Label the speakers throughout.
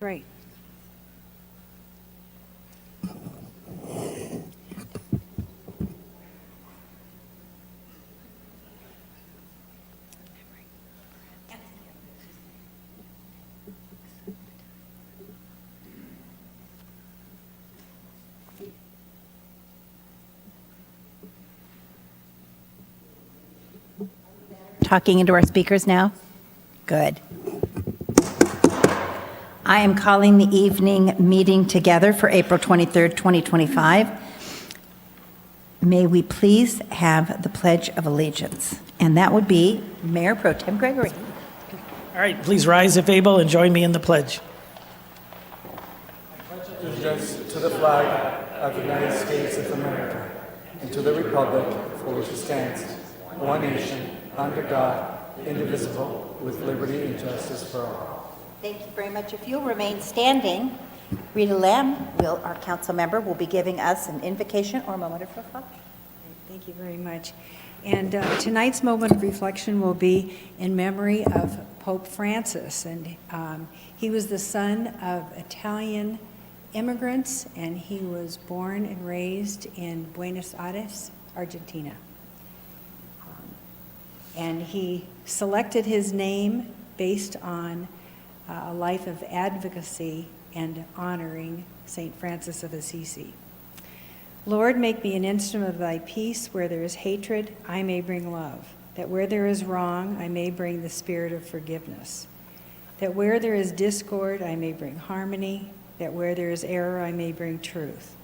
Speaker 1: That's right.
Speaker 2: Talking into our speakers now? Good. I am calling the evening meeting together for April 23rd, 2025. May we please have the Pledge of Allegiance? And that would be Mayor Pro Tem Gregory.
Speaker 3: All right, please rise if able and join me in the pledge.
Speaker 4: Allegiance to the flag of the United States of America and to the republic for which it stands, one nation, under God, indivisible, with liberty and justice for all.
Speaker 2: Thank you very much. If you'll remain standing, Rita Lamb, our council member, will be giving us an invocation or a moment of reflection.
Speaker 1: Thank you very much. And tonight's moment of reflection will be in memory of Pope Francis. And he was the son of Italian immigrants, and he was born and raised in Buenos Aires, Argentina. And he selected his name based on a life of advocacy and honoring St. Francis of Assisi. Lord, make me an instrument of thy peace. Where there is hatred, I may bring love. That where there is wrong, I may bring the spirit of forgiveness. That where there is discord, I may bring harmony. That where there is error, I may bring truth.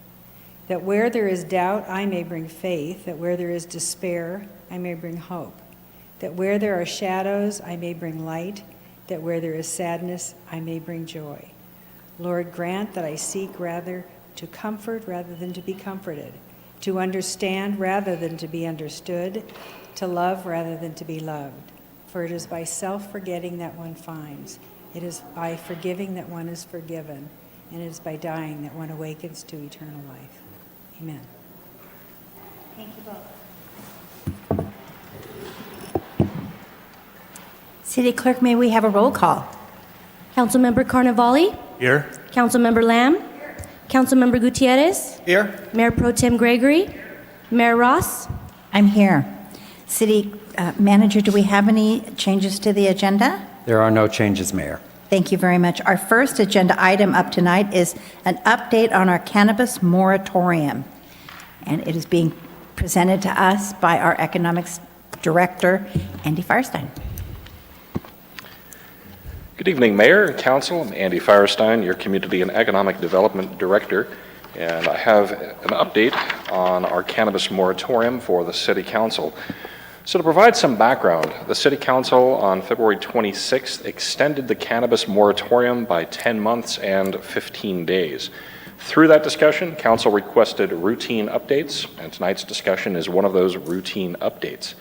Speaker 1: That where there is doubt, I may bring faith. That where there is despair, I may bring hope. That where there are shadows, I may bring light. That where there is sadness, I may bring joy. Lord, grant that I seek rather to comfort rather than to be comforted, to understand rather than to be understood, to love rather than to be loved. For it is by self-forgetting that one finds. It is by forgiving that one is forgiven. And it is by dying that one awakens to eternal life. Amen.
Speaker 2: Thank you both. City Clerk, may we have a roll call?
Speaker 5: Councilmember Carnevale?
Speaker 4: Here.
Speaker 5: Councilmember Lamb? Here. Councilmember Gutierrez?
Speaker 4: Here.
Speaker 5: Mayor Pro Tem Gregory? Mayor Ross?
Speaker 2: I'm here. City Manager, do we have any changes to the agenda?
Speaker 6: There are no changes, Mayor.
Speaker 2: Thank you very much. Our first agenda item up tonight is an update on our cannabis moratorium. And it is being presented to us by our Economics Director, Andy Firestein.
Speaker 7: Good evening, Mayor and Council. I'm Andy Firestein, your Community and Economic Development Director, and I have an update on our cannabis moratorium for the City Council. So to provide some background, the City Council on February 26th extended the cannabis moratorium by 10 months and 15 days. Through that discussion, Council requested routine updates, and tonight's discussion is one of those routine updates.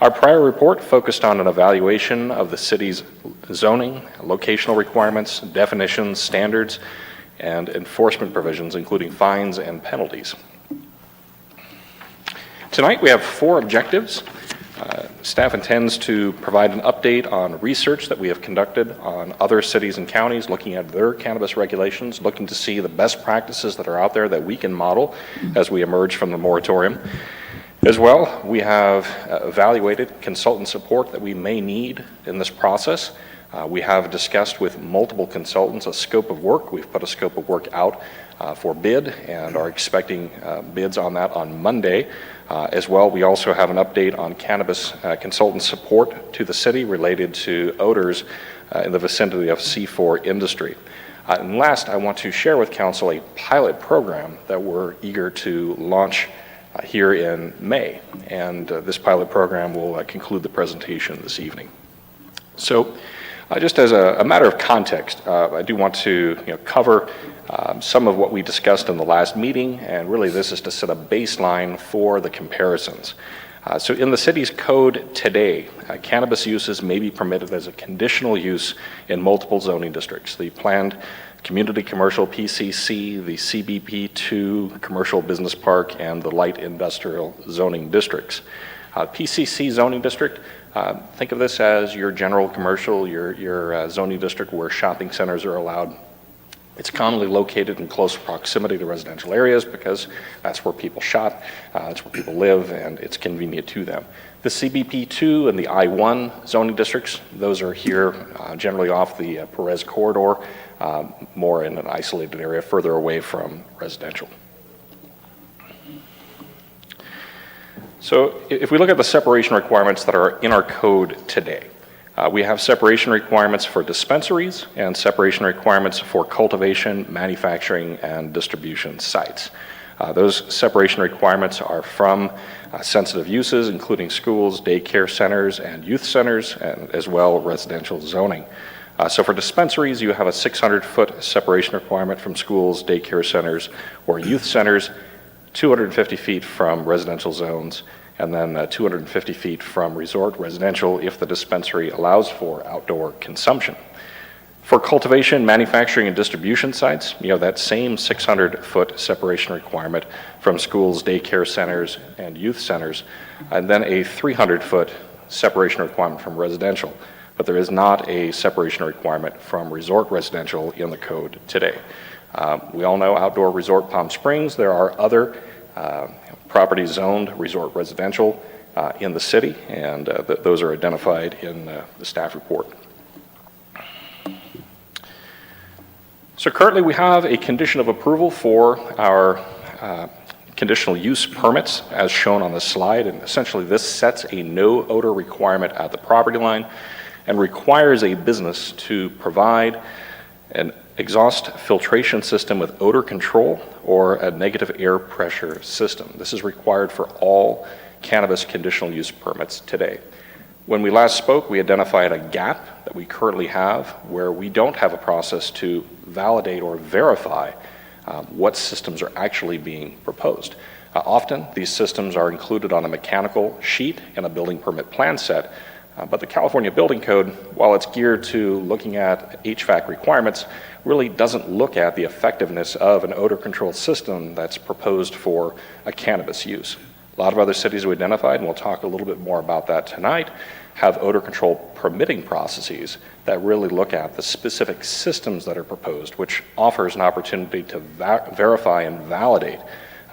Speaker 7: Our prior report focused on an evaluation of the city's zoning, locational requirements, definitions, standards, and enforcement provisions, including fines and penalties. Tonight we have 4 objectives. Staff intends to provide an update on research that we have conducted on other cities and counties looking at their cannabis regulations, looking to see the best practices that are out there that we can model as we emerge from the moratorium. As well, we have evaluated consultant support that we may need in this process. We have discussed with multiple consultants a scope of work. We've put a scope of work out for bid and are expecting bids on that on Monday. As well, we also have an update on cannabis consultant support to the city related to odors in the vicinity of C4 industry. And last, I want to share with Council a pilot program that we're eager to launch here in May, and this pilot program will conclude the presentation this evening. So just as a matter of context, I do want to cover some of what we discussed in the last meeting, and really this is to set a baseline for the comparisons. So in the city's code today, cannabis uses may be permitted as a conditional use in multiple zoning districts. The planned community commercial PCC, the CBP2 commercial business park, and the light industrial zoning districts. PCC zoning district, think of this as your general commercial, your zoning district where shopping centers are allowed, It's commonly located in close proximity to residential areas because that's where people shop, that's where people live, and it's convenient to them. The CBP2 and the I1 zoning districts, those are here generally off the Perez corridor, more in an isolated area further away from residential. So if we look at the separation requirements that are in our code today, we have separation requirements for dispensaries and separation requirements for cultivation, manufacturing, and distribution sites. Those separation requirements are from sensitive uses, including schools, daycare centers, and youth centers, and as well residential zoning. So for dispensaries, you have a 600-foot separation requirement from schools, daycare centers, or youth centers, 250 feet from residential zones, and then 250 feet from resort residential if the dispensary allows for outdoor consumption. For cultivation, manufacturing, and distribution sites, you have that same 600-foot separation requirement from schools, daycare centers, and youth centers, and then a 300-foot separation requirement from residential. But there is not a separation requirement from resort residential in the code today. We all know outdoor resort Palm Springs. There are other properties zoned resort residential in the city, and those are identified in the staff report. So currently we have a condition of approval for our conditional use permits as shown on the slide, and essentially this sets a no odor requirement at the property line and requires a business to provide an exhaust filtration system with odor control or a negative air pressure system. This is required for all cannabis conditional use permits today. When we last spoke, we identified a gap that we currently have where we don't have a process to validate or verify what systems are actually being proposed. Often, these systems are included on a mechanical sheet in a building permit plan set, but the California Building Code, while it's geared to looking at HVAC requirements, really doesn't look at the effectiveness of an odor control system that's proposed for a cannabis use. A lot of other cities we identified, and we'll talk a little bit more about that tonight, have odor control permitting processes that really look at the specific systems that are proposed, which offers an opportunity to verify and validate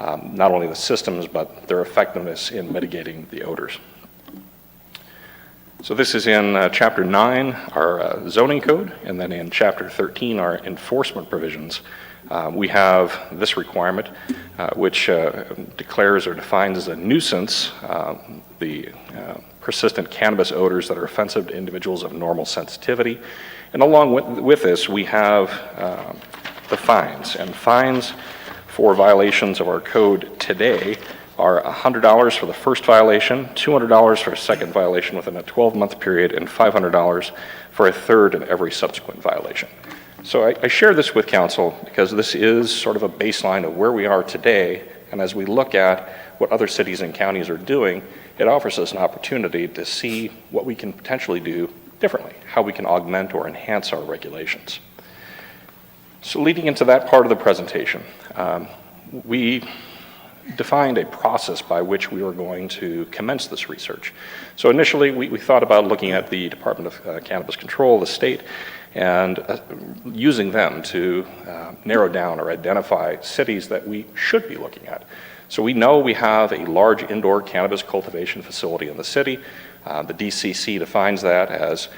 Speaker 7: not only the systems, but their effectiveness in mitigating the odors. So this is in Chapter 9, our zoning code, and then in Chapter 13, our enforcement provisions. We have this requirement, which declares or defines as a nuisance the persistent cannabis odors that are offensive to individuals of normal sensitivity. And along with this, we have the fines. And fines for violations of our code today are $100 for the first violation, $200 for a second violation within a 12-month period, and $500 for a third and every subsequent violation. So I share this with council because this is sort of a baseline of where we are today, and as we look at what other cities and counties are doing, it offers us an opportunity to see what we can potentially do differently, how we can augment or enhance our regulations. So leading into that part of the presentation, we defined a process by which we were going to commence this research. So initially, we thought about looking at the Department of Cannabis Control, the state, and using them to narrow down or identify cities that we should be looking at. So we know we have a large indoor cannabis cultivation facility in the city. The DCC defines that as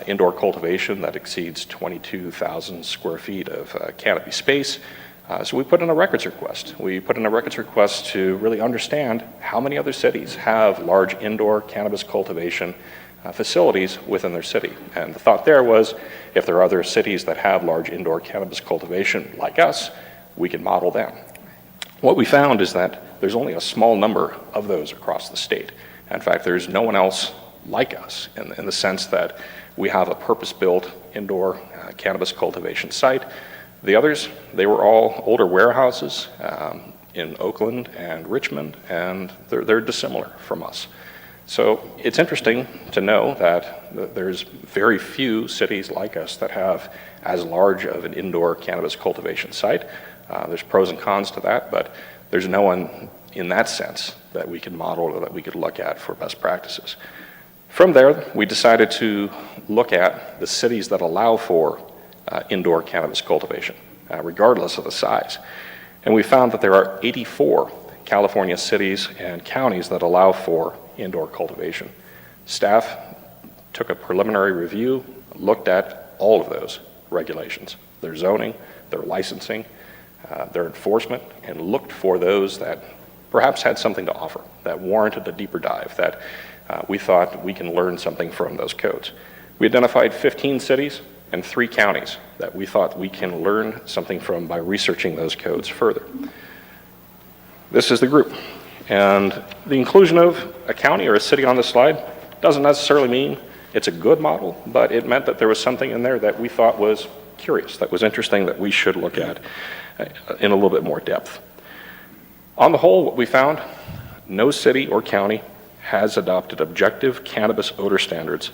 Speaker 7: indoor cultivation that exceeds 22,000 square feet of canopy space. So we put in a records request. We put in a records request to really understand how many other cities have large indoor cannabis cultivation facilities within their city. And the thought there was, if there are other cities that have large indoor cannabis cultivation like us, we can model them. What we found is that there's only a small number of those across the state. In fact, there's no one else like us in the sense that we have a purpose-built indoor cannabis cultivation site. The others, they were all older warehouses in Oakland and Richmond, and they're dissimilar from us. So it's interesting to know that there's very few cities like us that have as large of an indoor cannabis cultivation site. There's pros and cons to that, but there's no one in that sense that we can model or that we could look at for best practices. From there, we decided to look at the cities that allow for indoor cannabis cultivation. regardless of the size. And we found that there are 84 California cities and counties that allow for indoor cultivation. Staff took a preliminary review, looked at all of those regulations, their zoning, their licensing, their enforcement, and looked for those that perhaps had something to offer, that warranted a deeper dive, that we thought we can learn something from those codes. We identified 15 cities and 3 counties that we thought we can learn something from by researching those codes further. This is the group. And the inclusion of a county or a city on this slide doesn't necessarily mean it's a good model, but it meant that there was something in there that we thought was curious, that was interesting, that we should look at in a little bit more depth. On the whole, what we found, no city or county has adopted objective cannabis odor standards.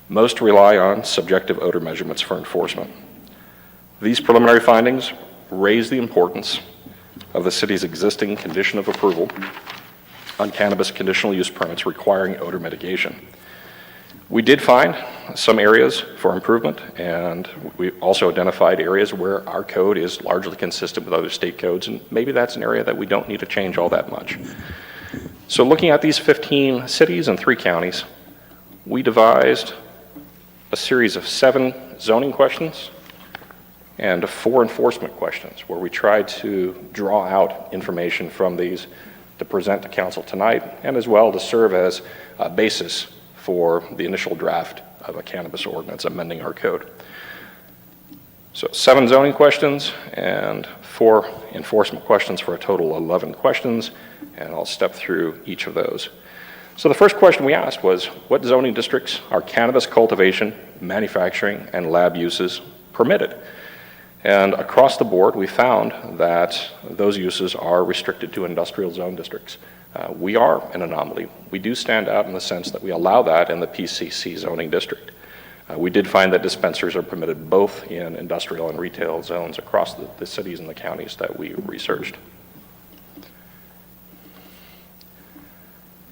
Speaker 7: Most rely on subjective odor measurements for enforcement. These preliminary findings raise the importance of the city's existing condition of approval on cannabis conditional use permits requiring odor mitigation. We did find some areas for improvement, and we also identified areas where our code is largely consistent with other state codes, and maybe that's an area that we don't need to change all that much. So looking at these 15 cities and 3 counties, we devised a series of 7 zoning questions and 4 enforcement questions, where we tried to draw out information from these to present to council tonight, and as well to serve as a basis for the initial draft of a cannabis ordinance amending our code. So 7 zoning questions and 4 enforcement questions for a total of 11 questions, and I'll step through each of those. So the first question we asked was, what zoning districts are cannabis cultivation, manufacturing, and lab uses permitted? And across the board, we found that those uses are restricted to industrial zone districts. We are an anomaly. We do stand out in the sense that we allow that in the PCC zoning district. We did find that dispensaries are permitted both in industrial and retail zones across the cities and the counties that we researched.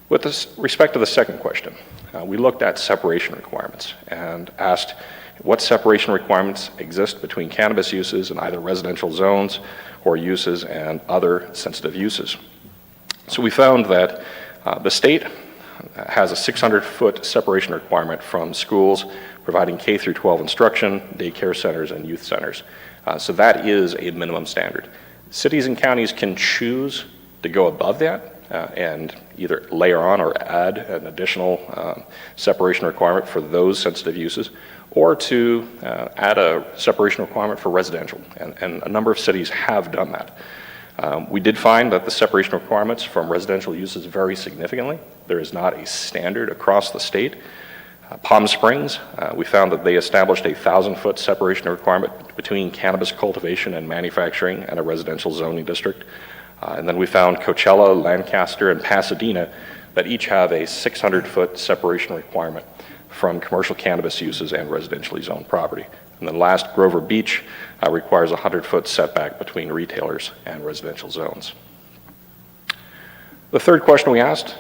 Speaker 7: With respect to the second question, we looked at separation requirements and asked what separation requirements exist between cannabis uses in either residential zones or uses and other sensitive uses. So we found that the state has a 600-foot separation requirement from schools providing K through 12 instruction, daycare centers, and youth centers. So that is a minimum standard. Cities and counties can choose to go above that and either layer on or add an additional separation requirement for those sensitive uses, or to add a separation requirement for residential, and a number of cities have done that. We did find that the separation requirements from residential uses vary significantly. There is not a standard across the state. Palm Springs, we found that they established a 1,000-foot separation requirement between cannabis cultivation and manufacturing and a residential zoning district. And then we found Coachella, Lancaster, and Pasadena that each have a 600-foot separation requirement from commercial cannabis uses and residentially zoned property. And then last, Grover Beach requires a 100-foot setback between retailers and residential zones. The third question we asked,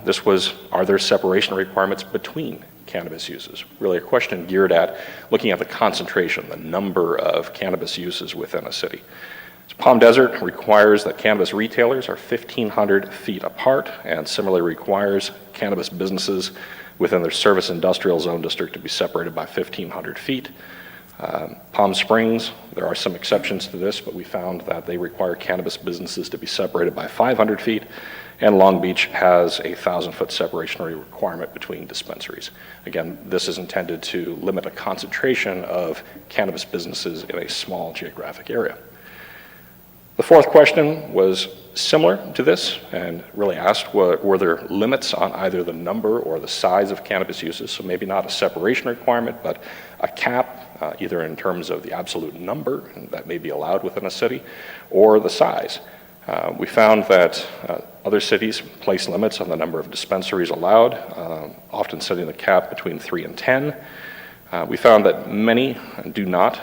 Speaker 7: this was, are there separation requirements between cannabis uses? Really a question geared at looking at the concentration, the number of cannabis uses within a city. So Palm Desert requires that cannabis retailers are 1,500 feet apart, and similarly requires cannabis businesses within their service industrial zone district to be separated by 1,500 feet. Palm Springs, there are some exceptions to this, but we found that they require cannabis businesses to be separated by 500 feet, and Long Beach has a 1,000-foot separation requirement between dispensaries. Again, this is intended to limit a concentration of cannabis businesses in a small geographic area. The fourth question was similar to this and really asked, were there limits on either the number or the size of cannabis uses? So maybe not a separation requirement, but a cap, either in terms of the absolute number that may be allowed within a city or the size. We found that other cities place limits on the number of dispensaries allowed, often setting the cap between 3 and 10. We found that many do not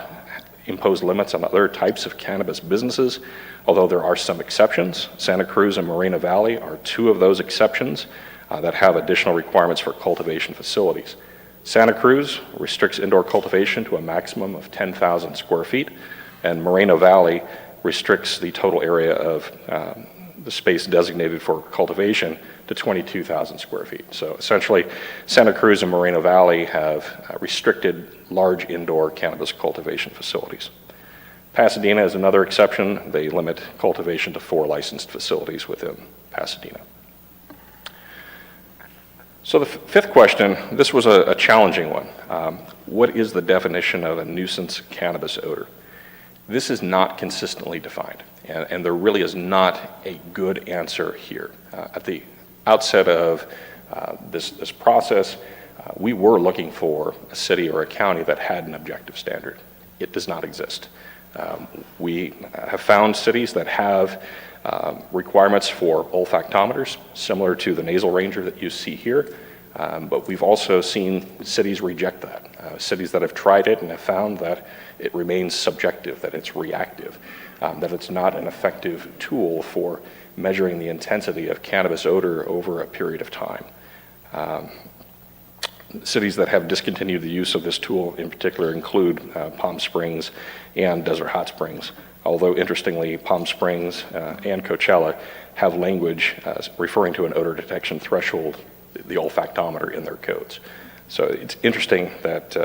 Speaker 7: impose limits on other types of cannabis businesses, although there are some exceptions. Santa Cruz and Moreno Valley are 2 of those exceptions that have additional requirements for cultivation facilities. Santa Cruz restricts indoor cultivation to a maximum of 10,000 square feet, And Moreno Valley restricts the total area of the space designated for cultivation to 22,000 square feet. So essentially, Santa Cruz and Moreno Valley have restricted large indoor cannabis cultivation facilities. Pasadena is another exception. They limit cultivation to 4 licensed facilities within Pasadena. So the fifth question, this was a challenging one. What is the definition of a nuisance cannabis odor? This is not consistently defined, and there really is not a good answer here. At the outset of this process, we were looking for a city or a county that had an objective standard. It does not exist. We have found cities that have requirements for olfactometers, similar to the nasal ranger that you see here, but we've also seen cities reject that. Cities that have tried it and have found that it remains subjective, that it's reactive, that it's not an effective tool for measuring the intensity of cannabis odor over a period of time. Cities that have discontinued the use of this tool in particular include Palm Springs and Desert Hot Springs, although interestingly, Palm Springs and Coachella have language referring to an odor detection threshold, the olfactometer, in their codes. So it's interesting that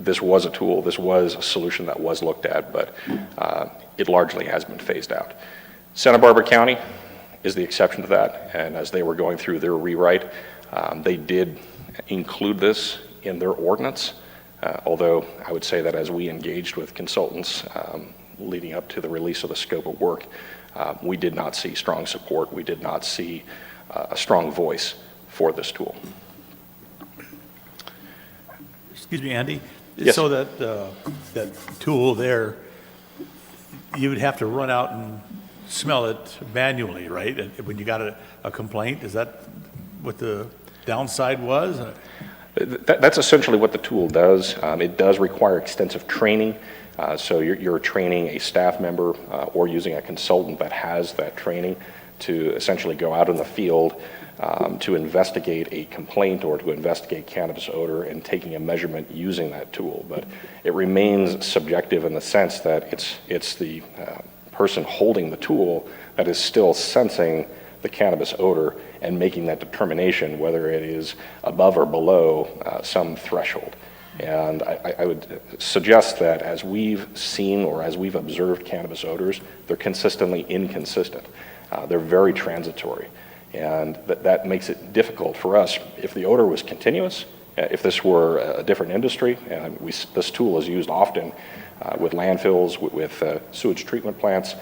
Speaker 7: this was a tool, this was a solution that was looked at, but it largely has been phased out. Santa Barbara County is the exception to that, and as they were going through their rewrite, they did include this in their ordinance, although I would say that as we engaged with consultants leading up to the release of the scope of work, we did not see strong support. We did not see a strong voice for this tool.
Speaker 6: Excuse me, Andy?
Speaker 7: Yes.
Speaker 6: So that tool there, you would have to run out and smell it manually, right? When you got a complaint, is that what the downside was?
Speaker 7: That's essentially what the tool does. It does require extensive training. So you're training a staff member or using a consultant that has that training to essentially go out in the field to investigate a complaint or to investigate cannabis odor and taking a measurement using that tool. But it remains subjective in the sense that it's the person holding the tool that is still sensing the cannabis odor and making that determination whether it is above or below some threshold. And I would suggest that as we've seen or as we've observed cannabis odors, they're consistently inconsistent. They're very transitory. And that makes it difficult for us. If the odor was continuous, if this were a different industry, and this tool is used often with landfills, with sewage treatment plants,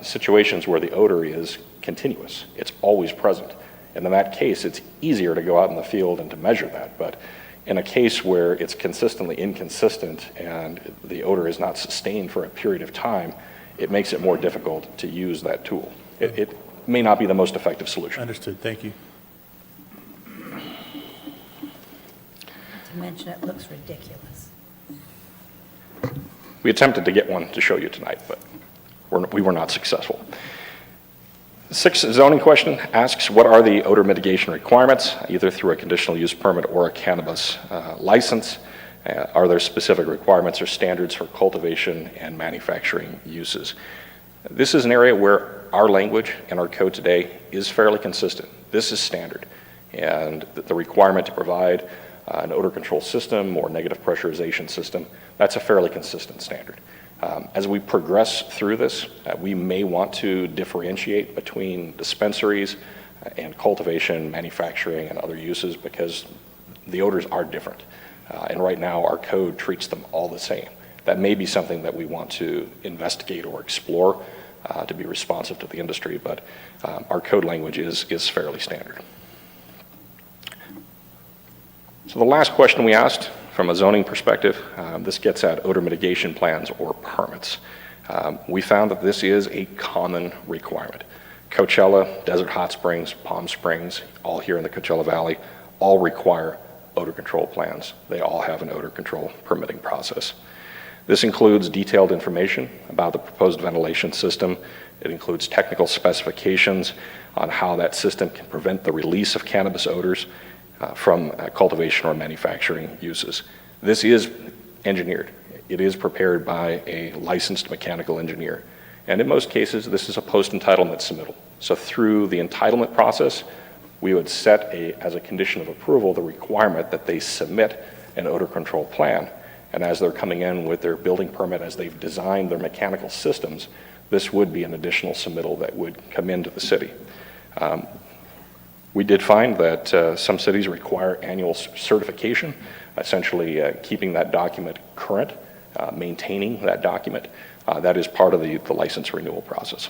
Speaker 7: situations where the odor is continuous. It's always present. And in that case, it's easier to go out in the field and to measure that. But in a case where it's consistently inconsistent and the odor is not sustained for a period of time, it makes it more difficult to use that tool. It may not be the most effective solution.
Speaker 6: Understood, thank you.
Speaker 2: To mention it looks ridiculous.
Speaker 7: We attempted to get one to show you tonight, but we were not successful. The sixth zoning question asks, what are the odor mitigation requirements, either through a conditional use permit or a cannabis license? Are there specific requirements or standards for cultivation and manufacturing uses? This is an area where our language and our code today is fairly consistent. This is standard, and the requirement to provide an odor control system or negative pressurization system, that's a fairly consistent standard. As we progress through this, we may want to differentiate between dispensaries and cultivation, manufacturing, and other uses because the odors are different. And right now, our code treats them all the same. That may be something that we want to investigate or explore to be responsive to the industry, but our code language is fairly standard. So the last question we asked from a zoning perspective, this gets at odor mitigation plans or permits. We found that this is a common requirement. Coachella, Desert Hot Springs, Palm Springs, all here in the Coachella Valley, all require odor control plans. They all have an odor control permitting process. This includes detailed information about the proposed ventilation system. It includes technical specifications on how that system can prevent the release of cannabis odors from cultivation or manufacturing uses. This is engineered. it is prepared by a licensed mechanical engineer. And in most cases, this is a post-entitlement submittal. So through the entitlement process, we would set as a condition of approval the requirement that they submit an odor control plan. And as they're coming in with their building permit, as they've designed their mechanical systems, this would be an additional submittal that would come into the city. We did find that some cities require annual certification, essentially keeping that document current, maintaining that document. That is part of the license renewal process.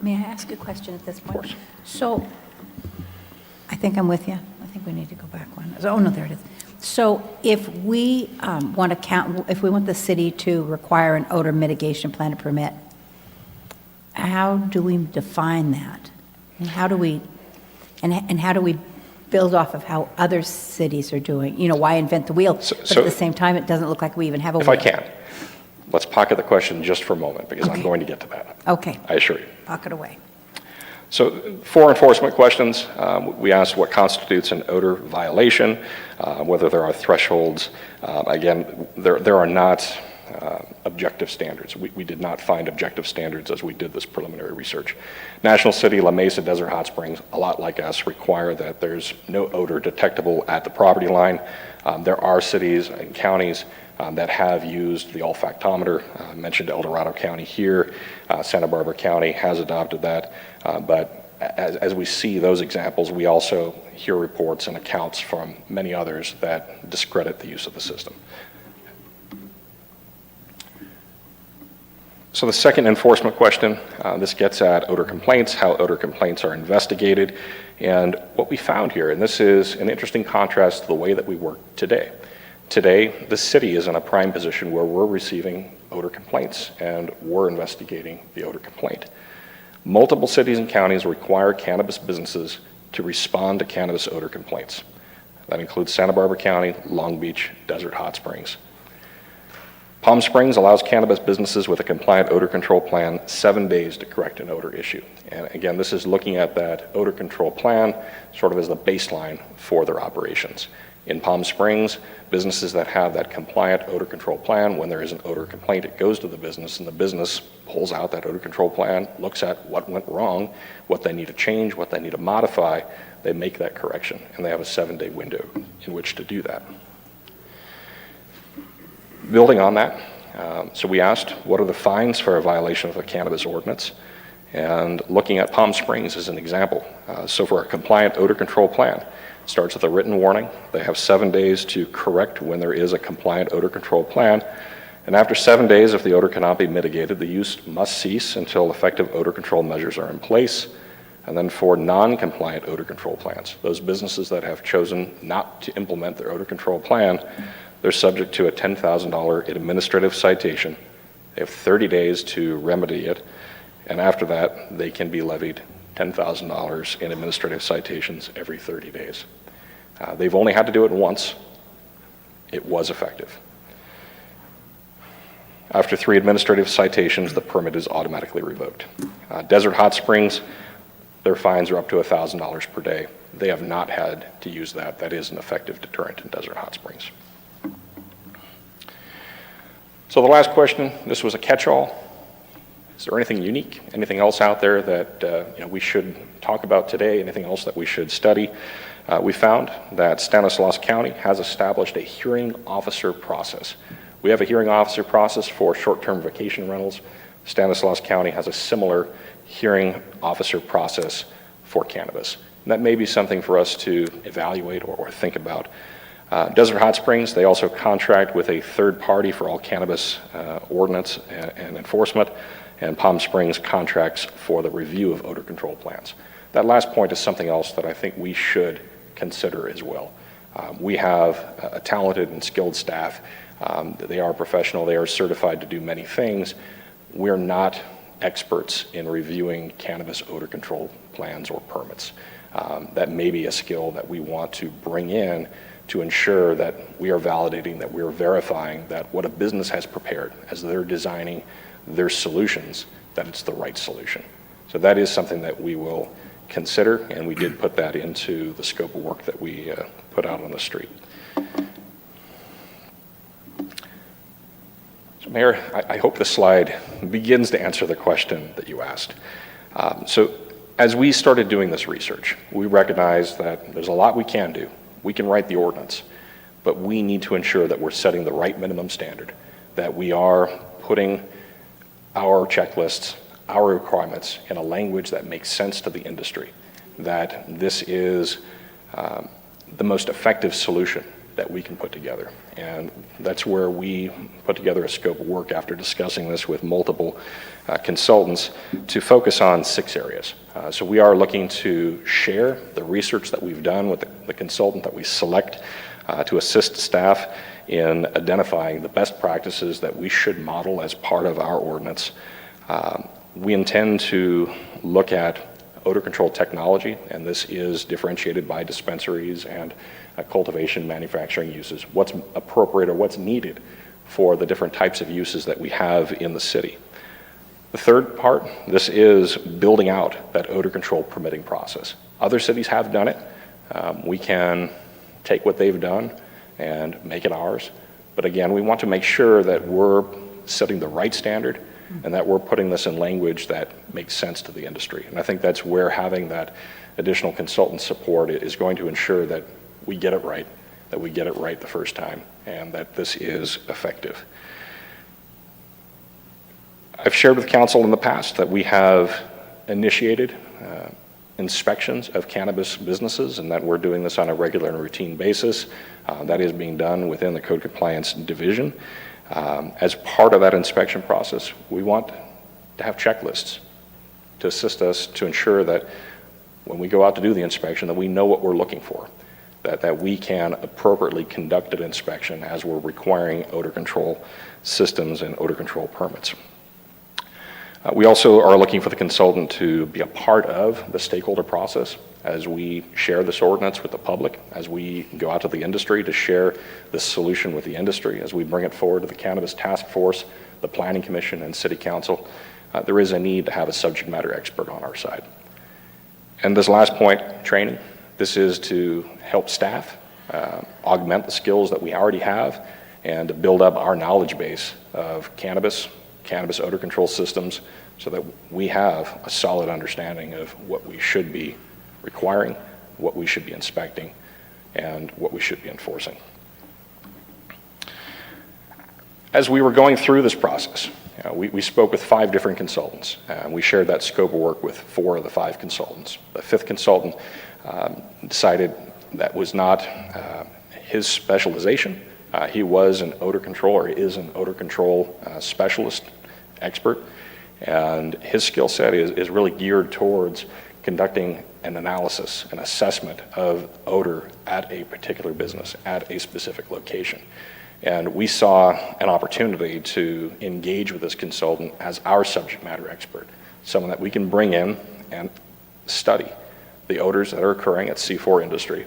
Speaker 2: May I ask a question at this point?
Speaker 7: Of course.
Speaker 2: So, I think I'm with you. I think we need to go back one. Oh, no, there it is. So if we if we want the city to require an odor mitigation plan to permit, how do we define that? And how do we, and how do we build off of how other cities are doing? You know, why invent the wheel? But at the same time, it doesn't look like we even have a wheel.
Speaker 7: If I can, let's pocket the question just for a moment, because I'm
Speaker 2: Okay.
Speaker 7: going to get to that.
Speaker 2: Okay,
Speaker 7: I assure you.
Speaker 2: pocket away.
Speaker 7: So 4 enforcement questions. We asked what constitutes an odor violation, whether there are thresholds. Again, there are not objective standards. We did not find objective standards as we did this preliminary research. National City, La Mesa, Desert Hot Springs, a lot like us, require that there's no odor detectable at the property line. There are cities and counties that have used the olfactometer. I mentioned El Dorado County here. Santa Barbara County has adopted that. But as we see those examples, we also hear reports and accounts from many others that discredit the use of the system. So the second enforcement question, this gets at odor complaints, how odor complaints are investigated. And what we found here, and this is an interesting contrast to the way that we work today. Today, the city is in a prime position where we're receiving odor complaints and we're investigating the odor complaint. Multiple cities and counties require cannabis businesses to respond to cannabis odor complaints. That includes Santa Barbara County, Long Beach, Desert Hot Springs. Palm Springs allows cannabis businesses with a compliant odor control plan 7 days to correct an odor issue. And again, this is looking at that odor control plan sort of as the baseline for their operations. In Palm Springs, businesses that have that compliant odor control plan, when there is an odor complaint, it goes to the business, and the business pulls out that odor control plan, looks at what went wrong, what they need to change, what they need to modify. They make that correction, and they have a 7-day window in which to do that. Building on that, so we asked, what are the fines for a violation of a cannabis ordinance? And looking at Palm Springs as an example. So for a compliant odor control plan, it starts with a written warning. They have 7 days to correct when there is a compliant odor control plan. And after 7 days, if the odor cannot be mitigated, the use must cease until effective odor control measures are in place. And then for non-compliant odor control plans, those businesses that have chosen not to implement their odor control plan, they're subject to a $10,000 administrative citation. They have 30 days to remedy it, and after that, they can be levied $10,000 in administrative citations every 30 days. They've only had to do it once. It was effective. After 3 administrative citations, the permit is automatically revoked. Desert Hot Springs, their fines are up to $1,000 per day. They have not had to use that. That is an effective deterrent in Desert Hot Springs. So the last question, this was a catch-all. Is there anything unique, anything else out there that we should talk about today, anything else that we should study? We found that Stanislaus County has established a hearing officer process. We have a hearing officer process for short-term vacation rentals. Stanislaus County has a similar hearing officer process for cannabis. And that may be something for us to evaluate or think about. Desert Hot Springs, they also contract with a third party for all cannabis ordinance and enforcement, and Palm Springs contracts for the review of odor control plans. That last point is something else that I think we should consider as well. We have a talented and skilled staff. They are professional, they are certified to do many things. We're not experts in reviewing cannabis odor control plans or permits. That may be a skill that we want to bring in to ensure that we are validating, that we're verifying that what a business has prepared as they're designing their solutions, that it's the right solution. So that is something that we will consider, and we did put that into the scope of work that we put out on the street. Mayor, I hope this slide begins to answer the question that you asked. So as we started doing this research, we recognized that there's a lot we can do. We can write the ordinance, but we need to ensure that we're setting the right minimum standard, that we are putting our checklists, our requirements in a language that makes sense to the industry, that this is the most effective solution that we can put together. And that's where we put together a scope of work after discussing this with multiple consultants to focus on 6 areas. So we are looking to share the research that we've done with the consultant that we select to assist staff in identifying the best practices that we should model as part of our ordinance. We intend to look at odor control technology, and this is differentiated by dispensaries and cultivation manufacturing uses, what's appropriate or what's needed for the different types of uses that we have in the city. The third part, this is building out that odor control permitting process. Other cities have done it. We can take what they've done and make it ours. But again, we want to make sure that we're setting the right standard and that we're putting this in language that makes sense to the industry. And I think that's where having that additional consultant support is going to ensure that we get it right, that we get it right the first time, and that this is effective. I've shared with council in the past that we have initiated inspections of cannabis businesses and that we're doing this on a regular and routine basis. That is being done within the Code Compliance Division. As part of that inspection process, we want to have checklists to assist us to ensure that when we go out to do the inspection that we know what we're looking for, that we can appropriately conduct an inspection as we're requiring odor control systems and odor control permits. We also are looking for the consultant to be a part of the stakeholder process as we share this ordinance with the public, as we go out to the industry to share this solution with the industry, as we bring it forward to the Cannabis Task Force, the Planning Commission, and City Council. There is a need to have a subject matter expert on our side. And this last point, training. This is to help staff augment the skills that we already have and to build up our knowledge base of cannabis odor control systems so that we have a solid understanding of what we should be requiring, what we should be inspecting, and what we should be enforcing. As we were going through this process, we spoke with 5 different consultants, and we shared that scope of work with 4 of the 5 consultants. The 5th consultant decided that was not his specialization. He was an odor control, or is an odor control specialist expert, and his skill set is really geared towards conducting an analysis, an assessment of odor at a particular business, at a specific location. And we saw an opportunity to engage with this consultant as our subject matter expert, someone that we can bring in and study the odors that are occurring at C4 Industry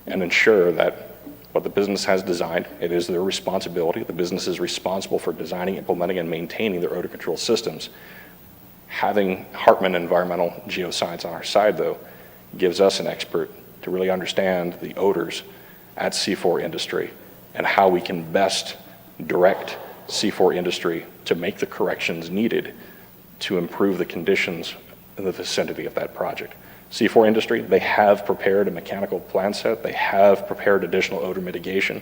Speaker 7: and ensure that what the business has designed, it is their responsibility. The business is responsible for designing, implementing, and maintaining their odor control systems. Having Hartman Environmental Geoscience on our side, though, gives us an expert to really understand the odors at C4 Industry and how we can best direct C4 Industry to make the corrections needed to improve the conditions in the vicinity of that project. C4 Industry, they have prepared a mechanical plan set. They have prepared additional odor mitigation.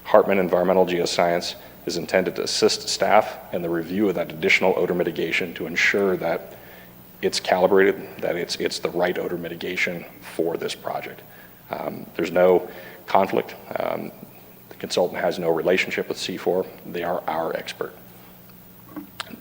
Speaker 7: Hartman Environmental Geoscience is intended to assist staff in the review of that additional odor mitigation to ensure that it's calibrated, that it's the right odor mitigation for this project. There's no conflict. The consultant has no relationship with C4. They are our expert.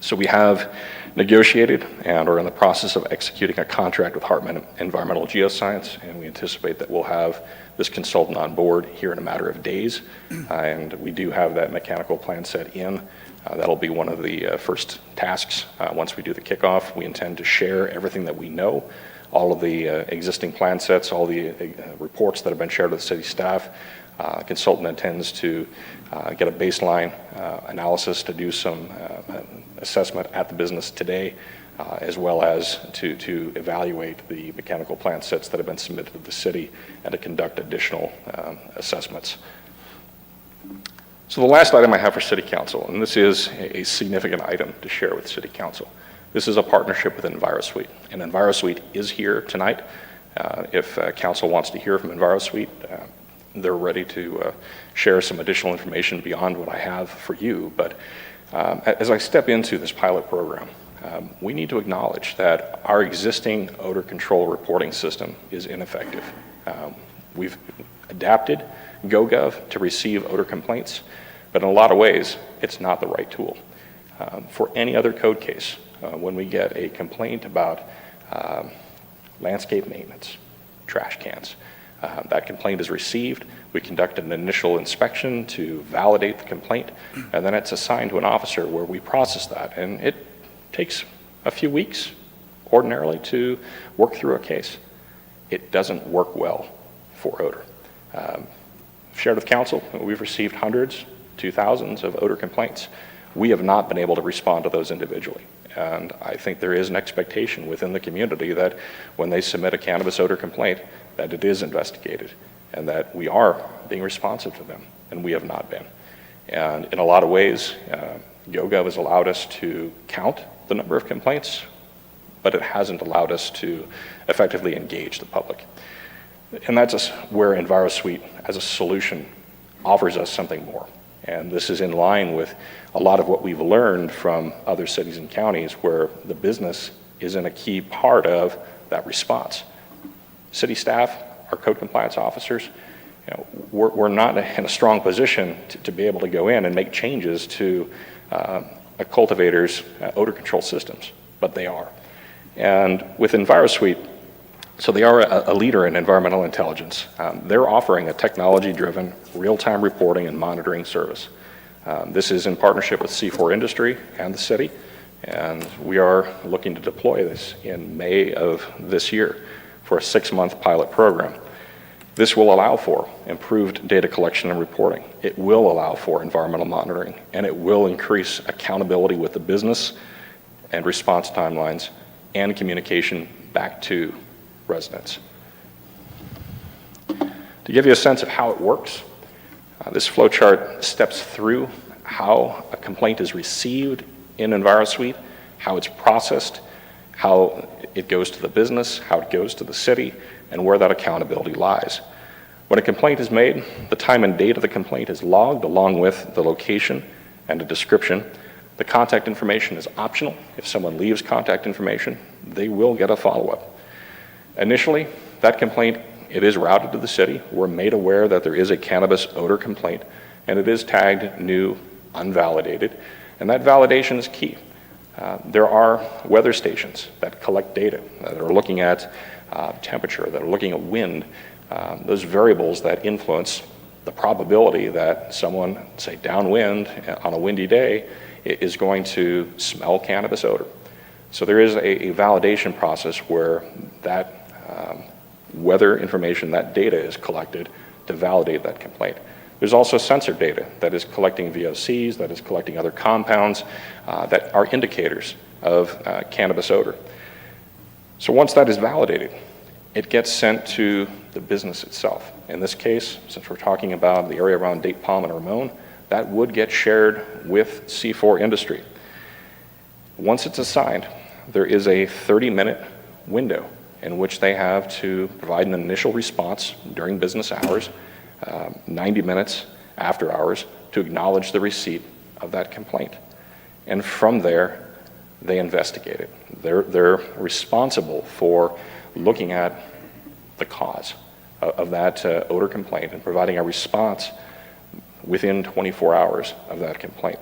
Speaker 7: So we have negotiated and are in the process of executing a contract with Hartman Environmental Geoscience, and we anticipate that we'll have this consultant on board here in a matter of days. And we do have that mechanical plan set in. That'll be one of the first tasks once we do the kickoff. We intend to share everything that we know, all of the existing plan sets, all the reports that have been shared with the city staff. Consultant intends to get a baseline analysis to do some assessment at the business today, as well as to evaluate the mechanical plan sets that have been submitted to the city and to conduct additional assessments. So the last item I have for City Council, and this is a significant item to share with City Council. This is a partnership with EnviroSuite, and EnviroSuite is here tonight. If Council wants to hear from EnviroSuite, they're ready to share some additional information beyond what I have for you. But as I step into this pilot program, we need to acknowledge that our existing odor control reporting system is ineffective. We've adapted GoGov to receive odor complaints, but in a lot of ways, it's not the right tool. For any other code case, when we get a complaint about landscape maintenance, trash cans, that complaint is received, we conduct an initial inspection to validate the complaint, and then it's assigned to an officer where we process that. And it takes a few weeks, ordinarily, to work through a case. It doesn't work well for odor. Shared with Council, we've received hundreds to thousands of odor complaints. We have not been able to respond to those individually. And I think there is an expectation within the community that when they submit a cannabis odor complaint, that it is investigated and that we are being responsive to them, and we have not been. And in a lot of ways, GoGov has allowed us to count the number of complaints, but it hasn't allowed us to effectively engage the public. And that's where EnviroSuite, as a solution, offers us something more. And this is in line with a lot of what we've learned from other cities and counties where the business isn't a key part of that response. City staff, our code compliance officers, we're not in a strong position to be able to go in and make changes to a cultivator's odor control systems, but they are. And with EnviroSuite, so they are a leader in environmental intelligence. They're offering a technology-driven, real-time reporting and monitoring service. This is in partnership with C4 Industry and the city, and we are looking to deploy this in May of this year for a 6-month pilot program. This will allow for improved data collection and reporting. It will allow for environmental monitoring, and it will increase accountability with the business and response timelines and communication back to residents. To give you a sense of how it works, this flow chart steps through how a complaint is received in EnviroSuite, how it's processed, how it goes to the business, how it goes to the city, and where that accountability lies. When a complaint is made, the time and date of the complaint is logged along with the location and a description. The contact information is optional. If someone leaves contact information, they will get a follow-up. Initially, that complaint, it is routed to the city. We're made aware that there is a cannabis odor complaint, and it is tagged new, unvalidated, and that validation is key. There are weather stations that collect data, that are looking at temperature, that are looking at wind, those variables that influence the probability that someone, say downwind on a windy day, is going to smell cannabis odor. So there is a validation process where that weather information, that data is collected to validate that complaint. There's also sensor data that is collecting VOCs, that is collecting other compounds that are indicators of cannabis odor. So once that is validated, it gets sent to the business itself. In this case, since we're talking about the area around Date Palm and Ramon, that would get shared with C4 Industry. Once it's assigned, there is a 30-minute window in which they have to provide an initial response during business hours, 90 minutes after hours, to acknowledge the receipt of that complaint. And from there, they investigate it. They're responsible for looking at the cause of that odor complaint and providing a response within 24 hours of that complaint.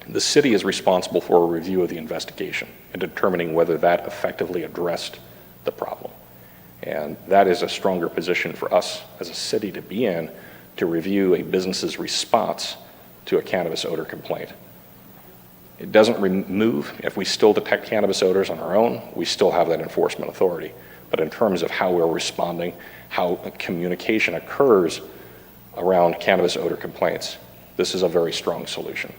Speaker 7: The city is responsible for a review of the investigation and determining whether that effectively addressed the problem. And that is a stronger position for us as a city to be in, to review a business's response to a cannabis odor complaint. It doesn't remove, if we still detect cannabis odors on our own, we still have that enforcement authority. But in terms of how we're responding, how communication occurs around cannabis odor complaints, this is a very strong solution.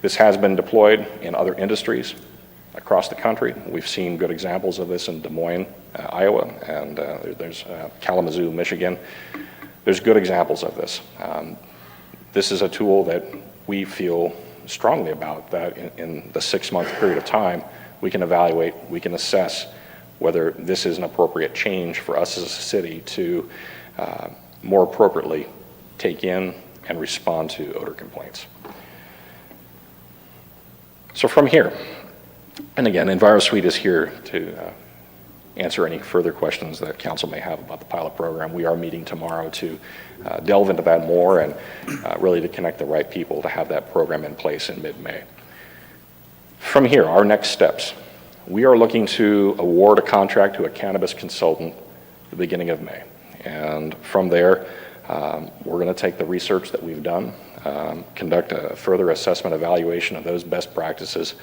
Speaker 7: This has been deployed in other industries across the country. We've seen good examples of this in Des Moines, Iowa, and there's Kalamazoo, Michigan. There's good examples of this. This is a tool that we feel strongly about, that in the 6-month period of time, we can evaluate, we can assess whether this is an appropriate change for us as a city to more appropriately take in and respond to odor complaints. So from here, and again, EnviroSuite is here to answer any further questions that council may have about the pilot program. We are meeting tomorrow to delve into that more and really to connect the right people to have that program in place in mid-May. From here, our next steps. We are looking to award a contract to a cannabis consultant at the beginning of May. And from there, we're going to take the research that we've done, conduct a further assessment evaluation of those best practices,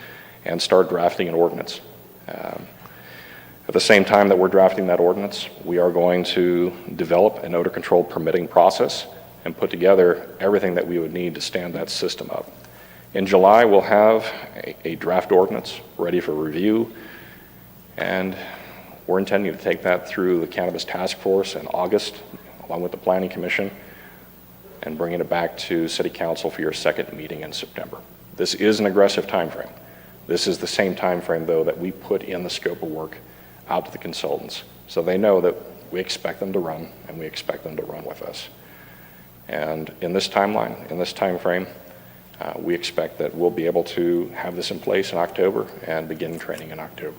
Speaker 7: and start drafting an ordinance. At the same time that we're drafting that ordinance, we are going to develop an odor control permitting process and put together everything that we would need to stand that system up. In July, we'll have a draft ordinance ready for review, and we're intending to take that through the Cannabis Task Force in August, along with the Planning Commission, and bringing it back to City Council for your second meeting in September. This is an aggressive timeframe. This is the same timeframe, though, that we put in the scope of work out to the consultants, so they know that we expect them to run, and we expect them to run with us. And in this timeline, in this timeframe, we expect that we'll be able to have this in place in October and begin training in October.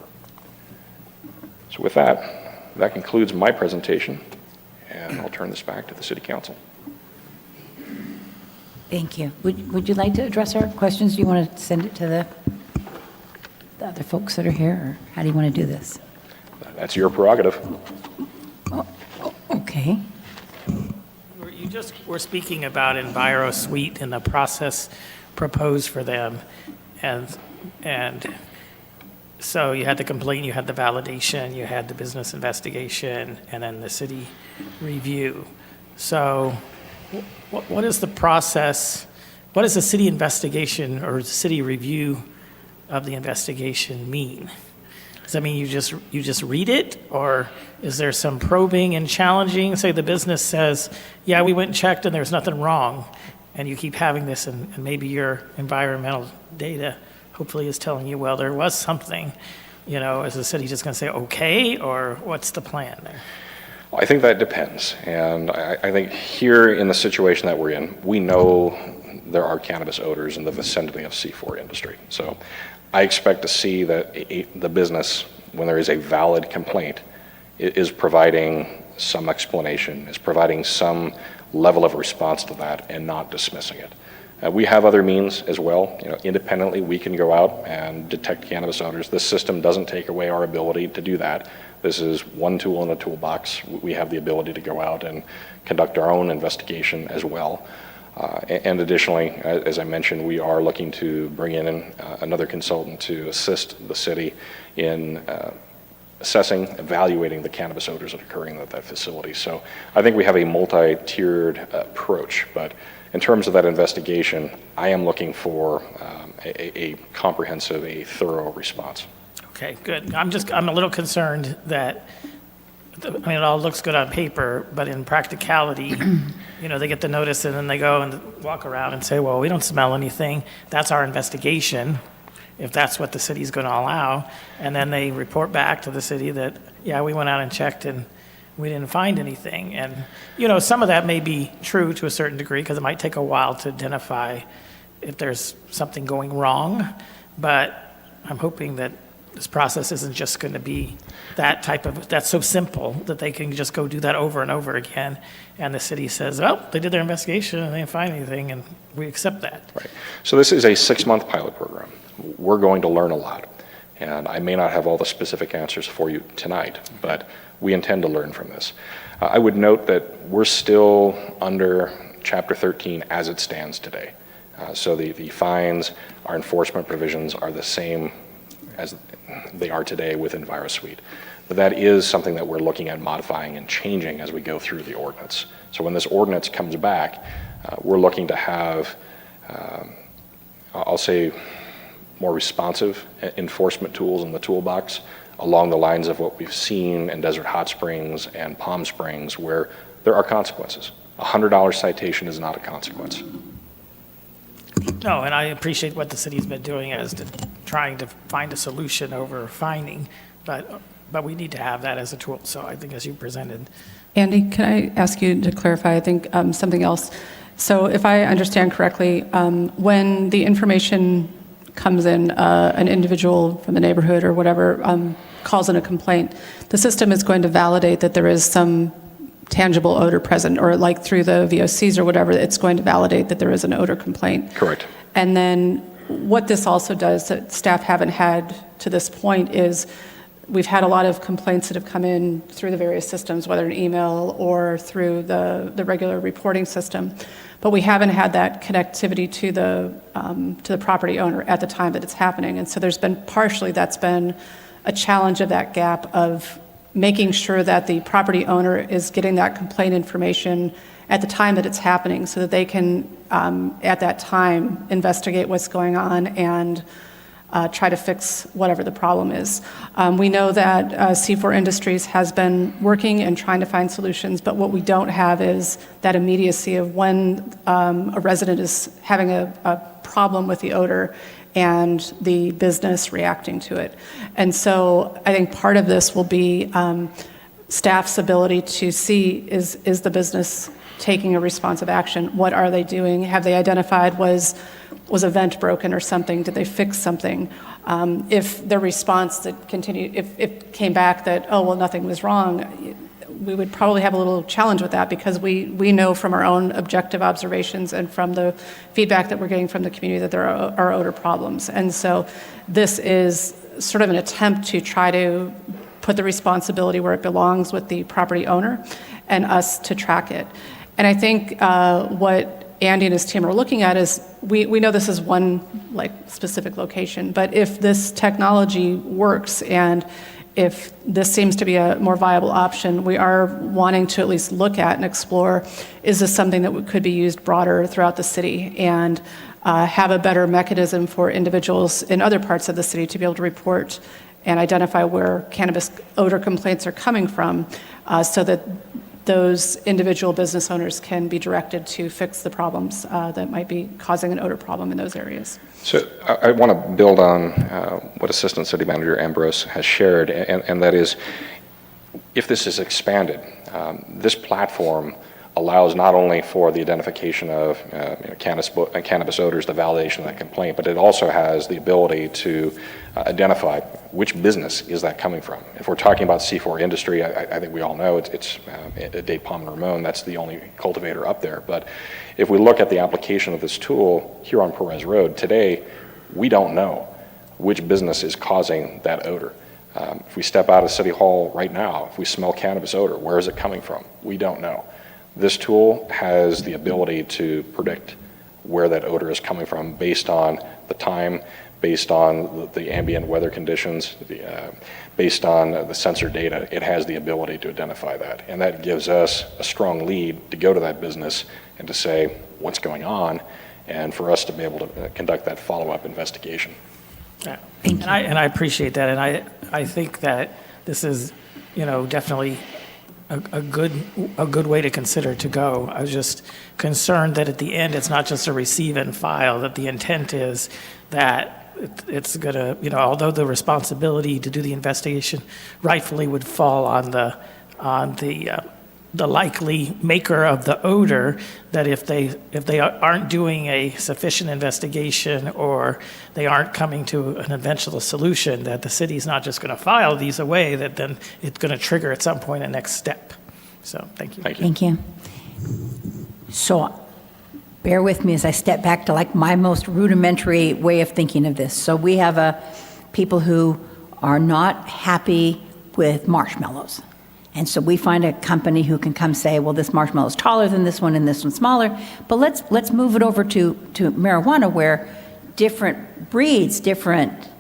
Speaker 7: So with that, that concludes my presentation, and I'll turn this back to the City Council.
Speaker 2: Thank you. Would you like to address our questions? Do you want to send it to the other folks that are here, or how do you want to do this?
Speaker 7: That's your prerogative.
Speaker 2: Okay.
Speaker 3: You just were speaking about EnviroSuite and the process proposed for them. And so you had the complaint, you had the validation, you had the business investigation, and then the city review. So what is the process? What does the city investigation or the city review of the investigation mean? Does that mean you just read it, or is there some probing and challenging? Say the business says, yeah, we went and checked and there's nothing wrong, and you keep having this, and maybe your environmental data hopefully is telling you, well, there was something. You know, is the city just going to say, okay, or what's the plan there?
Speaker 7: Well, I think that depends, and I think here in the situation that we're in, we know there are cannabis odors in the vicinity of C4 industry. So I expect to see that the business, when there is a valid complaint, is providing some explanation, is providing some level of response to that and not dismissing it. We have other means as well. You know, independently, we can go out and detect cannabis odors. This system doesn't take away our ability to do that. This is one tool in the toolbox. We have the ability to go out and conduct our own investigation as well. And additionally, as I mentioned, we are looking to bring in another consultant to assist the city in assessing, evaluating the cannabis odors that are occurring at that facility. So I think we have a multi-tiered approach, but in terms of that investigation, I am looking for a comprehensive, a thorough response.
Speaker 3: Okay, good. I'm a little concerned that, I mean, it all looks good on paper, but in practicality, you know, they get the notice and then they go and walk around and say, well, we don't smell anything. That's our investigation, if that's what the city's going to allow. And then they report back to the city that, yeah, we went out and checked and we didn't find anything. And, you know, some of that may be true to a certain degree because it might take a while to identify if there's something going wrong. But I'm hoping that this process isn't just going to be that's so simple that they can just go do that over and over again. And the city says, oh, they did their investigation and they didn't find anything, and we accept that.
Speaker 7: Right. So this is a 6-month pilot program. We're going to learn a lot. And I may not have all the specific answers for you tonight, but we intend to learn from this. I would note that we're still under Chapter 13 as it stands today. So the fines, our enforcement provisions are the same as they are today with EnviroSuite. But that is something that we're looking at modifying and changing as we go through the ordinance. So when this ordinance comes back, we're looking to have, I'll say, more responsive enforcement tools in the toolbox along the lines of what we've seen in Desert Hot Springs and Palm Springs, where there are consequences. A $100 citation is not a consequence.
Speaker 3: No, and I appreciate what the city's been doing as to trying to find a solution over fining, but we need to have that as a tool. So I think as you presented,
Speaker 8: Andy, can I ask you to clarify, I think, something else? So if I understand correctly, when the information comes in, an individual from the neighborhood or whatever calls in a complaint, the system is going to validate that there is some tangible odor present, or like through the VOCs or whatever, it's going to validate that there is an odor complaint.
Speaker 7: Correct.
Speaker 8: And then what this also does that staff haven't had to this point is we've had a lot of complaints that have come in through the various systems, whether an email or through the regular reporting system, but we haven't had that connectivity to the property owner at the time that it's happening. And so there's been partially that's been a challenge of that gap of making sure that the property owner is getting that complaint information at the time that it's happening so that they can, at that time, investigate what's going on and try to fix whatever the problem is. We know that C4 Industries has been working and trying to find solutions, but what we don't have is that immediacy of when a resident is having a problem with the odor and the business reacting to it. And so I think part of this will be staff's ability to see is the business taking a responsive action? What are they doing? Have they identified was a vent broken or something? Did they fix something? If their response that continued, if it came back that, oh, well, nothing was wrong, we would probably have a little challenge with that because we know from our own objective observations and from the feedback that we're getting from the community that there are odor problems. And so this is sort of an attempt to try to put the responsibility where it belongs with the property owner and us to track it. And I think what Andy and his team are looking at is we know this is one like specific location, but if this technology works and if this seems to be a more viable option, we are wanting to at least look at and explore, is this something that could be used broader throughout the city and have a better mechanism for individuals in other parts of the city to be able to report and identify where cannabis odor complaints are coming from so that those individual business owners can be directed to fix the problems that might be causing an odor problem in those areas.
Speaker 7: So I want to build on what Assistant City Manager Ambrose has shared, and that is, if this is expanded, this platform allows not only for the identification of cannabis odors, the validation of that complaint, but it also has the ability to identify which business is that coming from. If we're talking about C4 Industry, I think we all know it's Dade Palm and Ramon, that's the only cultivator up there. But if we look at the application of this tool here on Perez Road, today we don't know which business is causing that odor. If we step out of City Hall right now, if we smell cannabis odor, where is it coming from? We don't know. This tool has the ability to predict where that odor is coming from based on the time, based on the ambient weather conditions, based on the sensor data. It has the ability to identify that. And that gives us a strong lead to go to that business and to say what's going on and for us to be able to conduct that follow-up investigation.
Speaker 3: yeah. And I appreciate that. And I think that this is, definitely a good way to consider to go. I was just concerned that at the end, it's not just a receive and file, that the intent is that it's going to, although the responsibility to do the investigation rightfully would fall on the likely maker of the odor, that if they aren't doing a sufficient investigation or they aren't coming to an eventual solution, that the city's not just going to file these away, that then it's going to trigger at some point a next step. So thank you.
Speaker 7: Thank you.
Speaker 2: Thank you. So bear with me as I step back to like my most rudimentary way of thinking of this. So we have people who are not happy with marshmallows. And so we find a company who can come say, well, this marshmallow is taller than this one and this one's smaller. But let's move it over to marijuana, where different breeds, different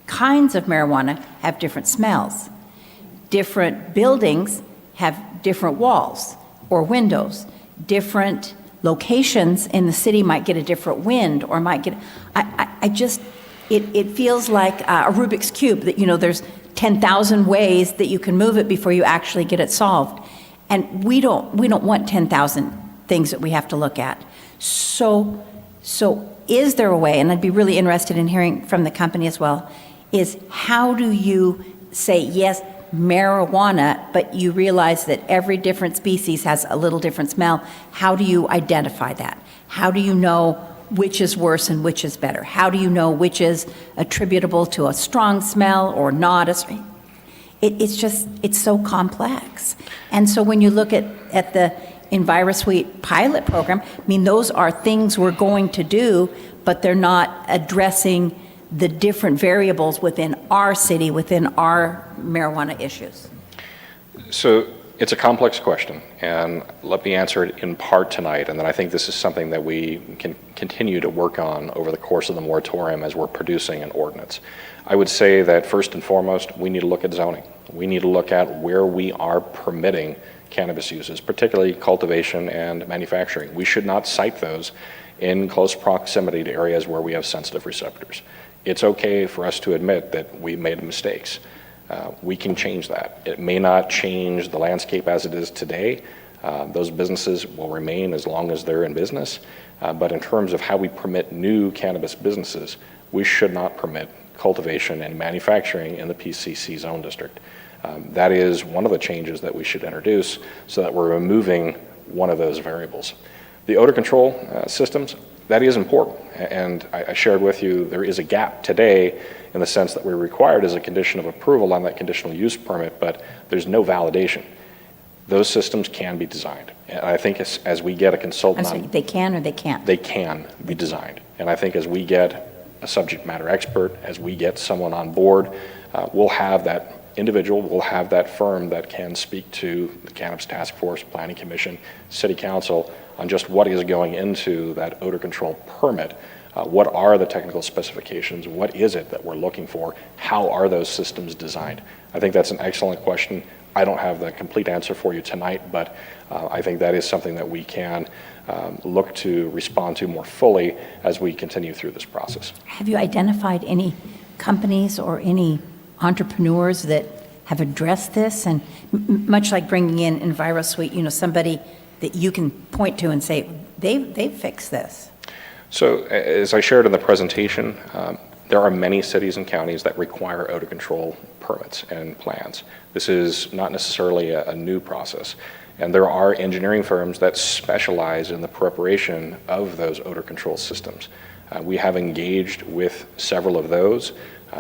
Speaker 2: kinds of marijuana have different smells. Different buildings have different walls or windows. Different locations in the city might get a different wind or might get, it feels like a Rubik's Cube that, there's 10,000 ways that you can move it before you actually get it solved. And we don't want 10,000 things that we have to look at. So is there a way, and I'd be really interested in hearing from the company as well, is how do you say, yes, marijuana, but you realize that every different species has a little different smell? How do you identify that? How do you know which is worse and which is better? How do you know which is attributable to a strong smell or not? It's so complex. And so when you look at the EnviroSuite pilot program, I mean, those are things we're going to do, but they're not addressing the different variables within our city, within our marijuana issues.
Speaker 7: So it's a complex question, and let me answer it in part tonight, and then I think this is something that we can continue to work on over the course of the moratorium as we're producing an ordinance. I would say that first and foremost, we need to look at zoning. We need to look at where we are permitting cannabis uses, particularly cultivation and manufacturing. We should not cite those in close proximity to areas where we have sensitive receptors. It's okay for us to admit that we made mistakes. We can change that. It may not change the landscape as it is today. Those businesses will remain as long as they're in business. But in terms of how we permit new cannabis businesses, we should not permit cultivation and manufacturing in the PCC zone district. That is one of the changes that we should introduce so that we're removing one of those variables. The odor control systems, that is important. And I shared with you there is a gap today in the sense that we're required as a condition of approval on that conditional use permit, but there's no validation. Those systems can be designed. And I think as we get a consultant
Speaker 2: I'm sorry, they can or they can't?
Speaker 7: They can be designed. And I think as we get a subject matter expert, as we get someone on board, we'll have that individual, we'll have that firm that can speak to the Cannabis Task Force, Planning Commission, City Council on just what is going into that odor control permit. What are the technical specifications? What is it that we're looking for? How are those systems designed? I think that's an excellent question. I don't have the complete answer for you tonight, but I think that is something that we can look to respond to more fully as we continue through this process.
Speaker 2: Have you identified any companies or any entrepreneurs that have addressed this? And much like bringing in EnviroSuite, somebody that you can point to and say, they've fixed this.
Speaker 7: So as I shared in the presentation, there are many cities and counties that require odor control permits and plans. This is not necessarily a new process. And there are engineering firms that specialize in the preparation of those odor control systems. We have engaged with several of those.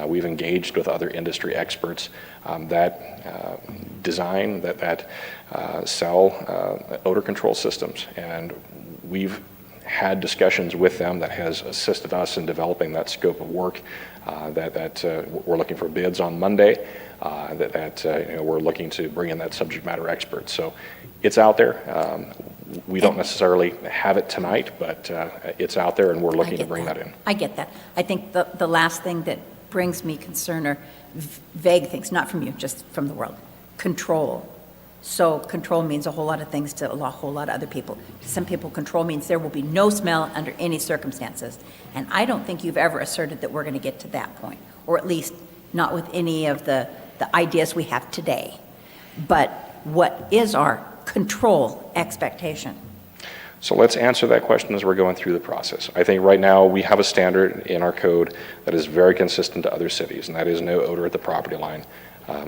Speaker 7: We've engaged with other industry experts that design, that sell odor control systems. And we've had discussions with them that has assisted us in developing that scope of work that we're looking for bids on Monday, we're looking to bring in that subject matter expert. So it's out there. We don't necessarily have it tonight, but it's out there and we're looking to bring that in.
Speaker 2: I get that. I think the last thing that brings me concern are vague things, not from you, just from the world. Control. So control means a whole lot of things to a whole lot of other people. To some people, control means there will be no smell under any circumstances. And I don't think you've ever asserted that we're going to get to that point, or at least not with any of the ideas we have today. But what is our control expectation?
Speaker 7: So let's answer that question as we're going through the process. I think right now we have a standard in our code that is very consistent to other cities, and that is no odor at the property line.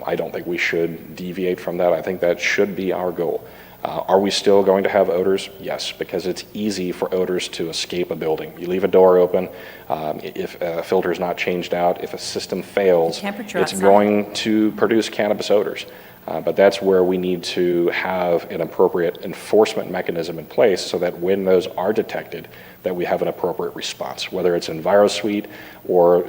Speaker 7: I don't think we should deviate from that. I think that should be our goal. Are we still going to have odors? Yes, because it's easy for odors to escape a building. You leave a door open, if a filter is not changed out, if a system fails, it's
Speaker 2: outside
Speaker 7: going to produce cannabis odors. But that's where we need to have an appropriate enforcement mechanism in place so that when those are detected, that we have an appropriate response, whether it's EnviroSuite or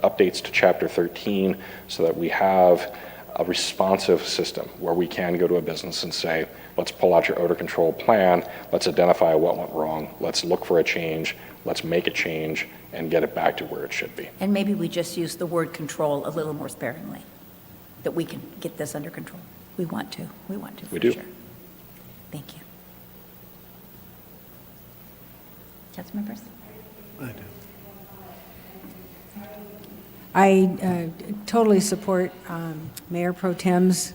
Speaker 7: updates to Chapter 13, so that we have a responsive system where we can go to a business and say, let's pull out your odor control plan, let's identify what went wrong, let's look for a change, let's make a change, and get it back to where it should be.
Speaker 2: And maybe we just use the word control a little more sparingly, that we can get this under control. We want to, for
Speaker 7: We do.
Speaker 2: sure. Thank you. Councilmembers?
Speaker 1: I totally support Mayor Pro Tem's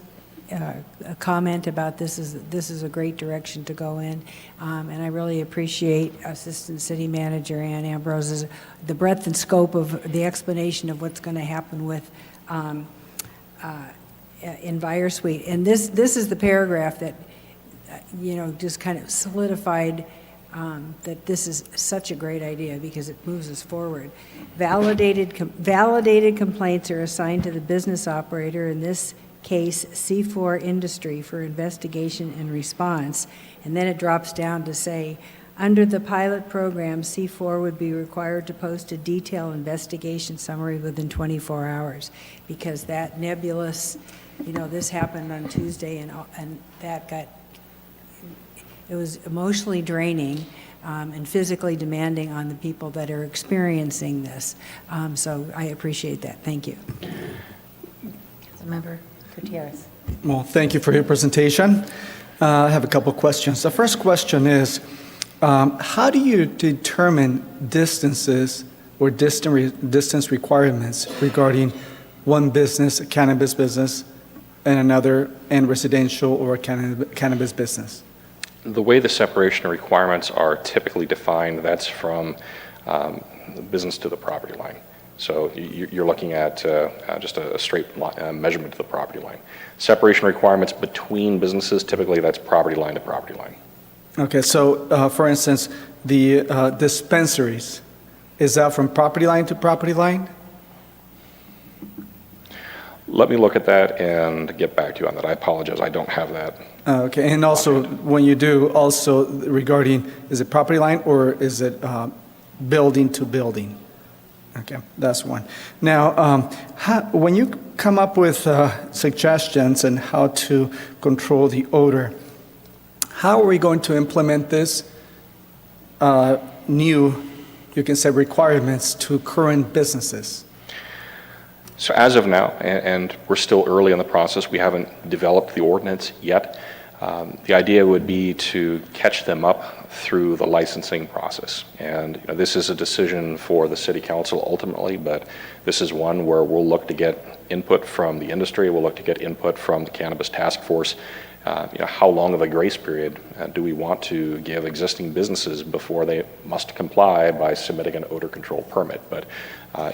Speaker 1: a comment about this is a great direction to go in, and I really appreciate Assistant City Manager Ann Ambrose's the breadth and scope of the explanation of what's going to happen with EnviroSuite. And this is the paragraph that just kind of solidified that this is such a great idea because it moves us forward. Validated complaints are assigned to the business operator, in this case C4 Industry, for investigation and response. And then it drops down to say, under the pilot program, C4 would be required to post a detailed investigation summary within 24 hours because that nebulous, this happened on Tuesday and that got, it was emotionally draining and physically demanding on the people that are experiencing this. So I appreciate that. Thank you.
Speaker 2: Councilmember Gutierrez.
Speaker 4: Well, thank you for your presentation. I have a couple questions. The first question is, how do you determine distances or distance requirements regarding one business, a cannabis business, and another, and residential or a cannabis business?
Speaker 7: The way the separation requirements are typically defined, that's from the business to the property line. So you're looking at just a straight measurement to the property line. Separation requirements between businesses, typically that's property line to property line.
Speaker 4: Okay, so for instance, the dispensaries, is that from property line to property line?
Speaker 7: Let me look at that and get back to you on that. I apologize, I don't have that.
Speaker 4: Okay, and also when you do, also regarding, is it property line or is it building to building? Okay, that's one. Now, when you come up with suggestions on how to control the odor, how are we going to implement this new, you can say, requirements to current businesses?
Speaker 7: So as of now, and we're still early in the process, we haven't developed the ordinance yet. The idea would be to catch them up through the licensing process. And this is a decision for the City Council ultimately, but this is one where we'll look to get input from the industry, we'll look to get input from the Cannabis Task Force. How long of a grace period do we want to give existing businesses before they must comply by submitting an odor control permit? But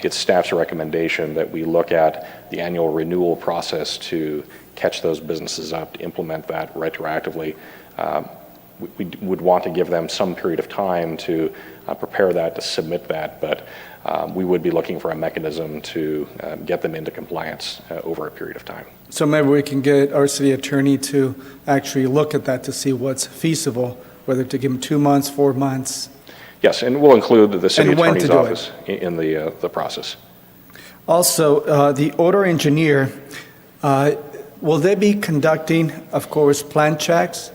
Speaker 7: it's staff's recommendation that we look at the annual renewal process to catch those businesses up, to implement that retroactively. We would want to give them some period of time to prepare that, to submit that, but we would be looking for a mechanism to get them into compliance over a period of time.
Speaker 4: So maybe we can get our city attorney to actually look at that to see what's feasible, whether to give them 2 months, 4 months.
Speaker 7: Yes, and we'll include the city
Speaker 4: And when to
Speaker 7: attorney's
Speaker 4: do
Speaker 7: office in the process.
Speaker 4: Also, the odor engineer, will they be conducting, of course, plant checks,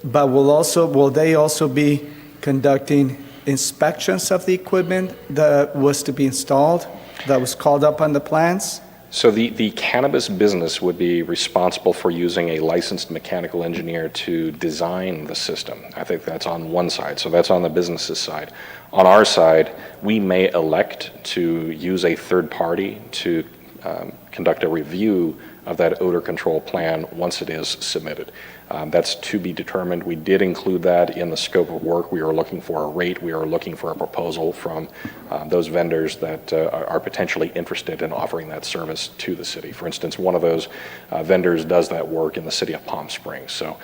Speaker 4: but will they also be conducting inspections of the equipment that was to be installed, that was called up on the plans?
Speaker 7: So the cannabis business would be responsible for using a licensed mechanical engineer to design the system. I think that's on one side, so that's on the business's side. On our side, we may elect to use a third party to conduct a review of that odor control plan once it is submitted. That's to be determined. We did include that in the scope of work. We are looking for a rate. We are looking for a proposal from those vendors that are potentially interested in offering that service to the city. For instance, one of those vendors does that work in the city of Palm Springs. So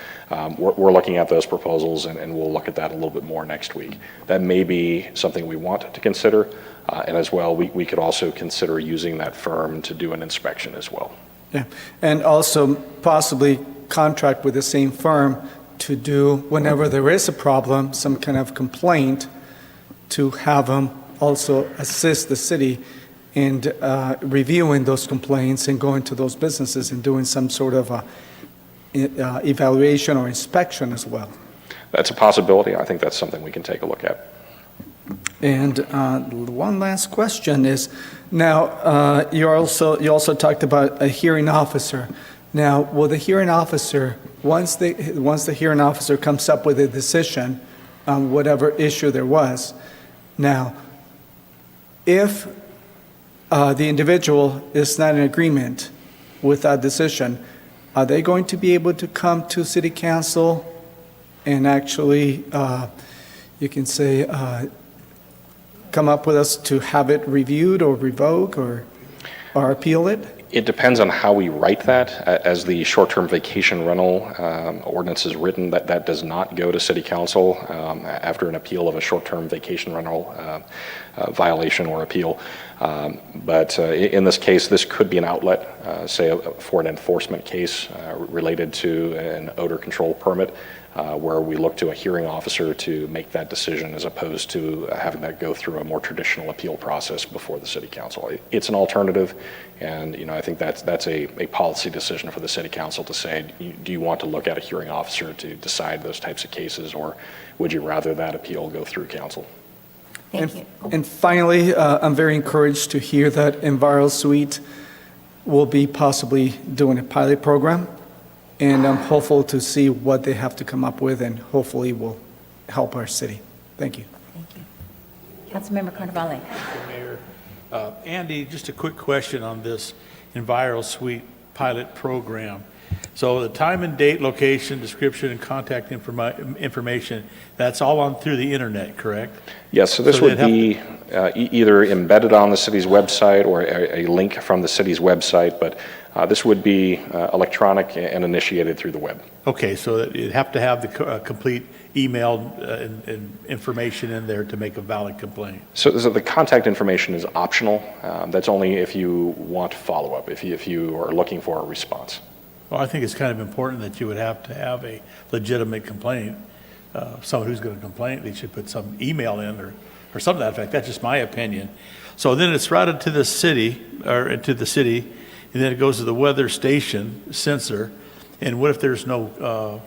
Speaker 7: we're looking at those proposals, and we'll look at that a little bit more next week. That may be something we want to consider, and as well, we could also consider using that firm to do an inspection as well.
Speaker 4: Yeah, and also possibly contract with the same firm to do, whenever there is a problem, some kind of complaint, to have them also assist the city in reviewing those complaints and going to those businesses and doing some sort of evaluation or inspection as well.
Speaker 7: That's a possibility. I think that's something we can take a look at.
Speaker 4: And one last question is, now you also talked about a hearing officer. Now, will the hearing officer, once the hearing officer comes up with a decision on whatever issue there was, now, if the individual is not in agreement with that decision, are they going to be able to come to city council and actually, you can say, come up with us to have it reviewed or revoke or appeal it?
Speaker 7: It depends on how we write that. As the short-term vacation rental ordinance is written, that does not go to city council after an appeal of a short-term vacation rental violation or appeal. But in this case, this could be an outlet, say, for an enforcement case related to an odor control permit, where we look to a hearing officer to make that decision as opposed to having that go through a more traditional appeal process before the city council. It's an alternative, and I think that's a policy decision for the city council to say, do you want to look at a hearing officer to decide those types of cases, or would you rather that appeal go through council?
Speaker 2: Thank you.
Speaker 4: And finally, I'm very encouraged to hear that EnviroSuite will be possibly doing a pilot program. And I'm hopeful to see what they have to come up with, and hopefully will help our city. Thank you.
Speaker 2: Thank you. Councilmember Carnevale.
Speaker 6: Mayor. Andy, just a quick question on this EnviroSuite pilot program. So the time and date, location, description, and contact information, that's all on through the internet, correct?
Speaker 7: Yes, so this
Speaker 6: So
Speaker 7: would
Speaker 6: they'd
Speaker 7: be either embedded on the city's website or a link from the city's website, but this would be electronic and initiated through the web.
Speaker 6: Okay, so you'd have to have the complete email and information in there to make a valid complaint.
Speaker 7: So the contact information is optional. That's only if you want follow-up, if you are looking for a response.
Speaker 6: Well, I think it's kind of important that you would have to have a legitimate complaint. Someone who's going to complain, they should put some email in or something to that effect. That's just my opinion. So then it's routed to the city, and then it goes to the weather station sensor. And what if there's no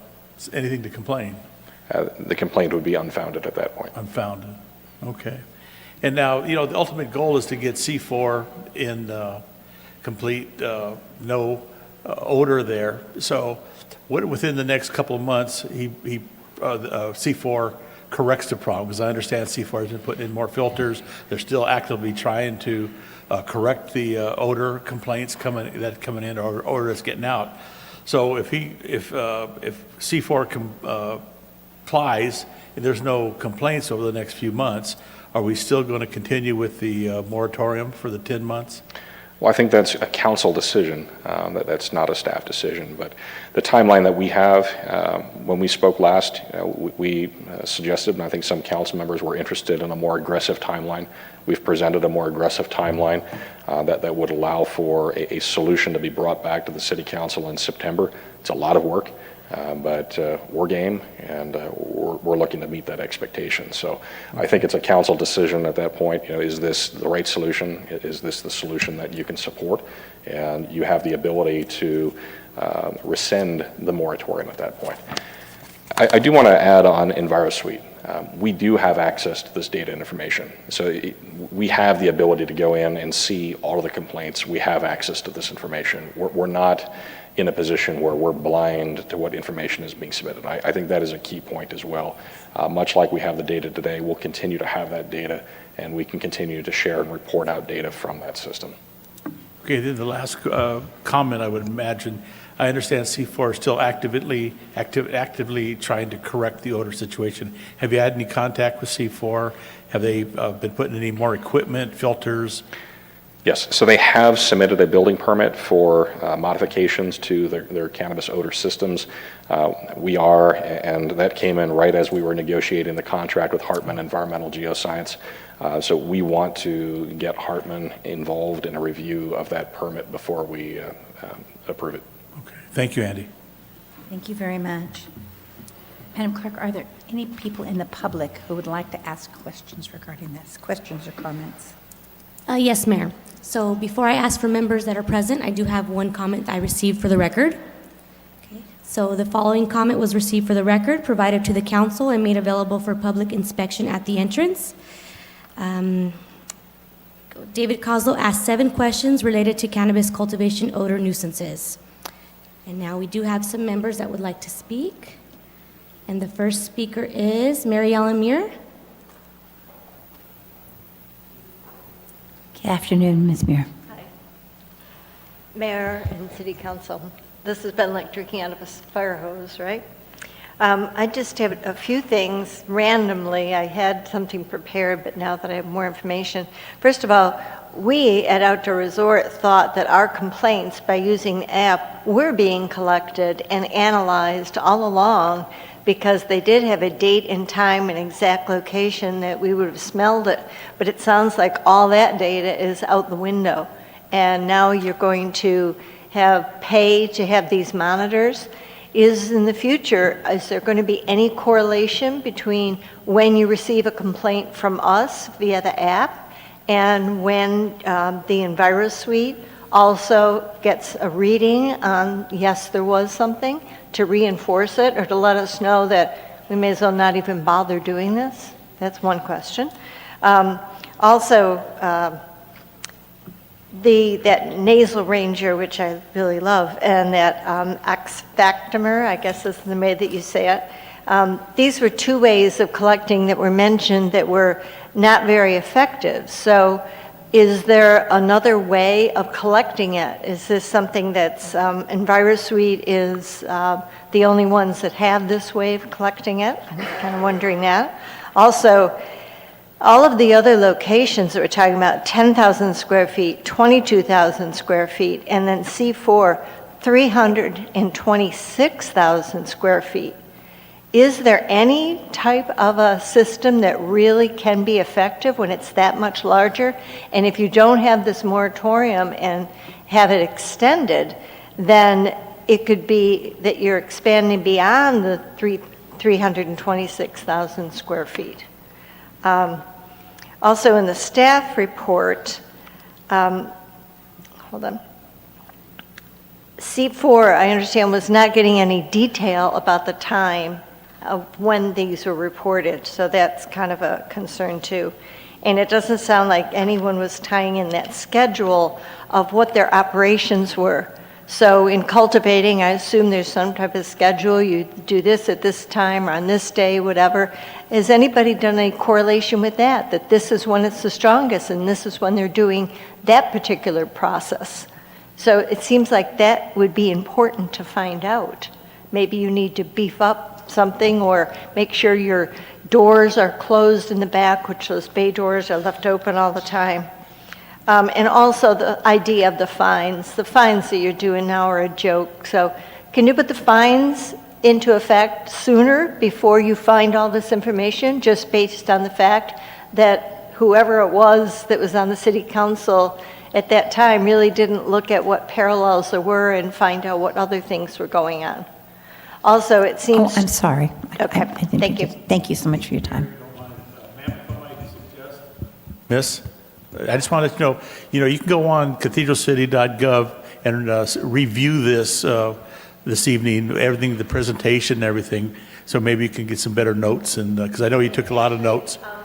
Speaker 6: anything to complain?
Speaker 7: The complaint would be unfounded at that point.
Speaker 6: Unfounded. Okay. And now, the ultimate goal is to get C4 in complete no odor there. So within the next couple of months, C4 corrects the problem, because I understand C4 has been putting in more filters. They're still actively trying to correct the odor complaints coming in, or odor that's getting out. So if C4 complies and there's no complaints over the next few months, are we still going to continue with the moratorium for the 10 months?
Speaker 7: Well, I think that's a council decision. That's not a staff decision. But the timeline that we have, when we spoke last, we suggested, and I think some council members were interested in a more aggressive timeline. We've presented a more aggressive timeline that would allow for a solution to be brought back to the city council in September. It's a lot of work, but we're game, and we're looking to meet that expectation. So I think it's a council decision at that point. Is this the right solution? Is this the solution that you can support? And you have the ability to rescind the moratorium at that point. I do want to add on EnviroSuite. We do have access to this data and information. So we have the ability to go in and see all of the complaints. We have access to this information. We're not in a position where we're blind to what information is being submitted. I think that is a key point as well. Much like we have the data today, we'll continue to have that data, and we can continue to share and report out data from that system.
Speaker 6: Okay, then the last comment, I would imagine, I understand C4 is still actively trying to correct the odor situation. Have you had any contact with C4? Have they been putting any more equipment, filters?
Speaker 7: Yes, so they have submitted a building permit for modifications to their cannabis odor systems. We are, and that came in right as we were negotiating the contract with Hartman Environmental Geoscience. So we want to get Hartman involved in a review of that permit before we approve it.
Speaker 6: Okay, thank you, Andy.
Speaker 2: Thank you very much. Madam Clerk, are there any people in the public who would like to ask questions regarding this? Questions or comments?
Speaker 5: Yes, Mayor. So before I ask for members that are present, I do have one comment I received for the record. Okay. So the following comment was received for the record, provided to the council, and made available for public inspection at the entrance. David Kozlo asked 7 questions related to cannabis cultivation odor nuisances. And now we do have some members that would like to speak. And the first speaker is Mary Ellen Muir.
Speaker 2: Good afternoon, Ms. Muir.
Speaker 9: Mayor and City Council, This has been like drinking out of a fire hose, right? I just have a few things randomly. I had something prepared, but now that I have more information. First of all, we at Outdoor Resort thought that our complaints by using the app were being collected and analyzed all along because they did have a date and time and exact location that we would have smelled it. But it sounds like all that data is out the window. And now you're going to pay to have these monitors. Is in the future, is there going to be any correlation between when you receive a complaint from us via the app and when the EnviroSuite also gets a reading on, yes, there was something, to reinforce it or to let us know that we may as well not even bother doing this? That's one question. That Nasal Ranger, which I really love, and that X-Factimer, I guess is the way that you say it. These were two ways of collecting that were mentioned that were not very effective. So is there another way of collecting it? Is this something that's, EnviroSuite is the only ones that have this way of collecting it? I'm kind of wondering that. Also, all of the other locations that we're talking about, 10,000 square feet, 22,000 square feet, and then C4, 326,000 square feet. Is there any type of a system that really can be effective when it's that much larger? And if you don't have this moratorium and have it extended, then it could be that you're expanding beyond the 326,000 square feet. Also in the staff report, hold on. C4, I understand, was not getting any detail about the time of when these were reported, so that's kind of a concern too. And it doesn't sound like anyone was tying in that schedule of what their operations were. So in cultivating, I assume there's some type of schedule. You do this at this time or on this day, whatever. Has anybody done any correlation with that? That this is when it's the strongest and this is when they're doing that particular process. So it seems like that would be important to find out. Maybe you need to beef up something or make sure your doors are closed in the back, which those bay doors are left open all the time. And also the idea of the fines. The fines that you're doing now are a joke. So can you put the fines into effect sooner before you find all this information, just based on the fact that whoever it was that was on the city council at that time really didn't look at what parallels there were and find out what other things were going on? Also, it seems...
Speaker 2: Oh, I'm sorry.
Speaker 9: Okay,
Speaker 2: I didn't
Speaker 9: thank you.
Speaker 2: Thank you so much for your time.
Speaker 6: Miss, I just wanted to know, you can go on cathedralcity.gov and review this this evening, everything, the presentation and everything, so maybe you can get some better notes, and because I know you took a lot of notes.
Speaker 9: I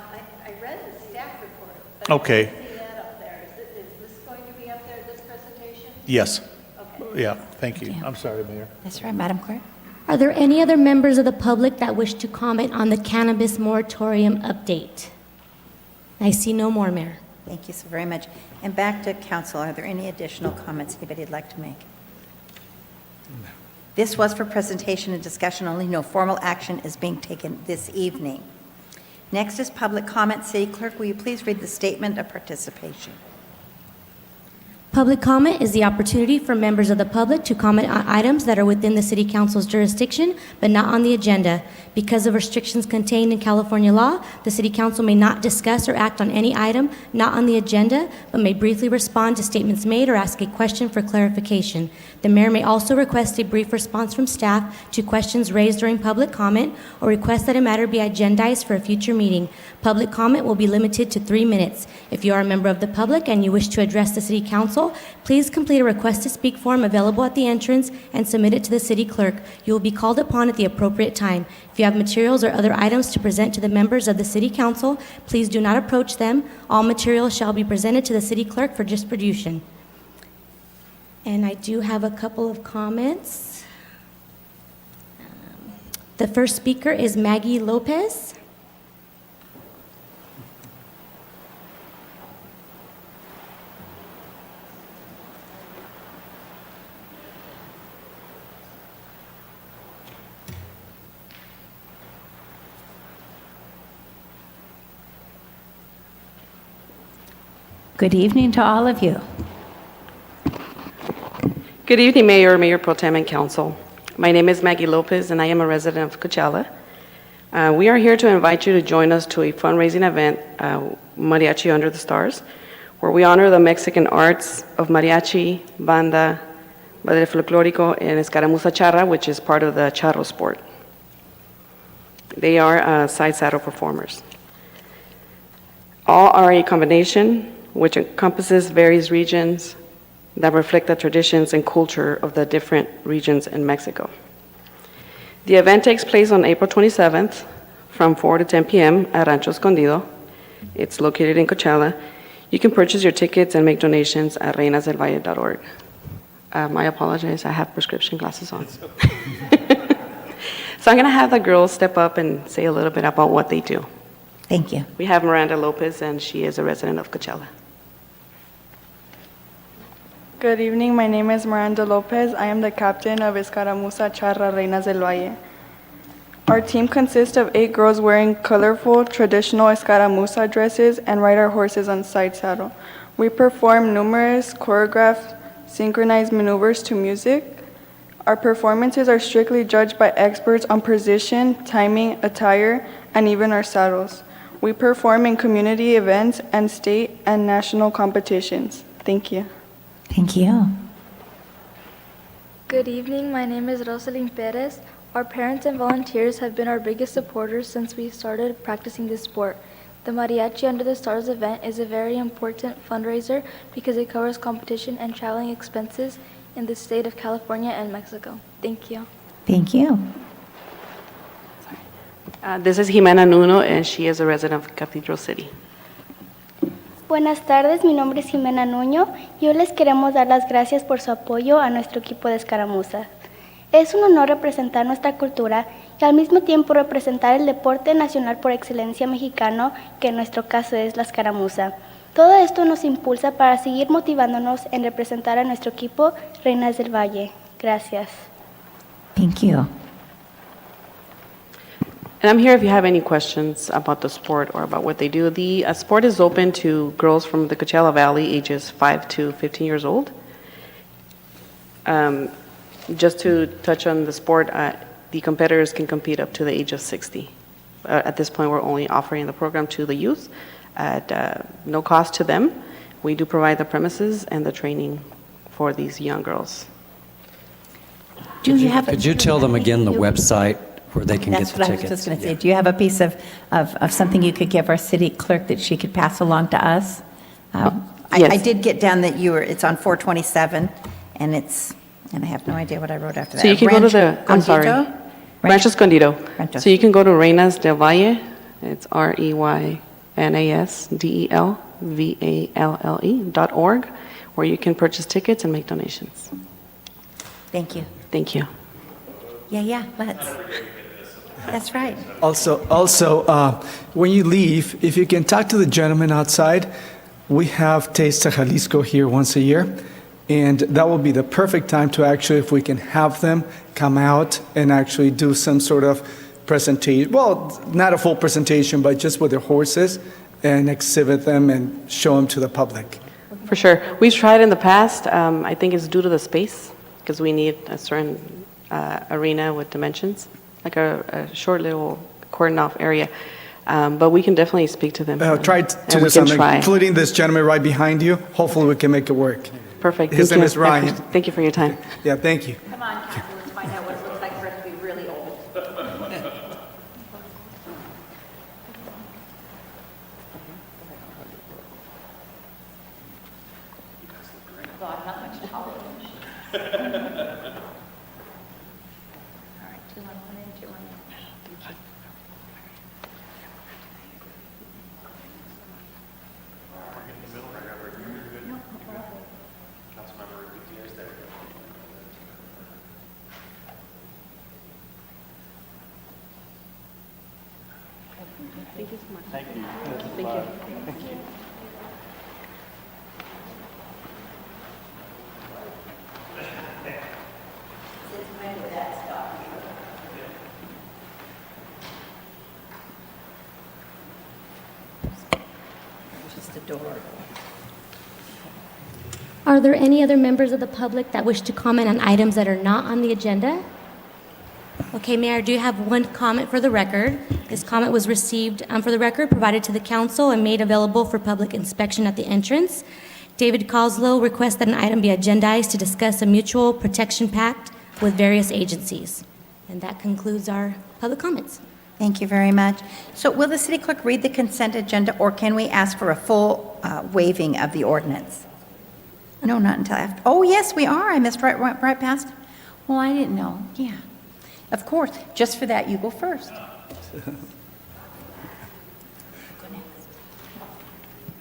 Speaker 9: read the staff report, but
Speaker 6: Okay.
Speaker 9: I didn't see that up there. Is this going to be up there, this presentation?
Speaker 6: Yes.
Speaker 9: Okay.
Speaker 6: Yeah, thank you. I'm sorry, Mayor.
Speaker 2: That's right, Madam Clerk.
Speaker 5: Are there any other members of the public that wish to comment on the cannabis moratorium update? I see no more, Mayor.
Speaker 2: Thank you so very much. And back to council, are there any additional comments anybody would like to make? This was for presentation and discussion only. No formal action is being taken this evening. Next is public comment. City Clerk, will you please read the statement of participation?
Speaker 5: Public comment is the opportunity for members of the public to comment on items that are within the City Council's jurisdiction, but not on the agenda. Because of restrictions contained in California law, the City Council may not discuss or act on any item not on the agenda, but may briefly respond to statements made or ask a question for clarification. The mayor may also request a brief response from staff to questions raised during public comment or request that a matter be agendized for a future meeting. Public comment will be limited to 3 minutes. If you are a member of the public and you wish to address the City Council, please complete a request to speak form available at the entrance and submit it to the city clerk. You will be called upon at the appropriate time. If you have materials or other items to present to the members of the City Council, please do not approach them. All materials shall be presented to the city clerk for distribution. And I do have a couple of comments. The first speaker is Maggie Lopez.
Speaker 2: Good evening to all of you.
Speaker 10: Good evening, Mayor, Mayor Pro Tem, and Council. My name is Maggie Lopez, and I am a resident of Coachella. We are here to invite you to join us to a fundraising event, Mariachi Under the Stars, where we honor the Mexican arts of mariachi, banda, ballet folclórico, and escaramuza charra, which is part of the charro sport. They are side saddle performers. All are a combination which encompasses various regions that reflect the traditions and culture of the different regions in Mexico. The event takes place on April 27th from 4 to 10 p.m. at Rancho Escondido. It's located in Coachella. You can purchase your tickets and make donations at reinasdelvalle.org. I apologize, I have prescription glasses on. So I'm going to have the girls step up and say a little bit about what they do.
Speaker 2: Thank you.
Speaker 10: We have Miranda Lopez, and she is a resident of Coachella.
Speaker 11: Good evening, my name is Miranda Lopez. I am the captain of Escaramuza Charra Reinas del Valle. Our team consists of 8 girls wearing colorful traditional escaramuza dresses and ride our horses on side saddle. We perform numerous choreographed synchronized maneuvers to music. Our performances are strictly judged by experts on position, timing, attire, and even our saddles. We perform in community events and state and national competitions. Thank you.
Speaker 2: Thank you.
Speaker 12: Good evening, my name is Rosalyn Perez. Our parents and volunteers have been our biggest supporters since we started practicing this sport. The Mariachi Under the Stars event is a very important fundraiser because it covers competition and traveling expenses in the state of California and Mexico. Thank you.
Speaker 2: Thank you.
Speaker 10: This is Jimena Nuno, and she is a resident of Cathedral City.
Speaker 13: Buenas tardes, mi nombre es Jimena Nuño y hoy les queremos dar las gracias por su apoyo a nuestro equipo de escaramuzas. Es un honor representar nuestra cultura y al mismo tiempo representar el deporte nacional por excelencia mexicano, que en nuestro caso es la escaramuza. Todo esto nos impulsa para seguir motivándonos en representar a nuestro equipo Reinas del Valle. Gracias.
Speaker 2: Thank you.
Speaker 10: And I'm here if you have any questions about the sport or about what they do. The sport is open to girls from the Coachella Valley, ages 5 to 15 years old. Just to touch on the sport, the competitors can compete up to the age of 60. At this point, we're only offering the program to the youth at no cost to them. We do provide the premises and the training for these young girls.
Speaker 14: Could you tell them again the website where they can get
Speaker 2: That's
Speaker 14: the
Speaker 2: what I was
Speaker 14: tickets?
Speaker 2: just going to say. Do you have a piece of something you could give our city clerk that she could pass along to us?
Speaker 10: Yes.
Speaker 2: I did get down that it's on 427, and I have no idea what I wrote after that.
Speaker 10: So you can go to the, I'm sorry, Rancho Escondido.
Speaker 2: Rancho.
Speaker 10: So you can go to Reinas del Valle, it's REYNASDELVALLE.org, where you can purchase tickets and make donations.
Speaker 2: Thank you.
Speaker 10: Thank you.
Speaker 2: Yeah, let's. That's right.
Speaker 4: Also, when you leave, if you can talk to the gentleman outside, we have Taste of Jalisco here once a year, and that will be the perfect time to actually, if we can have them come out and actually do some sort of presentation, well, not a full presentation, but just with their horses, and exhibit them and show them to the public.
Speaker 10: For sure. We've tried in the past. I think it's due to the space, because we need a certain arena with dimensions, like a short little cordon off area. But we can definitely speak to them.
Speaker 4: Try
Speaker 10: and
Speaker 4: to
Speaker 10: we
Speaker 4: do
Speaker 10: can
Speaker 4: something,
Speaker 10: try.
Speaker 4: including this gentleman right behind you. Hopefully, we can make it work.
Speaker 10: Perfect.
Speaker 4: His
Speaker 10: Thank
Speaker 4: name
Speaker 10: you.
Speaker 4: is Ryan.
Speaker 10: Thank you for your time.
Speaker 4: Yeah, thank you.
Speaker 2: Come on, Kathy, let's find out what it looks like for us to be really old. Well, I'm not much taller than she is. All right, 2 on one end, 2 on the other.
Speaker 10: Thank you so much. Thank you. Thank you. Thank you.
Speaker 2: Just adorable.
Speaker 5: Are there any other members of the public that wish to comment on items that are not on the agenda? Okay, Mayor, I do have one comment for the record. This comment was received for the record, provided to the council, and made available for public inspection at the entrance. David Coslow requests that an item be agendized to discuss a mutual protection pact with various agencies. And that concludes our public comments.
Speaker 2: Thank you very much. So will the city clerk read the consent agenda, or can we ask for a full waiving of the ordinance? No, not until after. Oh, yes, we are. I missed right past. Well, I didn't know. Yeah. Of course. Just for that, you go first.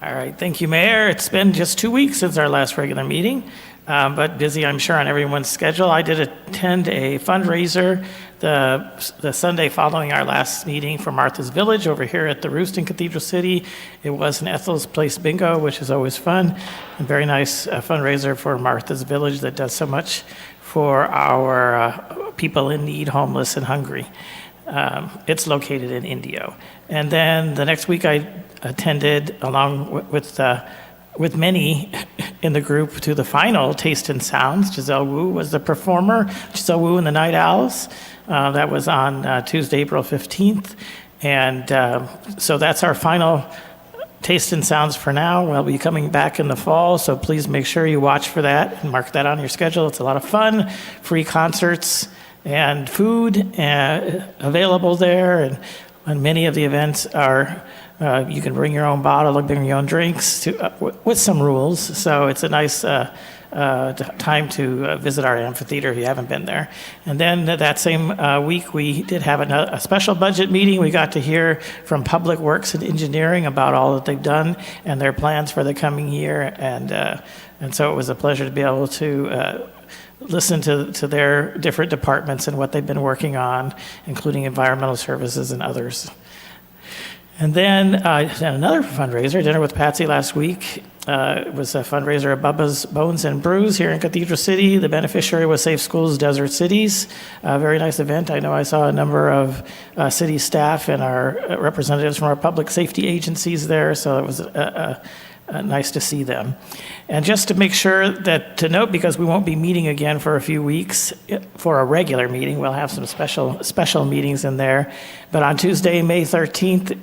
Speaker 3: All right, thank you, Mayor. It's been just 2 weeks since our last regular meeting, but busy, I'm sure, on everyone's schedule. I did attend a fundraiser the Sunday following our last meeting for Martha's Village over here at the Roost in Cathedral City. It was an Ethel's Place bingo, which is always fun. A very nice fundraiser for Martha's Village that does so much for our people in need, homeless and hungry. It's located in Indio. And then the next week I attended, along with many in the group, to the final Taste and Sounds. Giselle Wu was the performer, Giselle Wu and the Night Owls. That was on Tuesday, April 15th. And so that's our final Taste and Sounds for now. We'll be coming back in the fall, so please make sure you watch for that and mark that on your schedule. It's a lot of fun, free concerts and food available there. And many of the events are, you can bring your own bottle or bring your own drinks with some rules. So it's a nice time to visit our amphitheater if you haven't been there. And then that same week, we did have a special budget meeting. We got to hear from Public Works and Engineering about all that they've done and their plans for the coming year. And so it was a pleasure to be able to listen to their different departments and what they've been working on, including environmental services and others. And then another fundraiser, dinner with Patsy last week. It was a fundraiser at Bubba's Bones and Brews here in Cathedral City. The beneficiary was Safe Schools Desert Cities. A very nice event. I know I saw a number of city staff and our representatives from our public safety agencies there, so it was nice to see them. And just to make sure to note, because we won't be meeting again for a few weeks for a regular meeting, we'll have some special meetings in there. But on Tuesday, May 13th,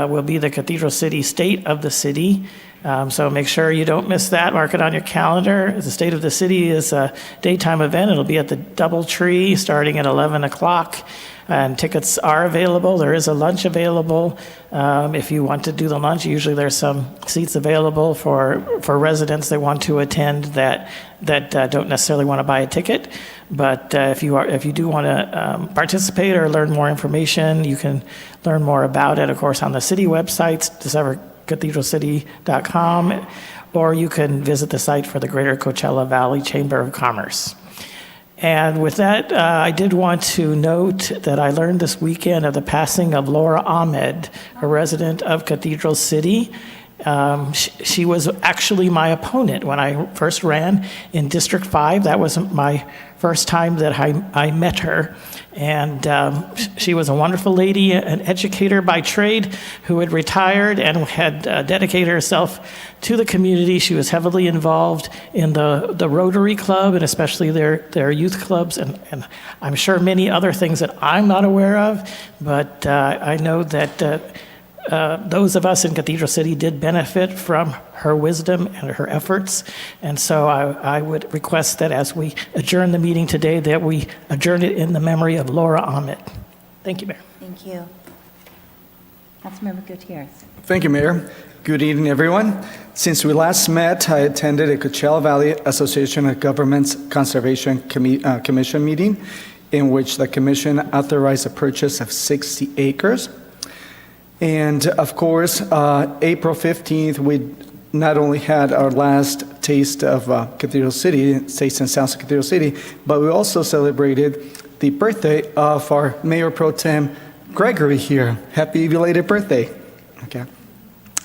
Speaker 3: will be the Cathedral City State of the City. So make sure you don't miss that. Mark it on your calendar. The State of the City is a daytime event. It'll be at the DoubleTree starting at 11 o'clock. And tickets are available. There is a lunch available. If you want to do the lunch, usually there's some seats available for residents that want to attend that don't necessarily want to buy a ticket. But if you do want to participate or learn more information, you can learn more about it, of course, on the city websites, DiscoverCathedralCity.com, or you can visit the site for the Greater Coachella Valley Chamber of Commerce. And with that, I did want to note that I learned this weekend of the passing of Laura Ahmed, a resident of Cathedral City. She was actually my opponent when I first ran in District 5. That was my first time that I met her. And she was a wonderful lady, an educator by trade who had retired and had dedicated herself to the community. She was heavily involved in the Rotary Club and especially their youth clubs, and I'm sure many other things that I'm not aware of, but I know that those of us in Cathedral City did benefit from her wisdom and her efforts. And so I would request that as we adjourn the meeting today, that we adjourn it in the memory of Laura Ahmed. Thank you, Mayor.
Speaker 2: Thank you. Councilmember Gutierrez.
Speaker 4: Thank you, Mayor. Good evening, everyone. Since we last met, I attended a Coachella Valley Association of Governments Conservation Commission meeting in which the commission authorized the purchase of 60 acres. And of course, April 15th, we not only had our last taste of Cathedral City, Taste and Sounds of Cathedral City, but we also celebrated the birthday of our Mayor Pro Tem Gregory here. Happy belated birthday. Okay.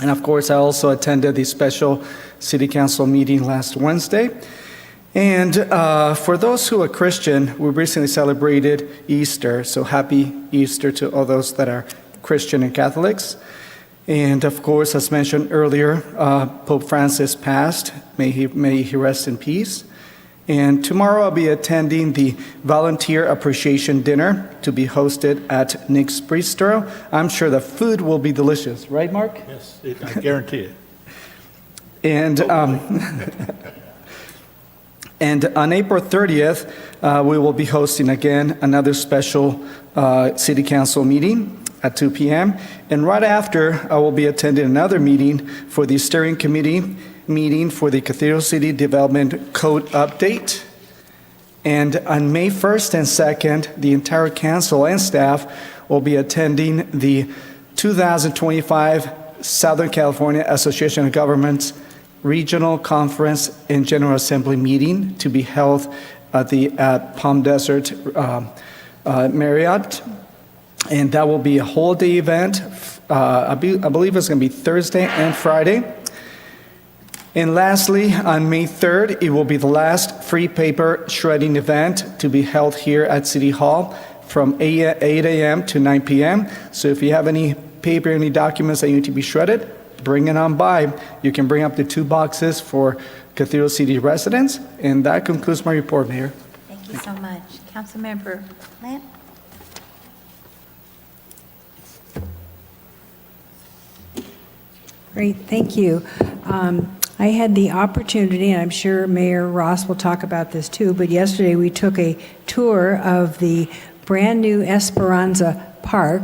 Speaker 4: And of course, I also attended the special City Council meeting last Wednesday. And for those who are Christian, we recently celebrated Easter, so happy Easter to all those that are Christian and Catholics. And of course, as mentioned earlier, Pope Francis passed. May he rest in peace. And tomorrow I'll be attending the Volunteer Appreciation Dinner to be hosted at Nick's Bistro. I'm sure the food will be delicious, right, Mark?
Speaker 6: Yes, I guarantee it.
Speaker 4: And and on April 30th, we will be hosting again another special City Council meeting at 2 p.m. And right after, I will be attending another meeting for the Steering Committee meeting for the Cathedral City Development Code update. And on May 1st and 2nd, the entire council and staff will be attending the 2025 Southern California Association of Governments Regional Conference and General Assembly meeting to be held at the Palm Desert Marriott. And that will be a whole day event. I believe it's going to be Thursday and Friday. And lastly, on May 3rd, it will be the last free paper shredding event to be held here at City Hall from 8 a.m. to 9 p.m. So if you have any paper, any documents that need to be shredded, bring it on by. You can bring up to 2 boxes for Cathedral City residents. And that concludes my report, Mayor.
Speaker 2: Thank you so much. Councilmember Lamb?
Speaker 1: Great, thank you. I had the opportunity, and I'm sure Mayor Ross will talk about this too, but yesterday we took a tour of the brand-new Esperanza Park,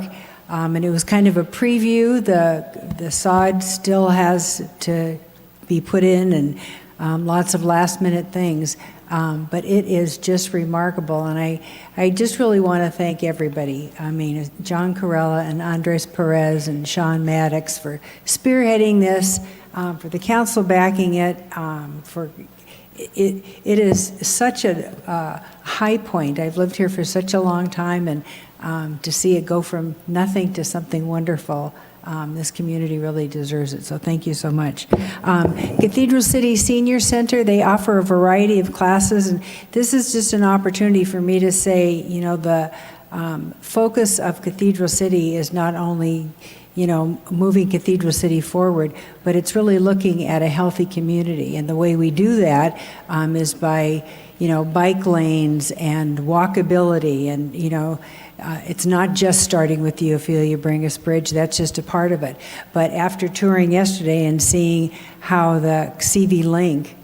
Speaker 1: and it was kind of a preview. The sod still has to be put in, and lots of last-minute things. But it is just remarkable, and I just really want to thank everybody. I mean, John Corella and Andres Perez and Sean Maddox for spearheading this, for the council backing it, for it is such a high point. I've lived here for such a long time, and to see it go from nothing to something wonderful, this community really deserves it, so thank you so much. Cathedral City Senior Center, they offer a variety of classes, and this is just an opportunity for me to say, you know, the focus of Cathedral City is not only, you know, moving Cathedral City forward, but it's really looking at a healthy community, and the way we do that is by, you know, bike lanes and walkability, and, you know, it's not just starting with the Ophelia Bringus Bridge, that's just a part of it. But after touring yesterday and seeing how the CV Link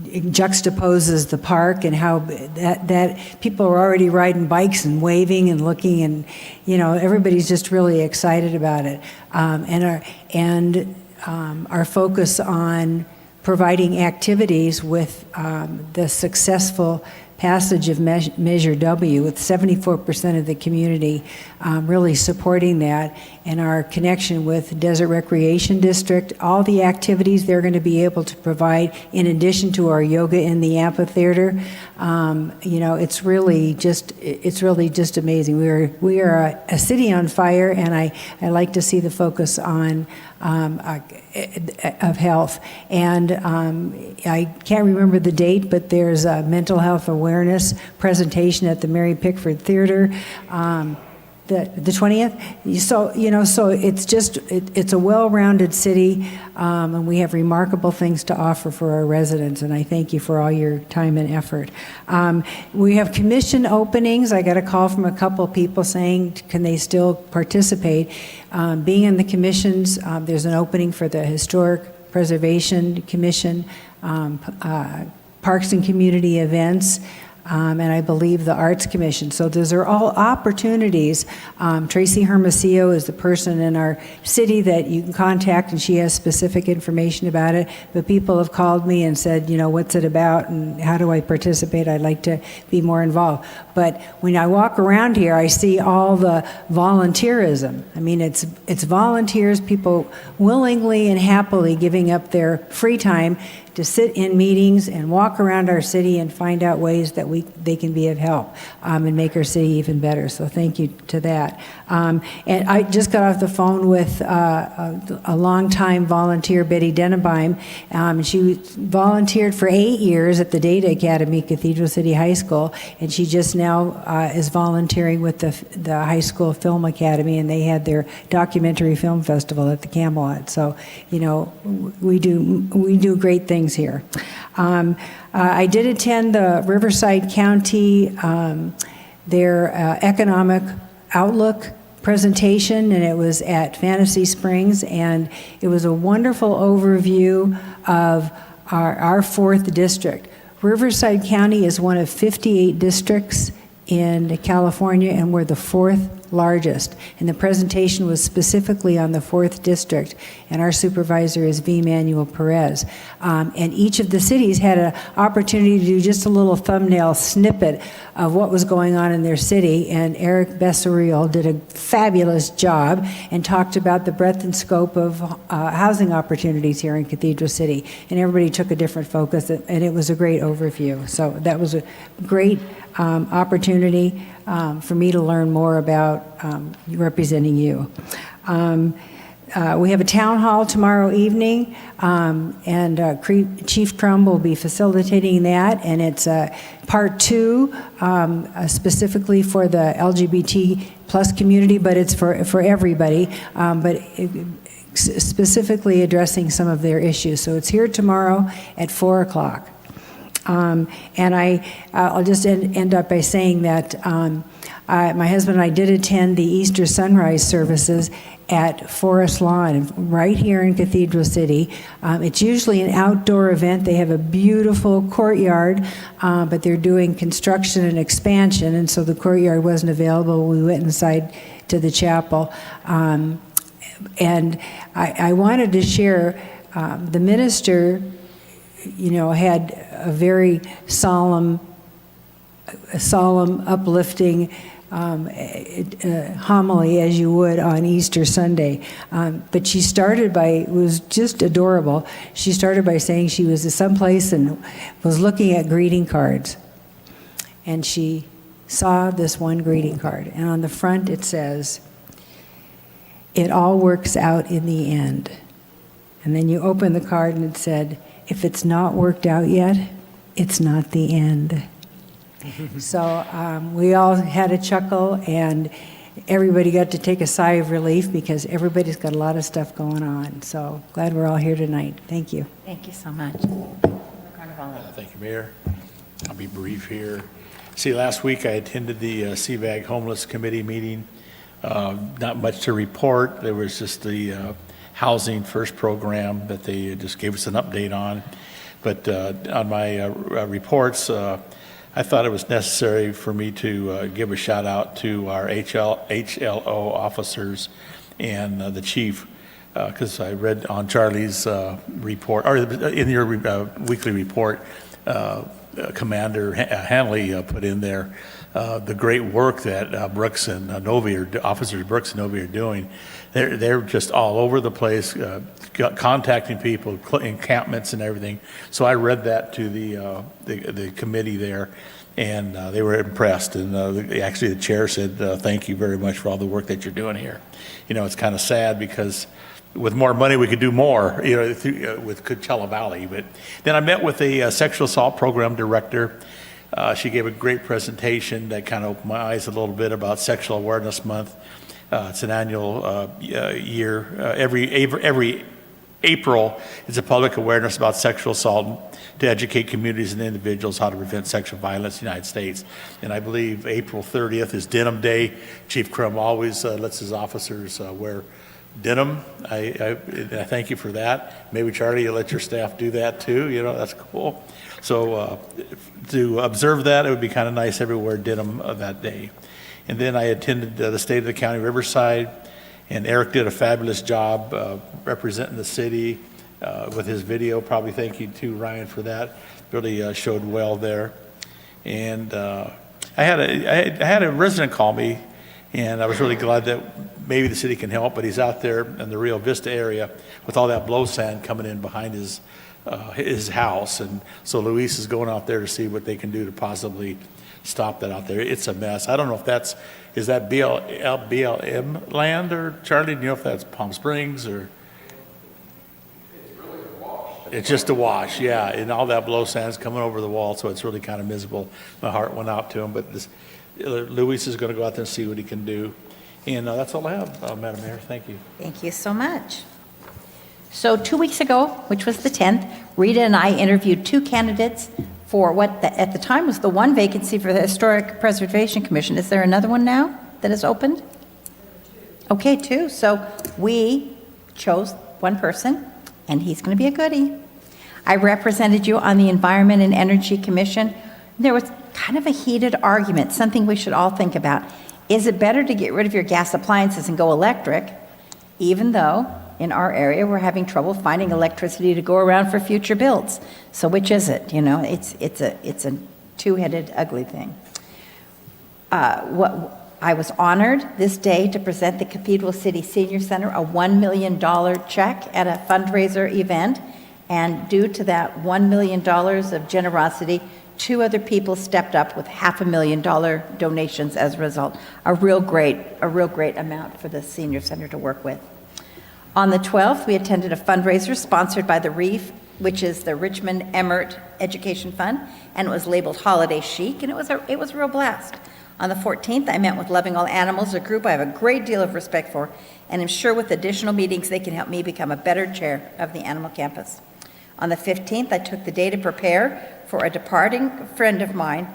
Speaker 1: juxtaposes the park and how that people are already riding bikes and waving and looking, and, you know, everybody's just really excited about it. And our focus on providing activities with the successful passage of Measure W, with 74% of the community really supporting that, and our connection with Desert Recreation District, all the activities they're going to be able to provide in addition to our yoga in the amphitheater. You know, it's really just amazing. We are a city on fire, and I like to see the focus on of health. And I can't remember the date, but there's a mental health awareness presentation at the Mary Pickford Theater, the 20th. So, you know, so it's just, it's a well-rounded city, and we have remarkable things to offer for our residents, and I thank you for all your time and effort. We have commission openings. I got a call from a couple people saying, can they still participate? Being in the commissions, there's an opening for the Historic Preservation Commission, Parks and Community Events, and I believe the Arts Commission. So those are all opportunities. Tracy Hermosillo is the person in our city that you can contact, and she has specific information about it. But people have called me and said, you know, what's it about and how do I participate? I'd like to be more involved. But when I walk around here, I see all the volunteerism. I mean, it's volunteers, people willingly and happily giving up their free time to sit in meetings and walk around our city and find out ways that they can be of help and make our city even better. So thank you to that. And I just got off the phone with a longtime volunteer, Betty Denenbeim. She volunteered for 8 years at the Data Academy, Cathedral City High School, and she just now is volunteering with the High School Film Academy, and they had their documentary film festival at the Camelot. So, you know, we do great things here. I did attend the Riverside County, their economic outlook presentation, and it was at Fantasy Springs, and it was a wonderful overview of our 4th district. Riverside County is one of 58 districts in California, and we're the 4th largest. And the presentation was specifically on the 4th district, and our supervisor is V. Manuel Perez. And each of the cities had an opportunity to do just a little thumbnail snippet of what was going on in their city, and Eric Bessariel did a fabulous job and talked about the breadth and scope of housing opportunities here in Cathedral City, and everybody took a different focus, and it was a great overview. So that was a great opportunity for me to learn more about representing you. We have a town hall tomorrow evening, and Chief Crum will be facilitating that, and it's part 2, specifically for the LGBT plus community, but it's for everybody, but specifically addressing some of their issues. So it's here tomorrow at 4 o'clock. And I'll just end up by saying that my husband and I did attend the Easter sunrise services at Forest Lawn, right here in Cathedral City. It's usually an outdoor event. They have a beautiful courtyard, but they're doing construction and expansion, and so the courtyard wasn't available. We went inside to the chapel. And I wanted to share, the minister, you know, had a very solemn, uplifting homily, as you would on Easter Sunday. But she started by, it was just adorable. She started by saying she was someplace and was looking at greeting cards. And she saw this one greeting card. And on the front it says, "It all works out in the end." And then you open the card and it said, "If it's not worked out yet, it's not the end." So we all had a chuckle, and everybody got to take a sigh of relief because everybody's got a lot of stuff going on. So glad we're all here tonight. Thank you.
Speaker 2: Thank you so much.
Speaker 6: Thank you, Mayor. I'll be brief here. See, last week I attended the CVAG Homeless Committee meeting. Not much to report. There was just the Housing First program that they just gave us an update on. But on my reports, I thought it was necessary for me to give a shout out to our HLO officers and the chief, because I read on Charlie's report, or in your weekly report, Commander Hanley put in there the great work that Brooks and Novi, Officers Brooks and Novi are doing. They're just all over the place, contacting people, encampments and everything. So I read that to the committee there, and they were impressed. And actually the chair said, "Thank you very much for all the work that you're doing here." You know, it's kind of sad because with more money we could do more, you know, with Coachella Valley. But then I met with a sexual assault program director. She gave a great presentation that kind of opened my eyes a little bit about Sexual Awareness Month. It's an annual year. Every April is a public awareness about sexual assault to educate communities and individuals how to prevent sexual violence in the United States. And I believe April 30th is Denim Day. Chief Crum always lets his officers wear denim. I thank you for that. Maybe Charlie, you let your staff do that too. You know, that's cool. So to observe that, it would be kind of nice everywhere denim that day. And then I attended the State of the County Riverside, and Eric did a fabulous job representing the city with his video. Probably thank you to Ryan for that. Really showed well there. And I had a resident call me, and I was really glad that maybe the city can help, but he's out there in the Rio Vista area with all that blow sand coming in behind his his house. And so Luis is going out there to see what they can do to possibly stop that out there. It's a mess. I don't know if is that BLM land, or Charlie, do you know if that's Palm Springs or? It's just a wash, yeah, and all that blow sand's coming over the wall, so it's really kind of miserable. My heart went out to him, but Luis is going to go out there and see what he can do. And that's all I have, Madam Mayor. Thank you.
Speaker 2: Thank you so much. So 2 weeks ago, which was the 10th, Rita and I interviewed 2 candidates for what at the time was the one vacancy for the Historic Preservation Commission. Is there another one now that is opened? Okay, 2. So we chose one person, and he's going to be a goodie. I represented you on the Environment and Energy Commission. There was kind of a heated argument, something we should all think about. Is it better to get rid of your gas appliances and go electric, even though in our area we're having trouble finding electricity to go around for future builds? So which is it? You know, it's a two-headed ugly thing. I was honored this day to present the Cathedral City Senior Center a $1 million check at a fundraiser event, and due to that $1 million of generosity, 2 other people stepped up with $500,000 donations as a result. A real great amount for the Senior Center to work with. On the 12th, we attended a fundraiser sponsored by the REEF, which is the Richmond Emmert Education Fund, and it was labeled Holiday Chic, and it was a real blast. On the 14th, I met with Loving All Animals, a group I have a great deal of respect for, and I'm sure with additional meetings they can help me become a better chair of the Animal Campus. On the 15th, I took the day to prepare for a departing friend of mine,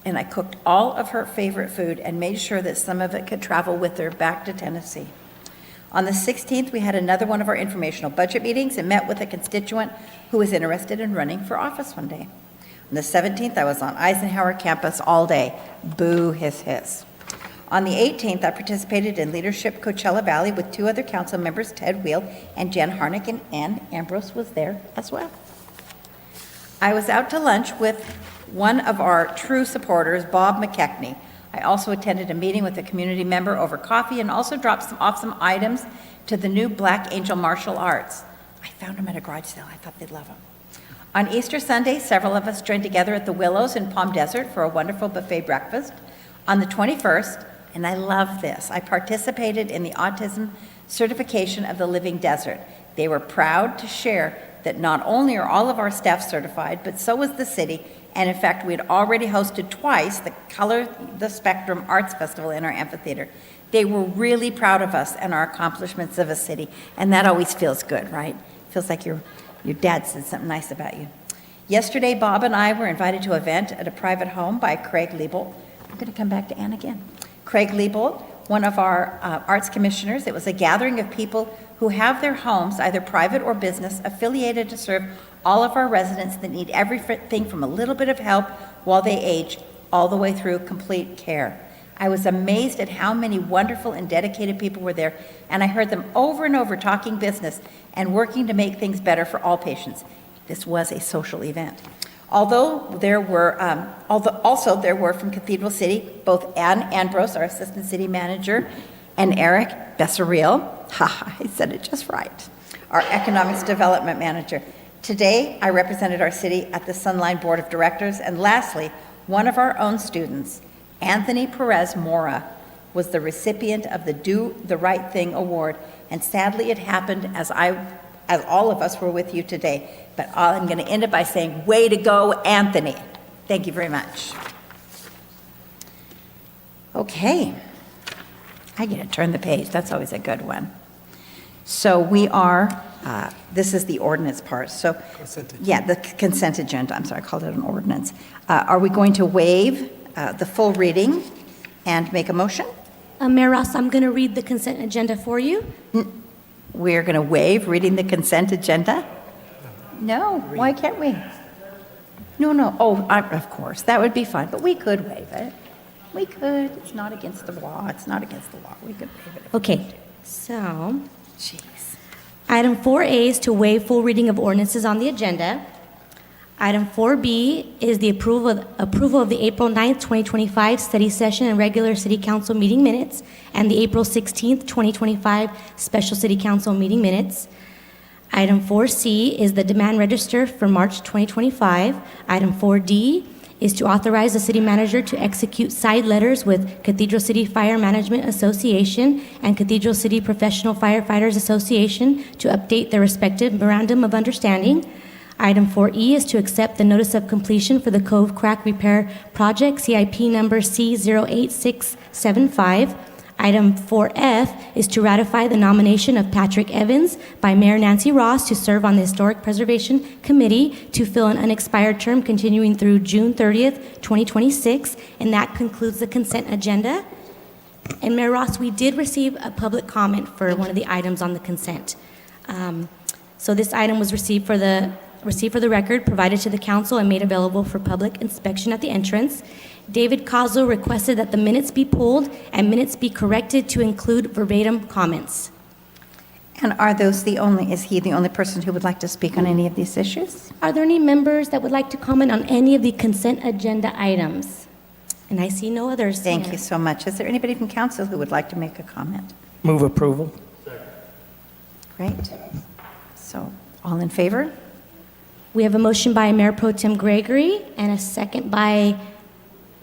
Speaker 2: and I cooked all of her favorite food and made sure that some of it could travel with her back to Tennessee. On the 16th, we had another one of our informational budget meetings and met with a constituent who was interested in running for office one day. On the 17th, I was on Eisenhower campus all day. Boo, hiss, hiss. On the 18th, I participated in Leadership Coachella Valley with 2 other council members, Ted Wheel and Jen Harnick, and Ann Ambrose was there as well. I was out to lunch with one of our true supporters, Bob McKechnie. I also attended a meeting with a community member over coffee and also dropped off some items to the new Black Angel Martial Arts. I found them at a garage sale. I thought they'd love them. On Easter Sunday, several of us joined together at the Willows in Palm Desert for a wonderful buffet breakfast. On the 21st, and I love this, I participated in the Autism Certification of the Living Desert. They were proud to share that not only are all of our staff certified, but so is the city, and in fact, we had already hosted twice the Color the Spectrum Arts Festival in our amphitheater. They were really proud of us and our accomplishments of a city, and that always feels good, right? Feels like your dad said something nice about you. Yesterday, Bob and I were invited to an event at a private home by Craig Liebold. I'm going to come back to Ann again. Craig Liebold, one of our arts commissioners. It was a gathering of people who have their homes, either private or business, affiliated to serve all of our residents that need everything from a little bit of help while they age, all the way through complete care. I was amazed at how many wonderful and dedicated people were there, and I heard them over and over talking business and working to make things better for all patients. This was a social event. Also there were from Cathedral City, both Ann Ambrose, our assistant city manager, and Eric Bessaril, I said it just right, our economics development manager. Today, I represented our city at the Sunline Board of Directors, and lastly, one of our own students, Anthony Perez Mora, was the recipient of the Do the Right Thing Award, and sadly it happened as all of us were with you today. But I'm going to end it by saying, way to go, Anthony. Thank you very much. Okay. I get to turn the page. That's always a good one. So we are, this is the ordinance part. So, the consent agenda. I'm sorry, I called it an ordinance. Are we going to waive the full reading and make a motion?
Speaker 5: Mayor Ross, I'm going to read the consent agenda for you.
Speaker 2: We're going to waive reading the consent agenda? No, why can't we? No. Oh, of course, that would be fine, but we could waive it. We could. It's not against the law. It's not against the law. We could waive it.
Speaker 5: Okay, so, item 4A is to waive full reading of ordinances on the agenda. Item 4B is the approval of the April 9th, 2025 study session and regular city council meeting minutes and the April 16th, 2025 special city council meeting minutes. Item 4C is the demand register for March 2025. Item 4D is to authorize the city manager to execute side letters with Cathedral City Fire Management Association and Cathedral City Professional Firefighters Association to update their respective memorandum of understanding. Item 4E is to accept the notice of completion for the Cove Crack Repair Project, CIP number C08675. Item 4F is to ratify the nomination of Patrick Evans by Mayor Nancy Ross to serve on the Historic Preservation Committee to fill an unexpired term continuing through June 30th, 2026. And that concludes the consent agenda. And Mayor Ross, we did receive a public comment for one of the items on the consent. So this item was received for the record, provided to the council, and made available for public inspection at the entrance. David Coslow requested that the minutes be pulled and minutes be corrected to include verbatim comments.
Speaker 2: And is he the only person who would like to speak on any of these issues?
Speaker 5: Are there any members that would like to comment on any of the consent agenda items? And I see no others.
Speaker 2: Thank
Speaker 5: Mayor.
Speaker 2: you so much. Is there anybody from council who would like to make a comment?
Speaker 3: Move approval.
Speaker 2: Great. So, all in favor?
Speaker 5: We have a motion by Mayor Pro Tem Gregory and a second by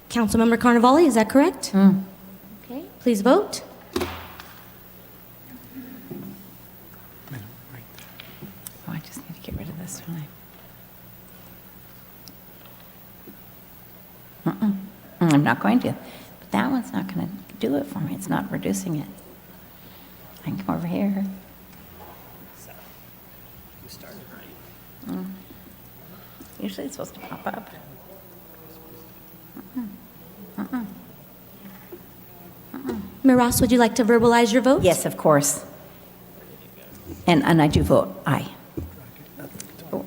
Speaker 5: Councilmember Carnevale. Is that correct? Okay, please vote.
Speaker 2: Oh, I just need to get rid of this one. I'm not going to. But that one's not going to do it for me. It's not reducing it. I can come over here.
Speaker 3: You started right.
Speaker 2: Usually it's supposed to pop up.
Speaker 5: Mayor Ross, would you like to verbalize your vote?
Speaker 2: Yes, of course. And I do vote aye.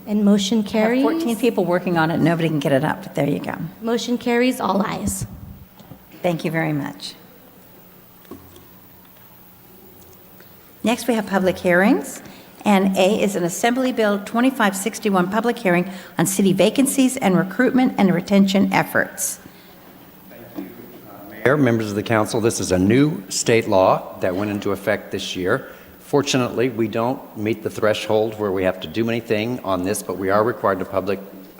Speaker 5: And motion
Speaker 2: I have
Speaker 5: carries.
Speaker 2: 14 people working on it. Nobody can get it up, but there you go.
Speaker 5: Motion carries, all ayes.
Speaker 2: Thank you very much. Next, we have public hearings. And A is an Assembly Bill 2561 public hearing on city vacancies and recruitment and retention efforts.
Speaker 14: Mayor, members of the council, this is a new state law that went into effect this year. Fortunately, we don't meet the threshold where we have to do anything on this, but we are required to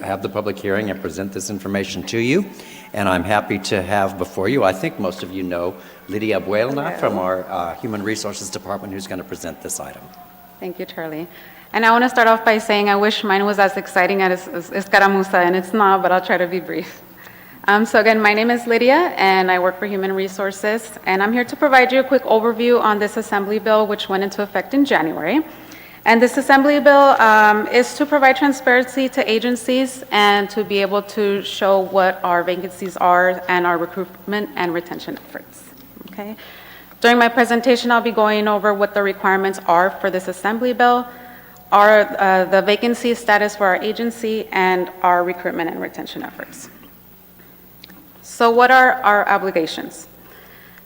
Speaker 14: have the public hearing and present this information to you. And I'm happy to have before you, I think most of you know, Lydia Buelna from our Human Resources Department, who's going to present this item.
Speaker 15: Thank you, Charlie. And I want to start off by saying I wish mine was as exciting as Escaramuza, and it's not, but I'll try to be brief. So again, my name is Lydia, and I work for Human Resources, and I'm here to provide you a quick overview on this Assembly Bill, which went into effect in January. And this Assembly Bill is to provide transparency to agencies and to be able to show what our vacancies are and our recruitment and retention efforts. Okay. During my presentation, I'll be going over what the requirements are for this Assembly Bill, the vacancy status for our agency, and our recruitment and retention efforts. So what are our obligations?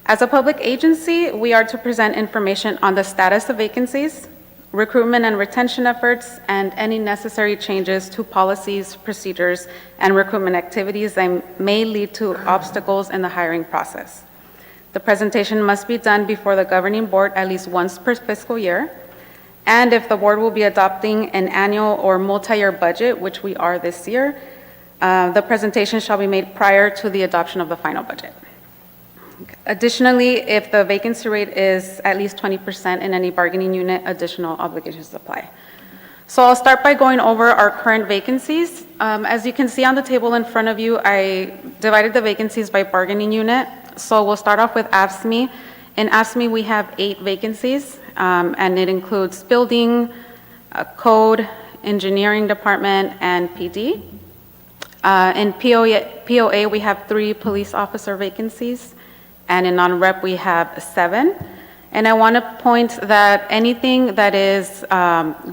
Speaker 15: As a public agency, we are to present information on the status of vacancies, recruitment and retention efforts, and any necessary changes to policies, procedures, and recruitment activities that may lead to obstacles in the hiring process. The presentation must be done before the governing board at least once per fiscal year. And if the board will be adopting an annual or multi-year budget, which we are this year, the presentation shall be made prior to the adoption of the final budget. Additionally, if the vacancy rate is at least 20% in any bargaining unit, additional obligations apply. So I'll start by going over our current vacancies. As you can see on the table in front of you, I divided the vacancies by bargaining unit. So we'll start off with AFSCME. In AFSCME, we have 8 vacancies, and it includes building, code, engineering department, and PD. In POA, we have 3 police officer vacancies, and in non-rep, we have 7. And I want to point that anything that is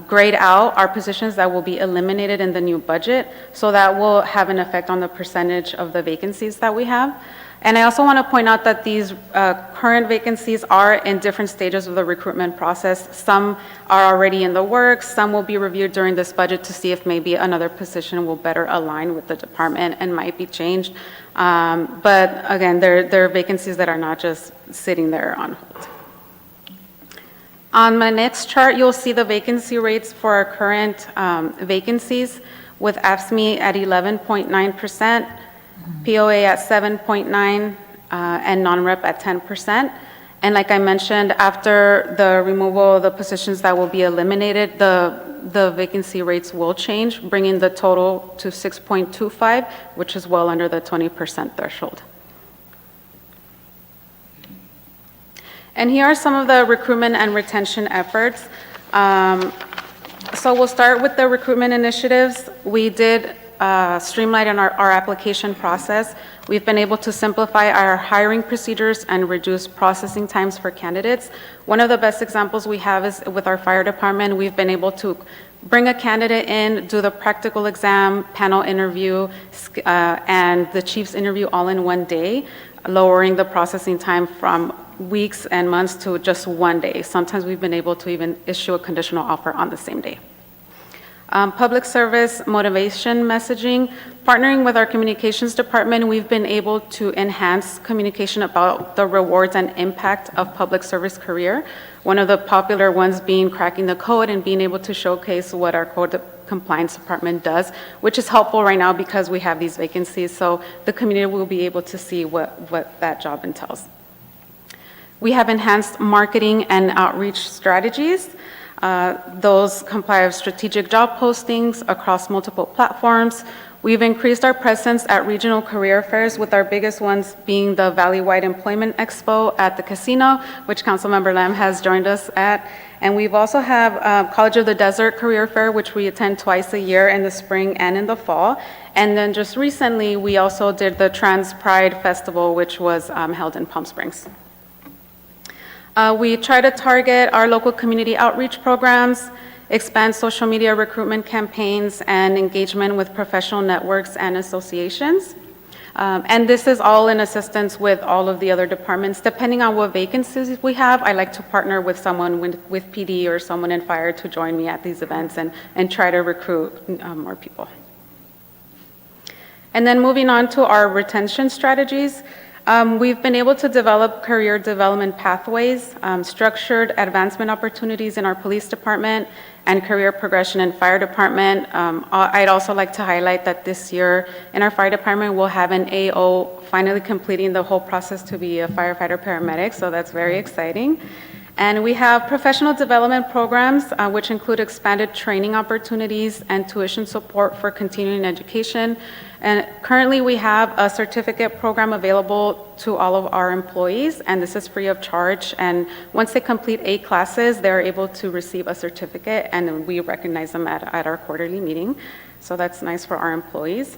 Speaker 15: grayed out are positions that will be eliminated in the new budget, so that will have an effect on the percentage of the vacancies that we have. And I also want to point out that these current vacancies are in different stages of the recruitment process. Some are already in the works, some will be reviewed during this budget to see if maybe another position will better align with the department and might be changed. But again, there are vacancies that are not just sitting there on hold. On my next chart, you'll see the vacancy rates for our current vacancies, with AFSCME at 11.9%, POA at 7.9%, and non-rep at 10%. And like I mentioned, after the removal of the positions that will be eliminated, the vacancy rates will change, bringing the total to 6.25, which is well under the 20% threshold. And here are some of the recruitment and retention efforts. So we'll start with the recruitment initiatives. We did streamline our application process. We've been able to simplify our hiring procedures and reduce processing times for candidates. One of the best examples we have is with our fire department. We've been able to bring a candidate in, do the practical exam, panel interview, and the chief's interview all in one day, lowering the processing time from weeks and months to just one day. Sometimes we've been able to even issue a conditional offer on the same day. Public service motivation messaging. Partnering with our communications department, we've been able to enhance communication about the rewards and impact of public service career. One of the popular ones being cracking the code and being able to showcase what our code compliance department does, which is helpful right now because we have these vacancies, so the community will be able to see what that job entails. We have enhanced marketing and outreach strategies. Those comply with strategic job postings across multiple platforms. We've increased our presence at regional career fairs, with our biggest ones being the Valley-wide Employment Expo at the casino, which Councilmember Lam has joined us at. And we've also have College of the Desert Career Fair, which we attend twice a year in the spring and in the fall. And then just recently, we also did the Trans Pride Festival, which was held in Palm Springs. We try to target our local community outreach programs, expand social media recruitment campaigns, and engagement with professional networks and associations. And this is all in assistance with all of the other departments. Depending on what vacancies we have, I like to partner with someone with PD or someone in fire to join me at these events and try to recruit more people. And then moving on to our retention strategies. We've been able to develop career development pathways, structured advancement opportunities in our police department, and career progression in fire department. I'd also like to highlight that this year in our fire department, we'll have an AO finally completing the whole process to be a firefighter paramedic, so that's very exciting. And we have professional development programs, which include expanded training opportunities and tuition support for continuing education. And currently we have a certificate program available to all of our employees, and this is free of charge. And once they complete 8 classes, they're able to receive a certificate, and we recognize them at our quarterly meeting. So that's nice for our employees.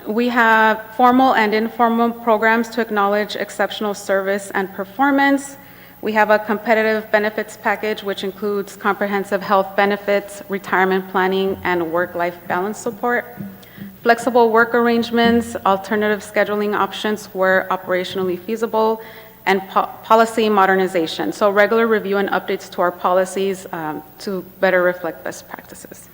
Speaker 15: We have formal and informal programs to acknowledge exceptional service and performance. We have a competitive benefits package, which includes comprehensive health benefits, retirement planning, and work-life balance support. Flexible work arrangements, alternative scheduling options where operationally feasible, and policy modernization. So regular review and updates to our policies to better reflect best practices.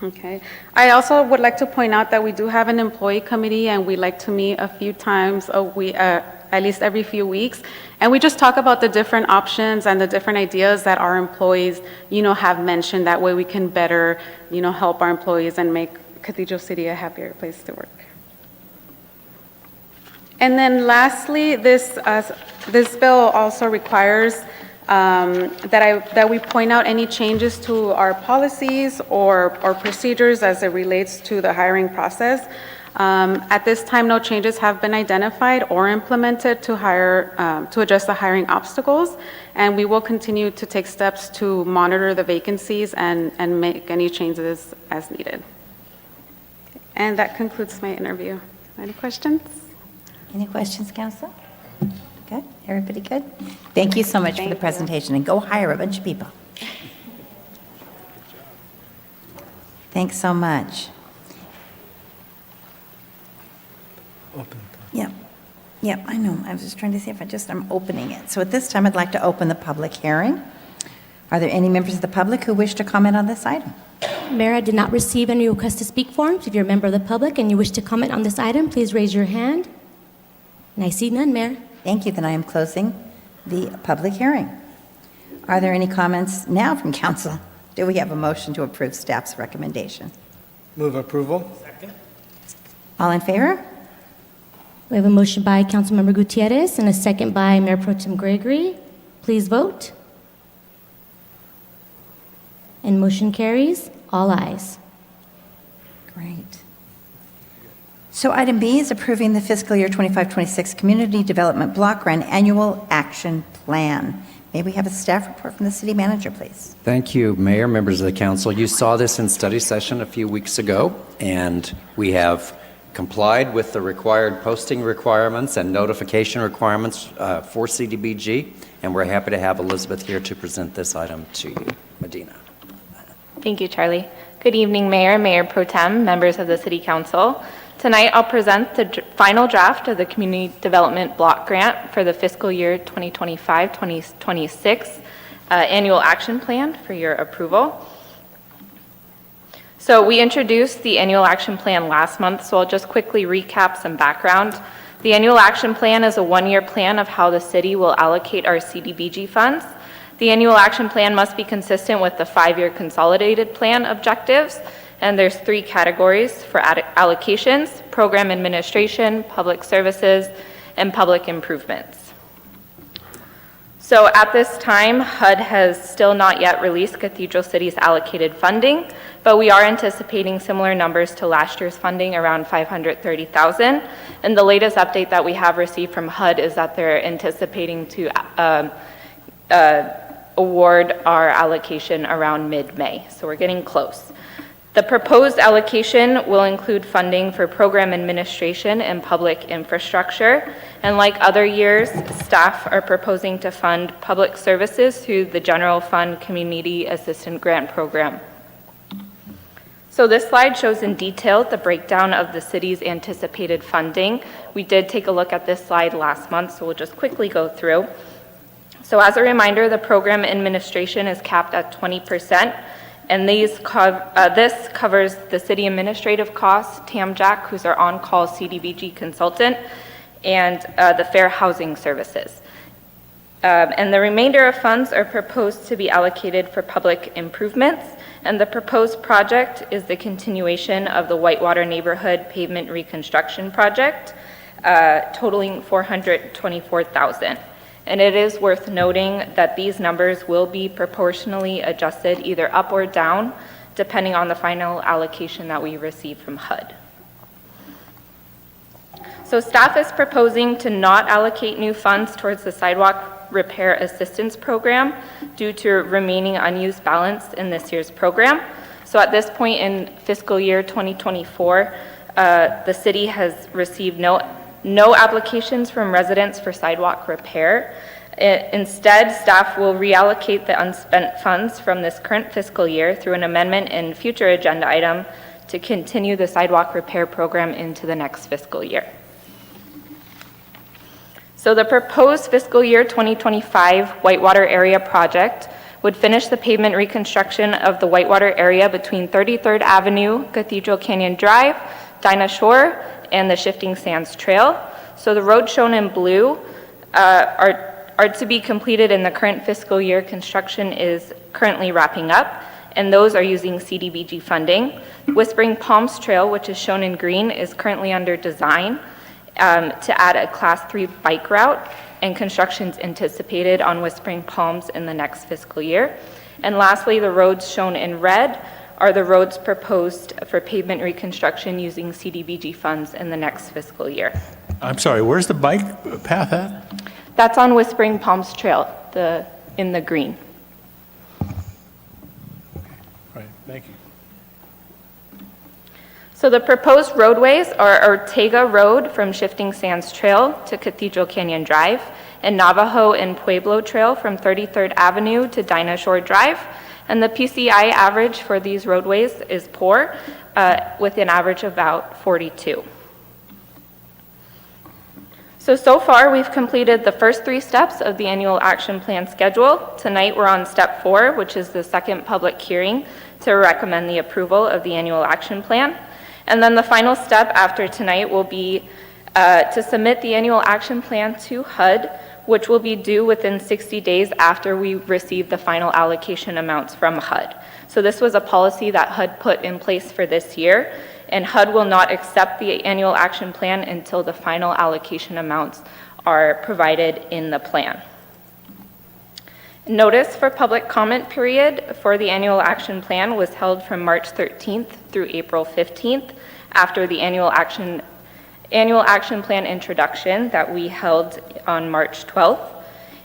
Speaker 15: Okay. I also would like to point out that we do have an employee committee, and we like to meet a few times a week, at least every few weeks. And we just talk about the different options and the different ideas that our employees, have mentioned. That way we can better, help our employees and make Cathedral City a happier place to work. And then lastly, this bill also requires that we point out any changes to our policies or procedures as it relates to the hiring process. At this time, no changes have been identified or implemented to address the hiring obstacles, and we will continue to take steps to monitor the vacancies and make any changes as needed. And that concludes my interview. Any questions?
Speaker 2: Any questions, Council? Good? Everybody good? Thank you so much for the presentation, and go hire a bunch of people. Thanks so much. Yep, I know. I was just trying to see if I'm opening it. So at this time, I'd like to open the public hearing. Are there any members of the public who wish to comment on this item?
Speaker 5: Mayor, I did not receive any request to speak forms. If you're a member of the public and you wish to comment on this item, please raise your hand. And I see none, Mayor.
Speaker 2: Thank you. Then I am closing the public hearing. Are there any comments now from council? Do we have a motion to approve staff's recommendation?
Speaker 4: Move approval.
Speaker 2: All in favor?
Speaker 5: We have a motion by Councilmember Gutierrez and a second by Mayor Pro Tem Gregory. Please vote. And motion carries. All ayes.
Speaker 2: Great. So item B is approving the fiscal year 25-26 Community Development Block Grant Annual Action Plan. May we have a staff report from the city manager, please?
Speaker 14: Thank you, Mayor, members of the council. You saw this in study session a few weeks ago, and we have complied with the required posting requirements and notification requirements for CDBG, and we're happy to have Elizabeth here to present this item to you. Medina.
Speaker 16: Thank you, Charlie. Good evening, Mayor, Mayor Pro Tem, members of the City Council. Tonight, I'll present the final draft of the Community Development Block Grant for the fiscal year 2025-2026 Annual Action Plan for your approval. So we introduced the Annual Action Plan last month, so I'll just quickly recap some background. The Annual Action Plan is a one-year plan of how the city will allocate our CDBG funds. The Annual Action Plan must be consistent with the 5-year consolidated plan objectives, and there's 3 categories for allocations: program administration, public services, and public improvements. So at this time, HUD has still not yet released Cathedral City's allocated funding, but we are anticipating similar numbers to last year's funding, around $530,000. And the latest update that we have received from HUD is that they're anticipating to award our allocation around mid-May, so we're getting close. The proposed allocation will include funding for program administration and public infrastructure, and like other years, staff are proposing to fund public services through the General Fund Community Assistance Grant Program. So this slide shows in detail the breakdown of the city's anticipated funding. We did take a look at this slide last month, so we'll just quickly go through. So as a reminder, the program administration is capped at 20%, and this covers the city administrative costs, TAMJAC, who's our on-call CDBG consultant, and the fair housing services. And the remainder of funds are proposed to be allocated for public improvements, and the proposed project is the continuation of the Whitewater Neighborhood Pavement Reconstruction Project, totaling $424,000. And it is worth noting that these numbers will be proportionally adjusted either up or down, depending on the final allocation that we receive from HUD. So staff is proposing to not allocate new funds towards the sidewalk repair assistance program due to remaining unused balance in this year's program. So at this point in fiscal year 2024, the city has received no applications from residents for sidewalk repair. Instead, staff will reallocate the unspent funds from this current fiscal year through an amendment in future agenda item to continue the sidewalk repair program into the next fiscal year. So the proposed fiscal year 2025 Whitewater area project would finish the pavement reconstruction of the Whitewater area between 33rd Avenue, Cathedral Canyon Drive, Dinah Shore, and the Shifting Sands Trail. So the roads shown in blue are to be completed in the current fiscal year. Construction is currently wrapping up, and those are using CDBG funding. Whispering Palms Trail, which is shown in green, is currently under design to add a Class 3 bike route, and construction's anticipated on Whispering Palms in the next fiscal year. And lastly, the roads shown in red are the roads proposed for pavement reconstruction using CDBG funds in the next fiscal year.
Speaker 6: I'm sorry, where's the bike path at?
Speaker 16: That's on Whispering Palms Trail, in the green.
Speaker 6: Right, thank you.
Speaker 16: So the proposed roadways are Ortega Road from Shifting Sands Trail to Cathedral Canyon Drive, and Navajo and Pueblo Trail from 33rd Avenue to Dinah Shore Drive. And the PCI average for these roadways is poor, with an average of about 42. So far, we've completed the first 3 steps of the annual action plan schedule. Tonight, we're on step 4, which is the second public hearing to recommend the approval of the annual action plan. And then the final step after tonight will be to submit the annual action plan to HUD, which will be due within 60 days after we receive the final allocation amounts from HUD. So this was a policy that HUD put in place for this year, and HUD will not accept the annual action plan until the final allocation amounts are provided in the plan. Notice for public comment period for the annual action plan was held from March 13th through April 15th after the annual action plan introduction that we held on March 12th.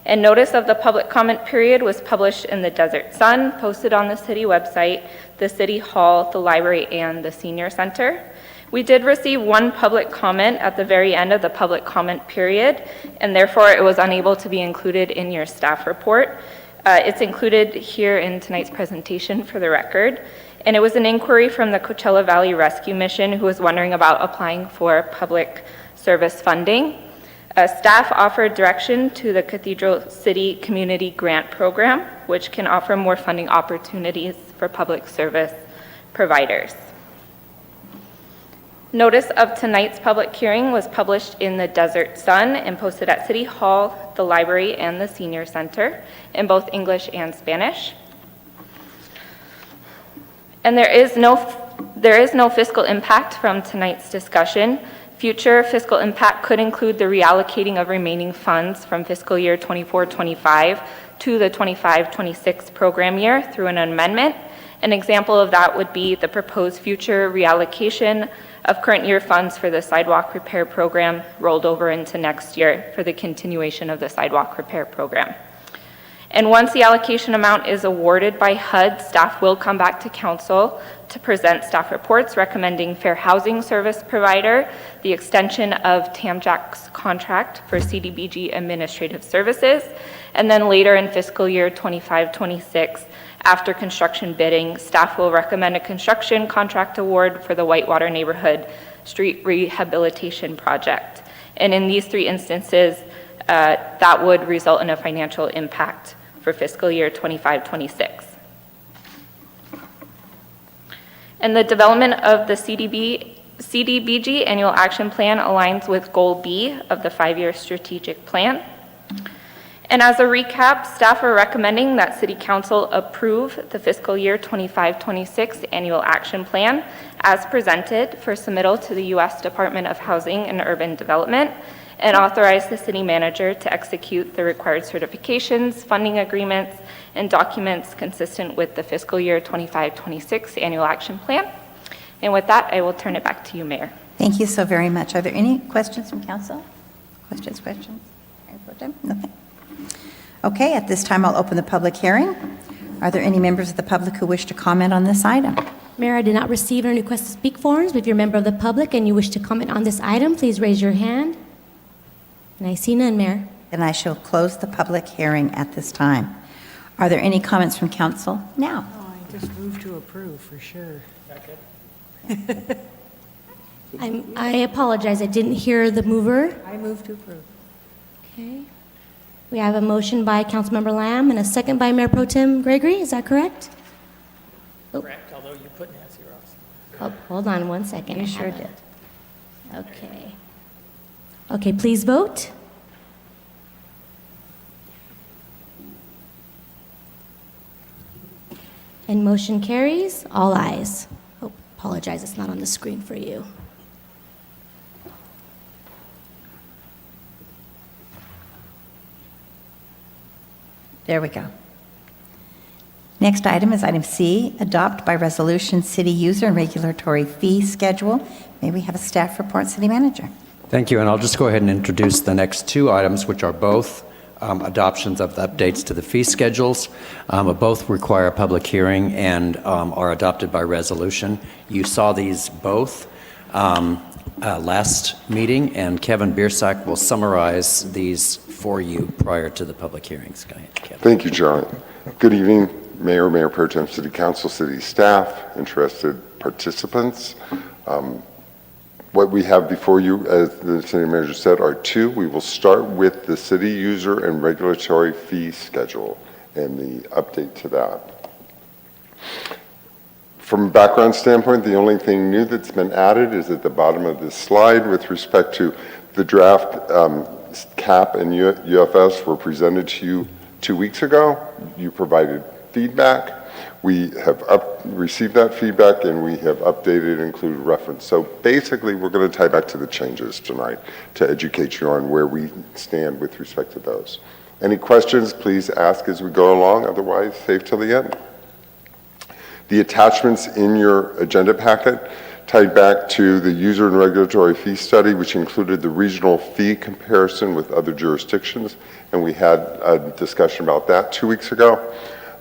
Speaker 16: And notice of the public comment period was published in the Desert Sun, posted on the city website, the city hall, the library, and the senior center. We did receive one public comment at the very end of the public comment period, and therefore it was unable to be included in your staff report. It's included here in tonight's presentation for the record. And it was an inquiry from the Coachella Valley Rescue Mission who was wondering about applying for public service funding. Staff offered direction to the Cathedral City Community Grant Program, which can offer more funding opportunities for public service providers. Notice of tonight's public hearing was published in the Desert Sun and posted at City Hall, the library, and the senior center in both English and Spanish. And there is no fiscal impact from tonight's discussion. Future fiscal impact could include the reallocating of remaining funds from fiscal year 24-25 to the 25-26 program year through an amendment. An example of that would be the proposed future reallocation of current year funds for the sidewalk repair program rolled over into next year for the continuation of the sidewalk repair program. And once the allocation amount is awarded by HUD, staff will come back to council to present staff reports recommending fair housing service provider, the extension of TAMJAC's contract for CDBG administrative services, and then later in fiscal year 25-26, after construction bidding, staff will recommend a construction contract award for the Whitewater Neighborhood Street Rehabilitation Project. And in these three instances, that would result in a financial impact for fiscal year 25-26. And the development of the CDBG annual action plan aligns with Goal B of the 5-year strategic plan. And as a recap, staff are recommending that City Council approve the fiscal year 25-26 annual action plan as presented for submittal to the U.S. Department of Housing and Urban Development, and authorize the city manager to execute the required certifications, funding agreements, and documents consistent with the fiscal year 25-26 annual action plan. And with that, I will turn it back to you, Mayor.
Speaker 2: Thank you so very much. Are there any questions from council? Questions? Nothing. Okay, at this time, I'll open the public hearing. Are there any members of the public who wish to comment on this item?
Speaker 5: Mayor, I did not receive any request to speak forms. If you're a member of the public and you wish to comment on this item, please raise your hand. And I see none, Mayor.
Speaker 2: Then I shall close the public hearing at this time. Are there any comments from council now?
Speaker 1: Oh, I just moved to approve for sure.
Speaker 5: I apologize, I didn't hear the mover.
Speaker 1: I move to approve.
Speaker 5: Okay. We have a motion by Councilmember Lamb and a second by Mayor Pro Tem Gregory, is that correct?
Speaker 3: Correct, although you put Nancy Ross.
Speaker 5: Oh, hold on one second.
Speaker 2: You sure did.
Speaker 5: Okay. Okay, please vote. And motion carries, all ayes. Oh, apologize, it's not on the screen for you.
Speaker 2: There we go. Next item is item C, adopt by resolution city user and regulatory fee schedule. May we have a staff report, city manager?
Speaker 14: Thank you, and I'll just go ahead and introduce the next two items, which are both adoptions of the updates to the fee schedules. Both require a public hearing and are adopted by resolution. You saw these both last meeting, and Kevin Biersack will summarize these for you prior to the public hearings. Go ahead, Kevin.
Speaker 17: Thank you, John. Good evening, Mayor, Mayor Pro Tem, City Council, City staff, interested participants. What we have before you, as the city manager said, are two. We will start with the city user and regulatory fee schedule and the update to that. From a background standpoint, the only thing new that's been added is at the bottom of this slide with respect to The draft CAP and UFS were presented to you 2 weeks ago. You provided feedback. We have received that feedback and we have updated and included reference. So basically, we're going to tie back to the changes tonight to educate you on where we stand with respect to those. Any questions, please ask as we go along. Otherwise, save till the end. The attachments in your agenda packet tied back to the user and regulatory fee study, which included the regional fee comparison with other jurisdictions, and we had a discussion about that 2 weeks ago.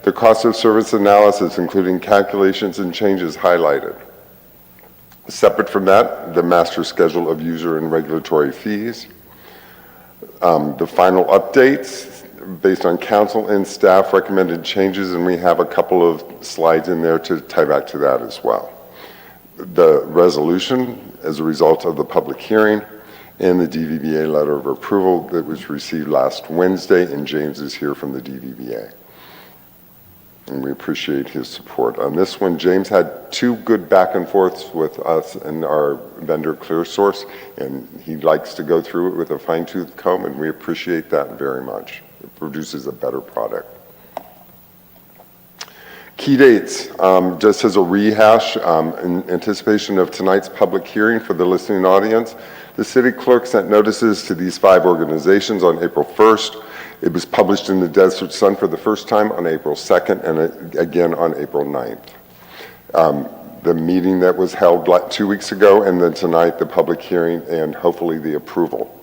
Speaker 17: The cost of service analysis, including calculations and changes highlighted. Separate from that, the master schedule of user and regulatory fees. The final updates based on council and staff recommended changes, and we have a couple of slides in there to tie back to that as well. The resolution as a result of the public hearing and the DVBA letter of approval that was received last Wednesday, and James is here from the DVBA. And we appreciate his support on this one. James had 2 good back and forths with us and our vendor ClearSource, and he likes to go through it with a fine-tooth comb, and we appreciate that very much. It produces a better product. Key dates, just as a rehash, in anticipation of tonight's public hearing for the listening audience, the city clerk sent notices to these 5 organizations on April 1st. It was published in the Desert Sun for the first time on April 2nd and again on April 9th. The meeting that was held 2 weeks ago, and then tonight the public hearing and hopefully the approval.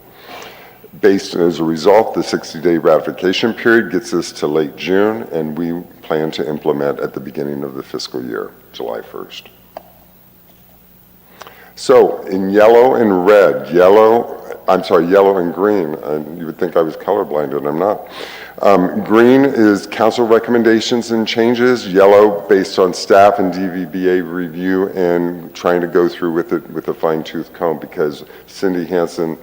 Speaker 17: Based as a result, the 60-day ratification period gets us to late June, and we plan to implement at the beginning of the fiscal year, July 1st. So in yellow and red, yellow and green, and you would think I was colorblind, and I'm not. Green is council recommendations and changes. Yellow based on staff and DVBA review and trying to go through with it with a fine-tooth comb, because Cindy Hansen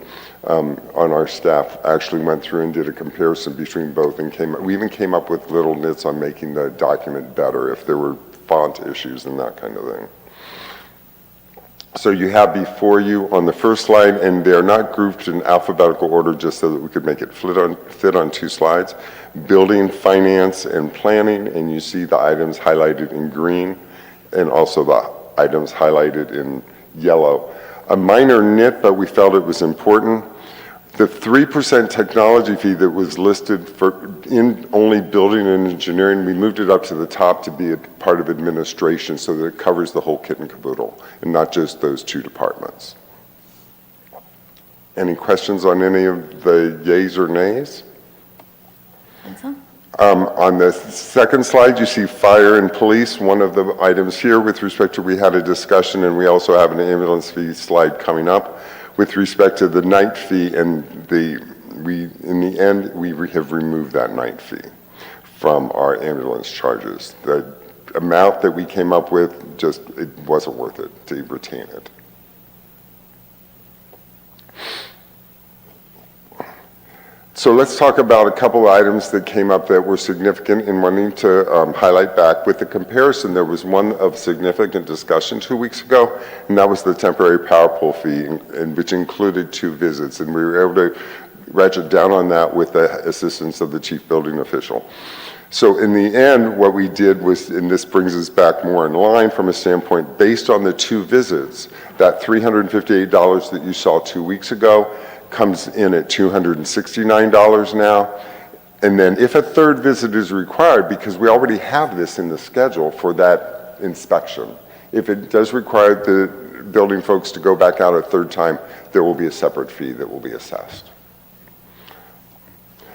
Speaker 17: on our staff actually went through and did a comparison between both, and we even came up with little nits on making the document better if there were font issues and that kind of thing. So you have before you on the first slide, and they're not grouped in alphabetical order just so that we could make it fit on 2 slides, building, finance, and planning, and you see the items highlighted in green and also the items highlighted in yellow. A minor nit, but we felt it was important. The 3% technology fee that was listed in only building and engineering, we moved it up to the top to be a part of administration so that it covers the whole kit and caboodle and not just those 2 departments. Any questions on any of the yays or nays? On the second slide, you see fire and police. One of the items here with respect to, we had a discussion, and we also have an ambulance fee slide coming up with respect to the night fee, and in the end, we have removed that night fee from our ambulance charges. The amount that we came up with, it wasn't worth it to retain it. So let's talk about a couple of items that came up that were significant in wanting to highlight back. With the comparison, there was one of significant discussion 2 weeks ago, and that was the temporary power pole fee, which included 2 visits. And we were able to ratchet down on that with the assistance of the chief building official. So in the end, what we did was, and this brings us back more in line from a standpoint, based on the 2 visits, that $358 that you saw 2 weeks ago comes in at $269 now. And then if a 3rd visit is required, because we already have this in the schedule for that inspection, if it does require the building folks to go back out a 3rd time, there will be a separate fee that will be assessed.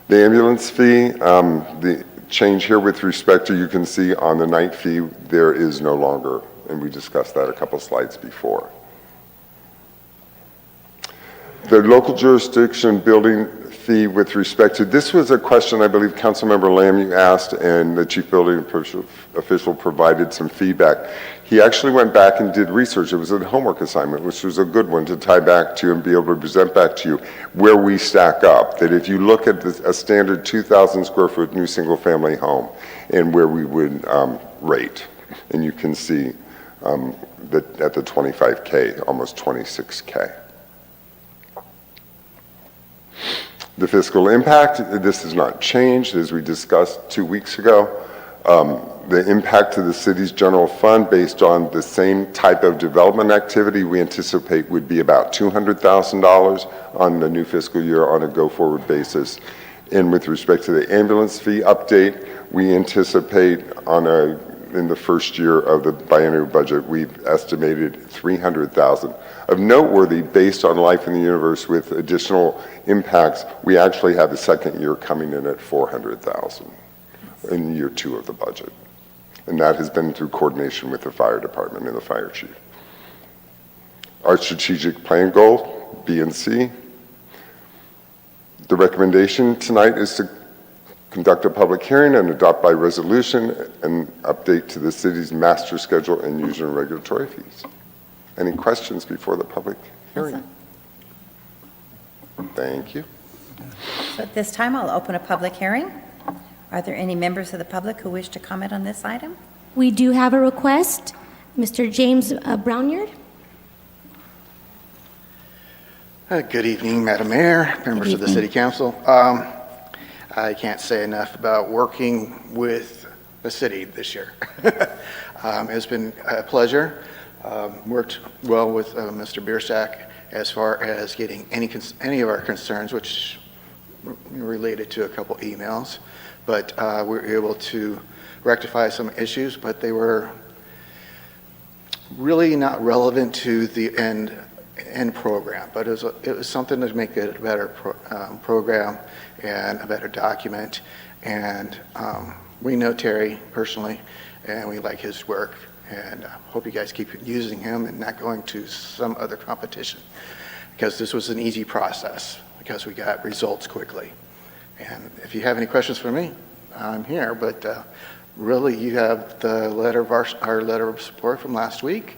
Speaker 17: The ambulance fee, the change here with respect to, you can see on the night fee, there is no longer, and we discussed that a couple slides before. The local jurisdiction building fee with respect to, this was a question I believe Councilmember Lamb you asked, and the chief building official provided some feedback. He actually went back and did research. It was a homework assignment, which was a good one to tie back to and be able to present back to you where we stack up. That if you look at a standard 2,000 square foot new single family home and where we would rate, and you can see that at the 25K, almost 26K. The fiscal impact, this has not changed, as we discussed 2 weeks ago. The impact to the city's general fund based on the same type of development activity we anticipate would be about $200,000 on the new fiscal year on a go-forward basis. And with respect to the ambulance fee update, we anticipate in the first year of the biennial budget, we've estimated $300,000. Of noteworthy, based on Life in the Universe with additional impacts, we actually have the second year coming in at $400,000 in year 2 of the budget. And that has been through coordination with the fire department and the fire chief. Our strategic plan goal, B and C. The recommendation tonight is to conduct a public hearing and adopt by resolution an update to the city's master schedule and user and regulatory fees. Any questions before the public hearing? Thank you.
Speaker 2: So at this time, I'll open a public hearing. Are there any members of the public who wish to comment on this item?
Speaker 5: We do have a request. Mr. James Brownyard.
Speaker 18: Good evening, Madam Mayor, members of the City Council. I can't say enough about working with the city this year. It's been a pleasure. Worked well with Mr. Biersack as far as getting any of our concerns, which related to a couple emails, but we were able to rectify some issues, but they were really not relevant to the end program, but it was something to make it a better program and a better document. And we know Terry personally, and we like his work, and hope you guys keep using him and not going to some other competition, because this was an easy process because we got results quickly. And if you have any questions for me, I'm here, but really you have the letter of our letter of support from last week,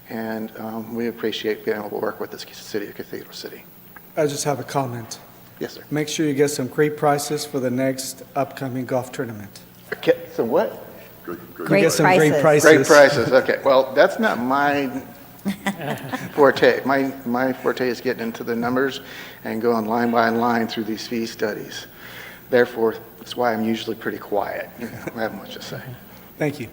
Speaker 18: and we appreciate being able to work with this city of Cathedral City.
Speaker 4: I just have a comment.
Speaker 18: Yes, sir.
Speaker 4: Make sure you get some great prices for the next upcoming golf tournament.
Speaker 18: Okay, so what?
Speaker 2: Great
Speaker 4: get some
Speaker 2: prices.
Speaker 4: great prices.
Speaker 18: Great prices, okay. Well, that's not my forte. My forte is getting into the numbers and going line by line through these fee studies. Therefore, that's why I'm usually pretty quiet. I don't have much to say.
Speaker 4: Thank you.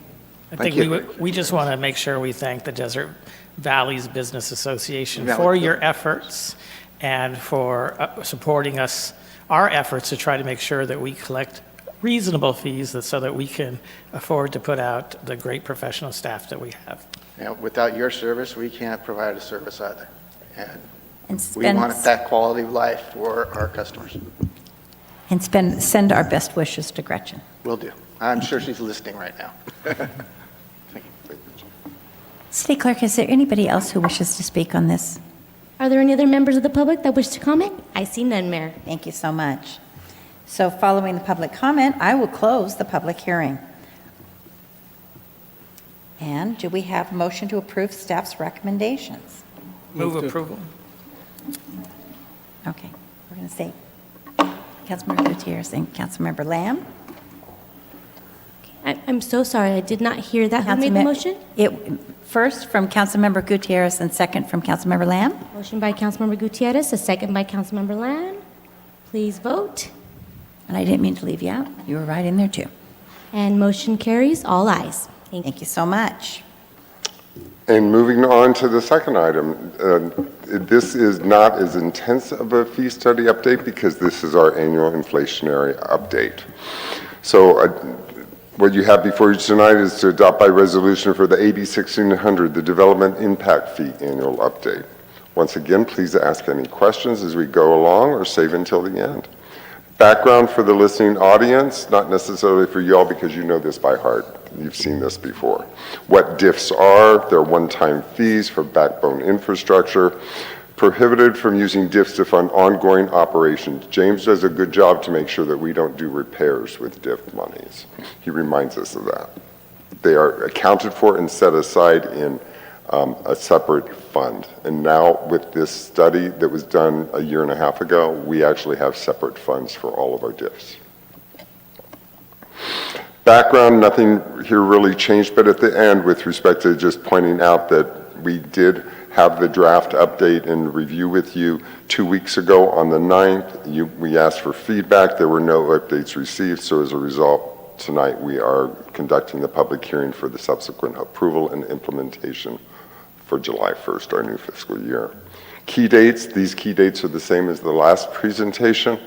Speaker 3: I think we just want to make sure we thank the Desert Valleys Business Association for your efforts and for supporting our efforts to try to make sure that we collect reasonable fees so that we can afford to put out the great professional staff that we have.
Speaker 18: Yeah, without your service, we can't provide a service either. And we
Speaker 2: spend-
Speaker 18: want that quality of life for our customers.
Speaker 2: And send our best wishes to Gretchen.
Speaker 18: Will do. I'm sure she's listening right now.
Speaker 2: City Clerk, is there anybody else who wishes to speak on this?
Speaker 5: Are there any other members of the public that wish to comment? I see none, Mayor.
Speaker 2: Thank you so much. So following the public comment, I will close the public hearing. And do we have a motion to approve staff's recommendations?
Speaker 3: Move approval.
Speaker 2: Okay, we're going to say Councilmember Gutierrez and Councilmember Lamb.
Speaker 5: I'm so sorry, I did not hear that. Who made the motion?
Speaker 2: First from Councilmember Gutierrez and second from Councilmember Lamb.
Speaker 5: Motion by Councilmember Gutierrez, a second by Councilmember Lamb. Please vote.
Speaker 2: And I didn't mean to leave you out. You were right in there too.
Speaker 5: And motion carries, all ayes.
Speaker 2: Thank you so much.
Speaker 17: And moving on to the second item, this is not as intense of a fee study update because this is our annual inflationary update. So what you have before you tonight is to adopt by resolution for the AB 1600, the Development Impact Fee Annual Update. Once again, please ask any questions as we go along or save until the end. Background for the listening audience, not necessarily for y'all because you know this by heart. You've seen this before. What DIFs are, they're one-time fees for backbone infrastructure, prohibited from using DIFs to fund ongoing operations. James does a good job to make sure that we don't do repairs with DIF monies. He reminds us of that. They are accounted for and set aside in a separate fund. And now with this study that was done 1.5 years ago, we actually have separate funds for all of our DIFs. Background, nothing here really changed, but at the end with respect to just pointing out that We did have the draft update and review with you 2 weeks ago on the 9th. We asked for feedback. There were no updates received, so as a result, tonight we are conducting the public hearing for the subsequent approval and implementation for July 1st, our new fiscal year. Key dates, these key dates are the same as the last presentation.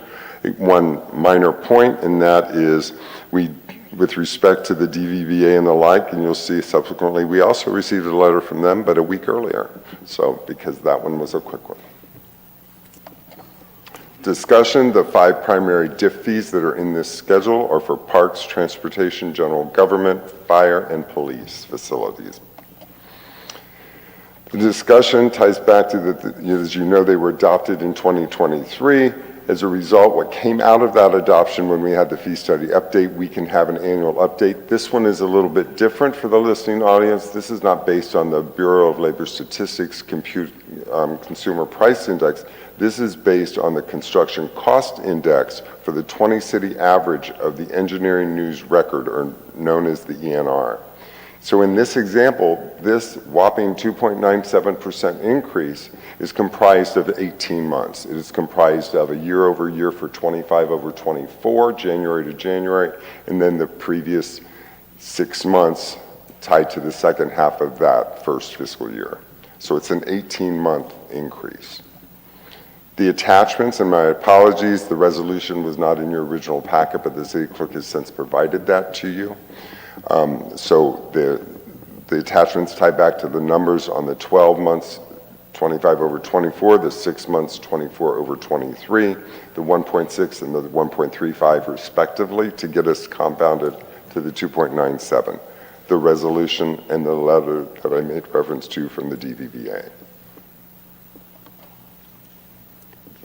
Speaker 17: One minor point, and that is with respect to the DVBA and the like, and you'll see subsequently, we also received a letter from them, but a week earlier. So, because that one was a quick one. Discussion, the 5 primary DIF fees that are in this schedule are for parks, transportation, general government, fire, and police facilities. The discussion ties back to as you know, they were adopted in 2023. As a result, what came out of that adoption when we had the fee study update, we can have an annual update. This one is a little bit different for the listening audience. This is not based on the Bureau of Labor Statistics Consumer Price Index. This is based on the Construction Cost Index for the 20-city average of the Engineering News Record, or known as the ENR. So in this example, this whopping 2.97% increase is comprised of 18 months. It is comprised of a year over year for 25 over 24, January to January, and then the previous 6 months tied to the second half of that first fiscal year. So it's an 18-month increase. The attachments, and my apologies, the resolution was not in your original packet, but the city clerk has since provided that to you. So the attachments tie back to the numbers on the 12 months, 25 over 24, the 6 months, 24 over 23, the 1.6 and the 1.35 respectively, to get us compounded to the 2.97, the resolution and the letter that I made reference to from the DVBA.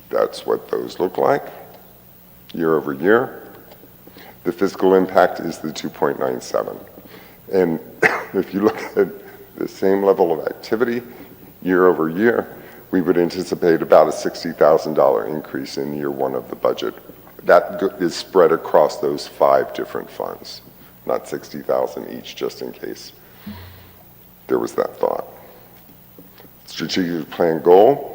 Speaker 17: That's what those look like year over year. The fiscal impact is the 2.97. And if you look at the same level of activity year over year, we would anticipate about a $60,000 increase in year one of the budget. That is spread across those 5 different funds, not 60,000 each, just in case there was that thought. Strategic plan goal.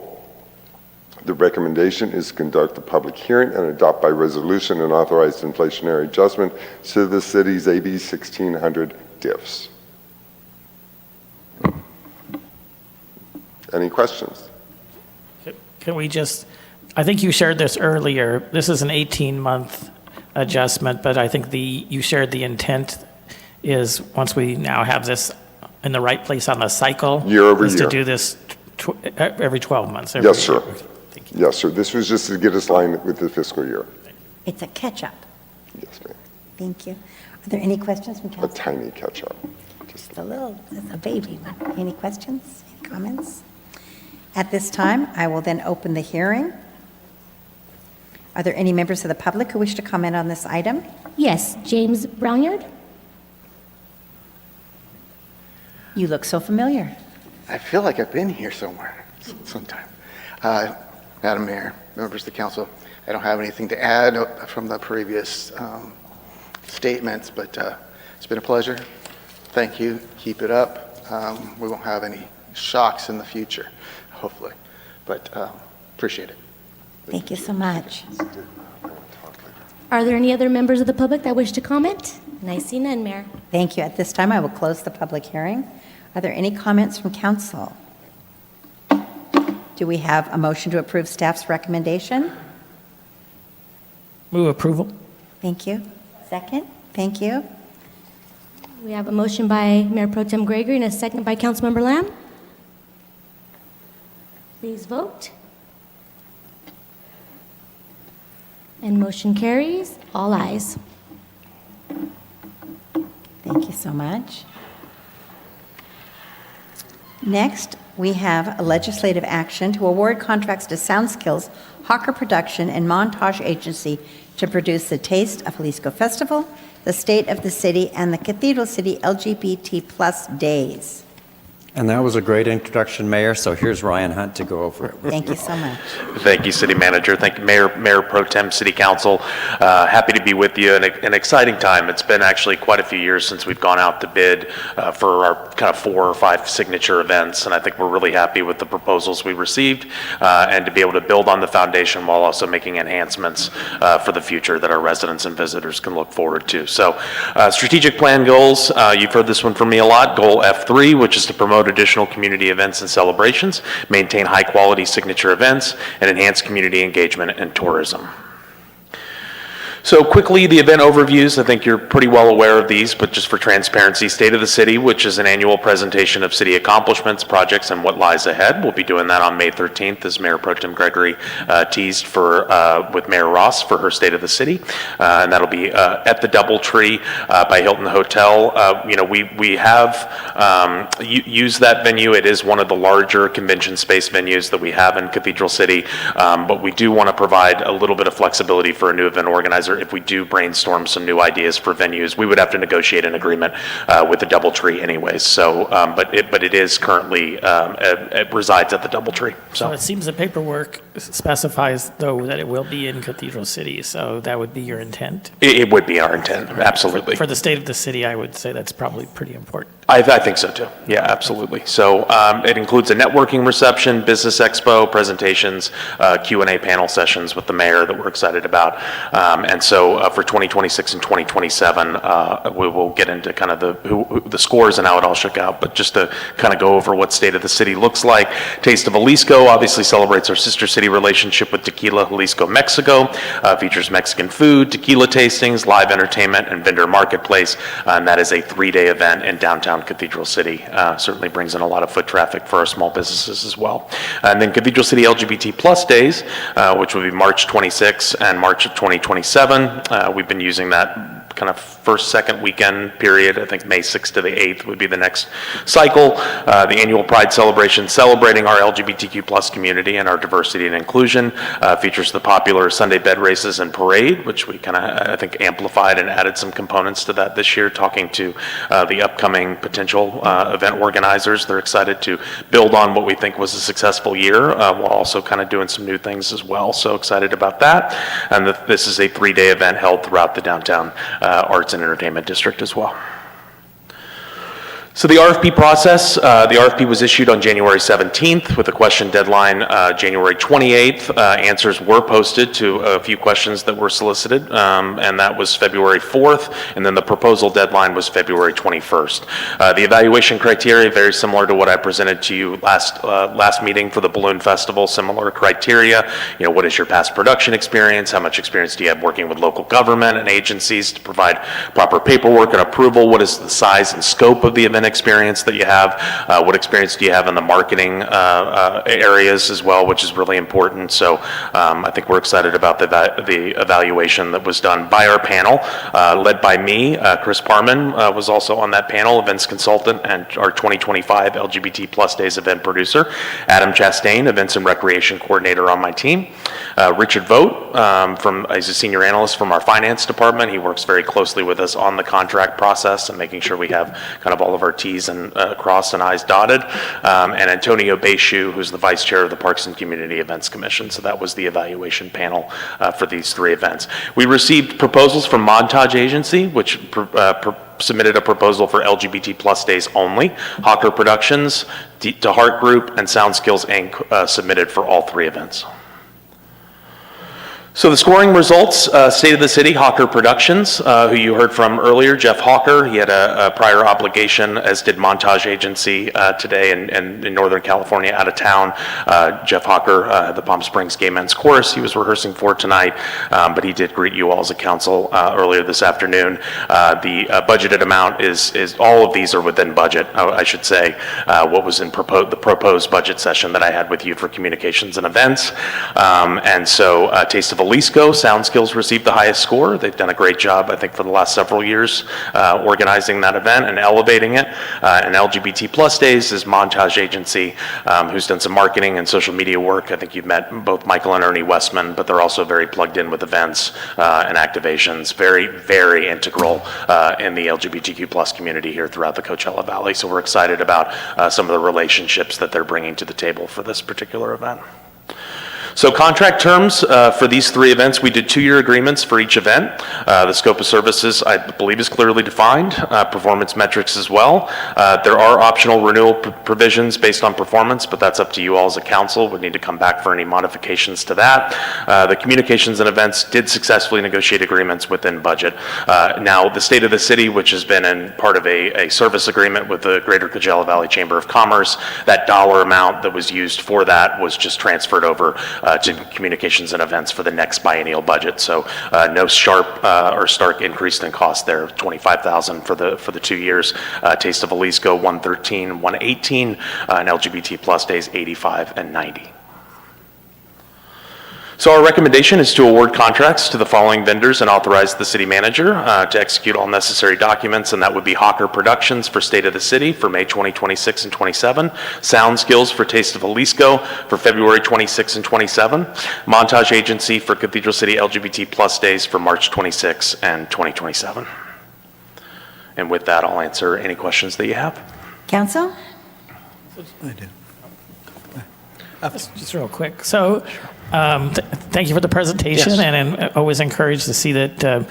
Speaker 17: The recommendation is to conduct a public hearing and adopt by resolution an authorized inflationary adjustment to the city's AB 1600 DIFs. Any questions?
Speaker 3: Can we just, I think you shared this earlier. This is an 18-month adjustment, but I think you shared the intent is once we now have this in the right place on the cycle.
Speaker 17: Year over
Speaker 3: is
Speaker 17: year.
Speaker 3: to do this every 12 months.
Speaker 17: Yes, sir. Yes, sir. This was just to get us aligned with the fiscal year.
Speaker 2: It's a catch-up.
Speaker 17: Yes, ma'am.
Speaker 2: Thank you. Are there any questions from
Speaker 17: A
Speaker 2: council?
Speaker 17: tiny catch-up.
Speaker 2: Just a baby one. Any questions, any comments? At this time, I will then open the hearing. Are there any members of the public who wish to comment on this item?
Speaker 5: Yes, James Brownyard?
Speaker 2: You look so familiar.
Speaker 18: I feel like I've been here somewhere sometime. Madam Mayor, members of the council, I don't have anything to add from the previous statements, but it's been a pleasure. Thank you. Keep it up. We won't have any shocks in the future, hopefully, but appreciate it.
Speaker 2: Thank you so much.
Speaker 5: Are there any other members of the public that wish to comment? And I see none, Mayor.
Speaker 2: Thank you. At this time, I will close the public hearing. Are there any comments from council? Do we have a motion to approve staff's recommendation?
Speaker 3: Move approval.
Speaker 2: Thank you. Second? Thank you.
Speaker 5: We have a motion by Mayor Pro Tem Gregory and a second by Councilmember Lamb. Please vote. And motion carries. All ayes.
Speaker 2: Thank you so much. Next, we have a legislative action to award contracts to SoundSkills, Hawker Production, and Montage Agency to produce the Taste of Jalisco Festival, the State of the City, and the Cathedral City LGBT+ Days.
Speaker 14: And that was a great introduction, Mayor, so here's Ryan Hunt to go over it.
Speaker 2: Thank you so much.
Speaker 19: Thank you, City Manager. Thank you, Mayor Pro Tem, City Council. Happy to be with you. An exciting time. It's been actually quite a few years since we've gone out to bid for our kind of 4 or 5 signature events, and I think we're really happy with the proposals we received and to be able to build on the foundation while also making enhancements for the future that our residents and visitors can look forward to. So, strategic plan goals. You've heard this one from me a lot. Goal F3, which is to promote additional community events and celebrations, maintain high-quality signature events, and enhance community engagement and tourism. So quickly, the event overviews. I think you're pretty well aware of these, but just for transparency, State of the City, which is an annual presentation of city accomplishments, projects, and what lies ahead. We'll be doing that on May 13th, as Mayor Pro Tem Gregory teased with Mayor Ross for her State of the City. And that'll be at the Doubletree by Hilton Hotel. We have used that venue. It is one of the larger convention space venues that we have in Cathedral City, but we do want to provide a little bit of flexibility for a new event organizer. If we do brainstorm some new ideas for venues, we would have to negotiate an agreement with the Doubletree anyways. So, but it is currently, it resides at the Doubletree.
Speaker 3: So it seems the paperwork specifies, though, that it will be in Cathedral City, so that would be your intent?
Speaker 19: It would be our intent, absolutely.
Speaker 3: For the state of the city, I would say that's probably pretty important.
Speaker 19: I think so too. Yeah, absolutely. So it includes a networking reception, business expo, presentations, Q&A panel sessions with the mayor that we're excited about. And so for 2026 and 2027, we will get into kind of the scores and how it all shook out. But just to kind of go over what State of the City looks like, Taste of Jalisco obviously celebrates our sister city relationship with Tequila Jalisco, Mexico. Features Mexican food, tequila tastings, live entertainment, and vendor marketplace. And that is a 3-day event in downtown Cathedral City. Certainly brings in a lot of foot traffic for our small businesses as well. And then Cathedral City LGBT Plus Days, which will be March 26 and March of 2027. We've been using that kind of first, second weekend period. I think May 6th to the 8th would be the next cycle. The annual Pride celebration celebrating our LGBTQ plus community and our diversity and inclusion. Features the popular Sunday bed races and parade, which we kind of, I think, amplified and added some components to that this year, talking to the upcoming potential event organizers. They're excited to build on what we think was a successful year while also kind of doing some new things as well. So excited about that. And this is a 3-day event held throughout the downtown Arts and Entertainment District as well. So the RFP process, the RFP was issued on January 17th with a question deadline January 28th. Answers were posted to a few questions that were solicited, and that was February 4th, and then the proposal deadline was February 21st. The evaluation criteria, very similar to what I presented to you last meeting for the Balloon Festival, similar criteria. You know, what is your past production experience? How much experience do you have working with local government and agencies to provide proper paperwork and approval? What is the size and scope of the event experience that you have? What experience do you have in the marketing areas as well, which is really important. So I think we're excited about the evaluation that was done by our panel, led by me. Chris Parman was also on that panel, events consultant and our 2025 LGBT Plus Days event producer. Adam Chastain, events and recreation coordinator on my team. Richard Vogt, he's a senior analyst from our finance department. He works very closely with us on the contract process and making sure we have kind of all of our T's and crossed and I's dotted. And Antonio Beishu, who's the vice chair of the Parks and Community Events Commission. So that was the evaluation panel for these 3 events. We received proposals from Montage Agency, which submitted a proposal for LGBT Plus Days only. Hawker Productions, DeHart Group, and Sound Skills Inc. Submitted for all 3 events. So the scoring results, State of the City, Hawker Productions, who you heard from earlier, Jeff Hawker. He had a prior obligation, as did Montage Agency today in Northern California, out of town. Jeff Hawker had the Palm Springs Gay Men's Chorus he was rehearsing for tonight, but he did greet you all as a council earlier this afternoon. The budgeted amount is all of these are within budget, I should say, what was in the proposed budget session that I had with you for communications and events. And so Taste of Jalisco, Sound Skills received the highest score. They've done a great job, I think, for the last several years organizing that event and elevating it. And LGBT Plus Days is Montage Agency, who's done some marketing and social media work. I think you've met both Michael and Ernie Westman, but they're also very plugged in with events and activations. Very, very integral in the LGBTQ plus community here throughout the Coachella Valley. So we're excited about some of the relationships that they're bringing to the table for this particular event. So contract terms for these 3 events, we did 2-year agreements for each event. The scope of services, I believe, is clearly defined, performance metrics as well. There are optional renewal provisions based on performance, but that's up to you all as a council. We need to come back for any modifications to that. The communications and events did successfully negotiate agreements within budget. Now, the state of the city, which has been in part of a service agreement with the Greater Coachella Valley Chamber of Commerce, that dollar amount that was used for that was just transferred over to communications and events for the next biennial budget. So no sharp or stark increase in cost there. $25,000 for the 2 years. Taste of Jalisco, $113,000, $118,000, and LGBT Plus Days, $85,000 and $90,000. So our recommendation is to award contracts to the following vendors and authorize the city manager to execute all necessary documents, and that would be Hawker Productions for State of the City for May 2026 and 27, Sound Skills for Taste of Jalisco for February 26 and 27, Montage Agency for Cathedral City LGBT Plus Days for March 26 and 2027. And with that, I'll answer any questions that you have.
Speaker 2: Council?
Speaker 4: I do.
Speaker 3: Just real quick. So thank you for the presentation,
Speaker 19: Yes.
Speaker 3: and always encouraged to see that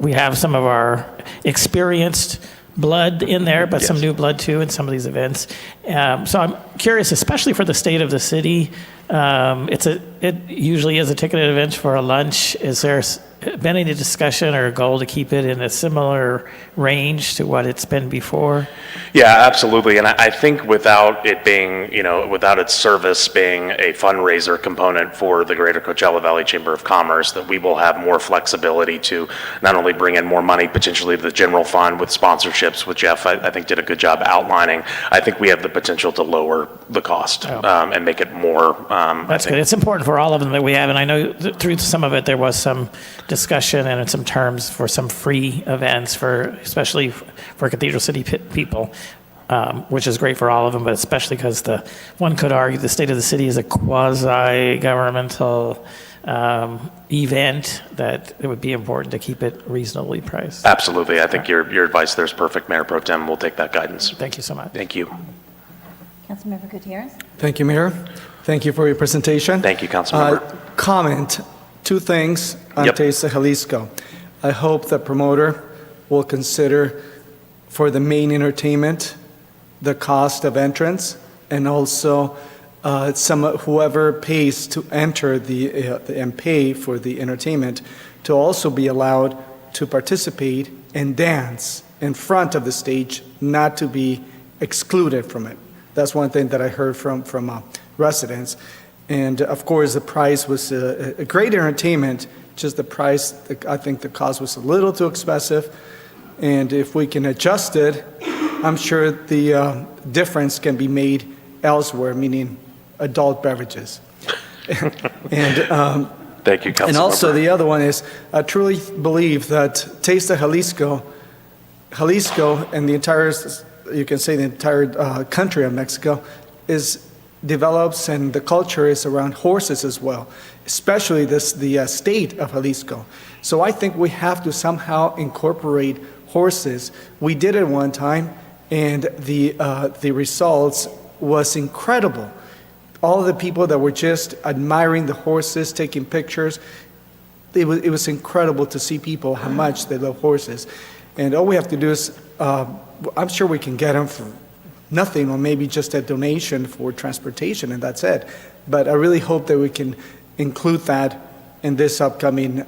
Speaker 3: we have some of our experienced blood in there, but some new blood too in some of these events. So I'm curious, especially for the state of the city, it usually is a ticketed event for a lunch. Is there been any discussion or a goal to keep it in a similar range to what it's been before?
Speaker 19: Yeah, absolutely. And I think without it being, without its service being a fundraiser component for the Greater Coachella Valley Chamber of Commerce, that we will have more flexibility to not only bring in more money potentially to the general fund with sponsorships, which Jeff, I think, did a good job outlining. I think we have the potential to lower the cost and make it more.
Speaker 3: That's good. It's important for all of them that we have, and I know through some of it there was some discussion and some terms for some free events especially for Cathedral City people, which is great for all of them, but especially because one could argue the state of the city is a quasi-governmental event, that it would be important to keep it reasonably priced.
Speaker 19: Absolutely. I think your advice there is perfect, Mayor Pro Tem. We'll take that guidance.
Speaker 3: Thank you so much.
Speaker 19: Thank you.
Speaker 2: Councilmember Gutierrez?
Speaker 4: Thank you, Mayor. Thank you for your presentation.
Speaker 19: Thank you, Councilmember.
Speaker 4: Comment, 2 things on Taste of Jalisco. I hope the promoter will consider for the main entertainment the cost of entrance, and also whoever pays to enter and pay for the entertainment to also be allowed to participate and dance in front of the stage, not to be excluded from it. That's one thing that I heard from residents. And of course, the price was a great entertainment, just the price, I think the cost was a little too expensive. And if we can adjust it, I'm sure the difference can be made elsewhere, meaning adult beverages. And
Speaker 19: thank you, Councilmember.
Speaker 4: And also the other one is, I truly believe that Taste of Jalisco and the entire, you can say the entire country of Mexico develops, and the culture is around horses as well, especially the state of Jalisco. So I think we have to somehow incorporate horses. We did it one time, and the results was incredible. All the people that were just admiring the horses, taking pictures, it was incredible to see people how much they love horses. And all we have to do is, I'm sure we can get them for nothing, or maybe just a donation for transportation, and that's it. But I really hope that we can include that in this upcoming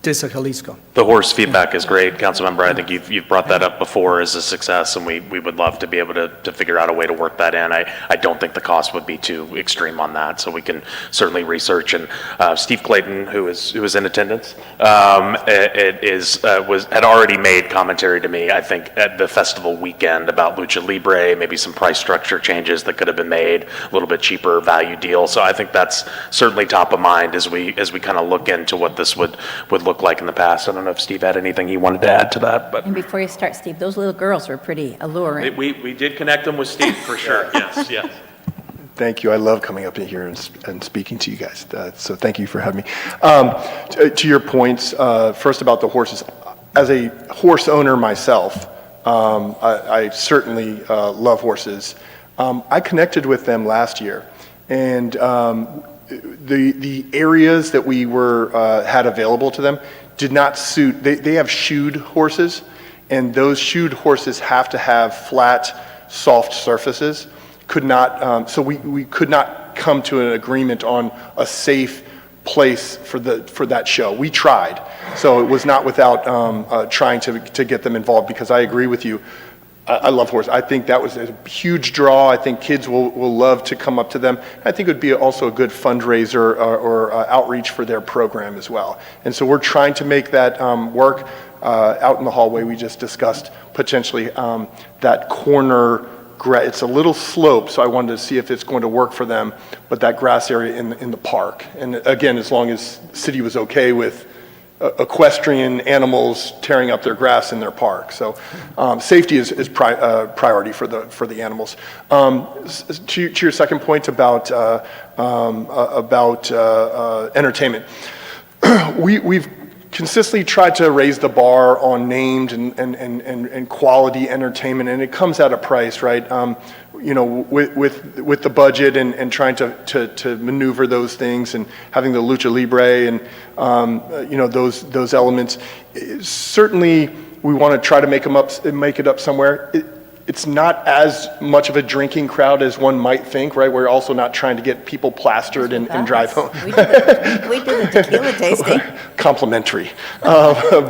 Speaker 20: TISA Jalisco.
Speaker 19: The horse feedback is great, Councilmember. I think you've brought that up before as a success, and we would love to be able to figure out a way to work that in. I don't think the cost would be too extreme on that, so we can certainly research. And Steve Clayton, who is in attendance, had already made commentary to me, I think, at the festival weekend about Lucha Libre, maybe some price structure changes that could have been made, a little bit cheaper value deal. So I think that's certainly top of mind as we kind of look into what this would look like in the past. I don't know if Steve had anything he wanted to add to that, but.
Speaker 2: And before you start, Steve, those little girls were pretty alluring.
Speaker 19: We did connect them with Steve, for sure, yes.
Speaker 21: Thank you. I love coming up in here and speaking to you guys. So thank you for having me. To your points, first about the horses. As a horse owner myself, I certainly love horses. I connected with them last year, and the areas that we had available to them did not suit. They have shoed horses, and those shoed horses have to have flat, soft surfaces. So we could not come to an agreement on a safe place for that show. We tried, so it was not without trying to get them involved, because I agree with you. I love horses. I think that was a huge draw. I think kids will love to come up to them. I think it would be also a good fundraiser or outreach for their program as well. And so we're trying to make that work. Out in the hallway, we just discussed potentially that corner. It's a little slope, so I wanted to see if it's going to work for them, but that grass area in the park. And again, as long as the city was okay with equestrian animals tearing up their grass in their park. So safety is priority for the animals. To your second point about entertainment, we've consistently tried to raise the bar on named and quality entertainment, and it comes at a price, right? With the budget and trying to maneuver those things, and having the Lucha Libre and those elements. Certainly, we want to try to make it up somewhere. It's not as much of a drinking crowd as one might think, right? We're also not trying to get people plastered and drive home.
Speaker 2: We do the tequila tasting.
Speaker 21: Complimentary. So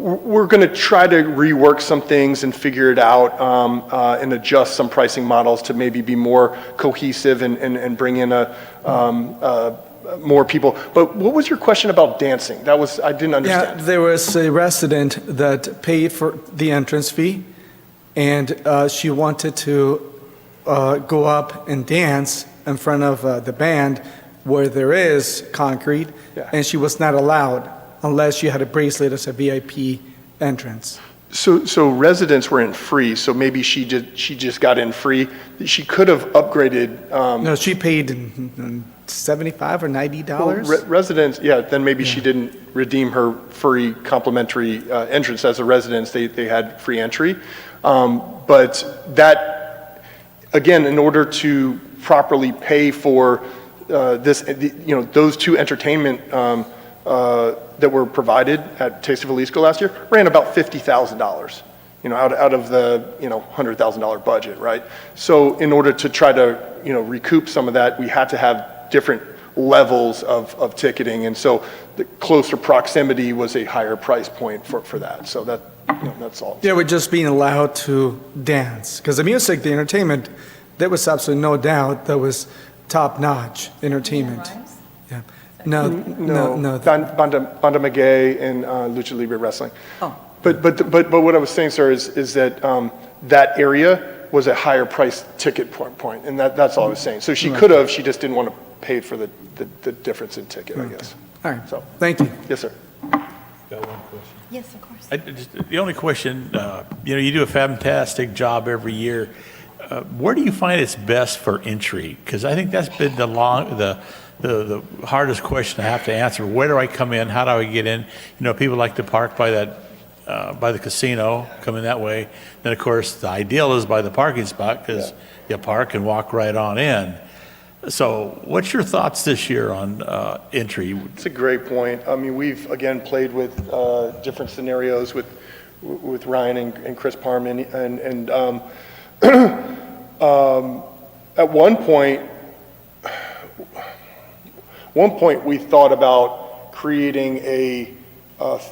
Speaker 21: we're going to try to rework some things and figure it out and adjust some pricing models to maybe be more cohesive and bring in more people. But what was your question about dancing? I didn't understand.
Speaker 20: Yeah, there was a resident that paid for the entrance fee, and she wanted to go up and dance in front of the band where there is concrete, and she was not allowed unless she had a bracelet as a VIP entrance.
Speaker 21: So residents were in free, so maybe she just got in free. She could have upgraded.
Speaker 20: No, she paid $75 or $90.
Speaker 21: Residents, then maybe she didn't redeem her free complimentary entrance. As a resident, they had free entry. But that, again, in order to properly pay for those two entertainment that were provided at Taste of Jalisco last year, ran about $50,000. Out of the $100,000 budget, right? So in order to try to recoup some of that, we had to have different levels of ticketing, and so the closer proximity was a higher price point for that. So that's all.
Speaker 20: Yeah, we're just being allowed to dance, because the music, the entertainment, there was absolutely no doubt that was top-notch entertainment. Yeah. No.
Speaker 21: Banda Maguey and Lucha Libre Wrestling.
Speaker 2: Oh.
Speaker 21: But what I was saying, sir, is that that area was a higher price ticket point, and that's all I was saying. So she could have, she just didn't want to pay for the difference in ticket, I guess.
Speaker 20: All right.
Speaker 21: So
Speaker 20: thank you.
Speaker 21: Yes, sir.
Speaker 6: Got one question.
Speaker 2: Yes, of course.
Speaker 6: The only question, you do a fantastic job every year. Where do you find it's best for entry? Because I think that's been the hardest question I have to answer. Where do I come in? How do I get in? People like to park by the casino, come in that way. Then, of course, the ideal is by the parking spot, because you park and walk right on in. So what's your thoughts this year on entry?
Speaker 21: It's a great point. I mean, we've, again, played with different scenarios with Ryan and Chris Parman. And at one point, One point, we thought about creating a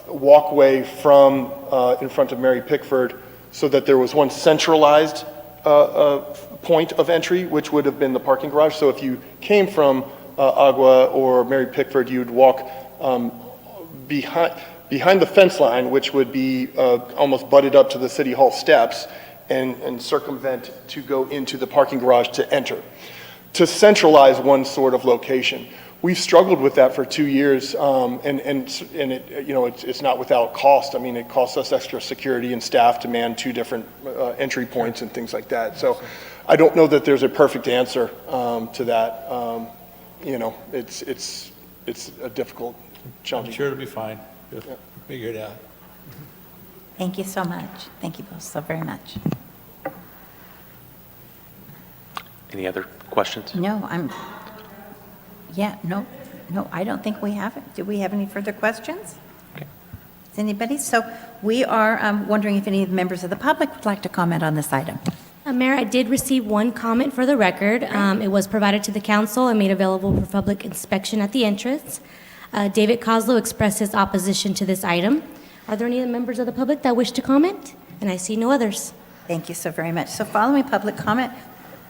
Speaker 21: walkway from in front of Mary Pickford so that there was one centralized point of entry, which would have been the parking garage. So if you came from Agua or Mary Pickford, you'd walk behind the fence line, which would be almost butted up to the City Hall steps, and circumvent to go into the parking garage to enter, to centralize one sort of location. We've struggled with that for 2 years, and it, you know, it's not without cost. I mean, it costs us extra security and staff to man 2 different entry points and things like that. So I don't know that there's a perfect answer to that. You know, it's a difficult, challenging.
Speaker 6: I'm sure it'll be fine. We'll figure it out.
Speaker 2: Thank you so much. Thank you both so very much.
Speaker 19: Any other questions?
Speaker 2: No, no, I don't think we have it. Do we have any further questions?
Speaker 19: Okay.
Speaker 2: Does anybody? So we are wondering if any of the members of the public would like to comment on this item.
Speaker 5: Mayor, I did receive one comment for the record. It was provided to the council and made available for public inspection at the entrance. David Kozlow expressed his opposition to this item. Are there any members of the public that wish to comment? And I see no others.
Speaker 2: Thank you so very much. So following public comment,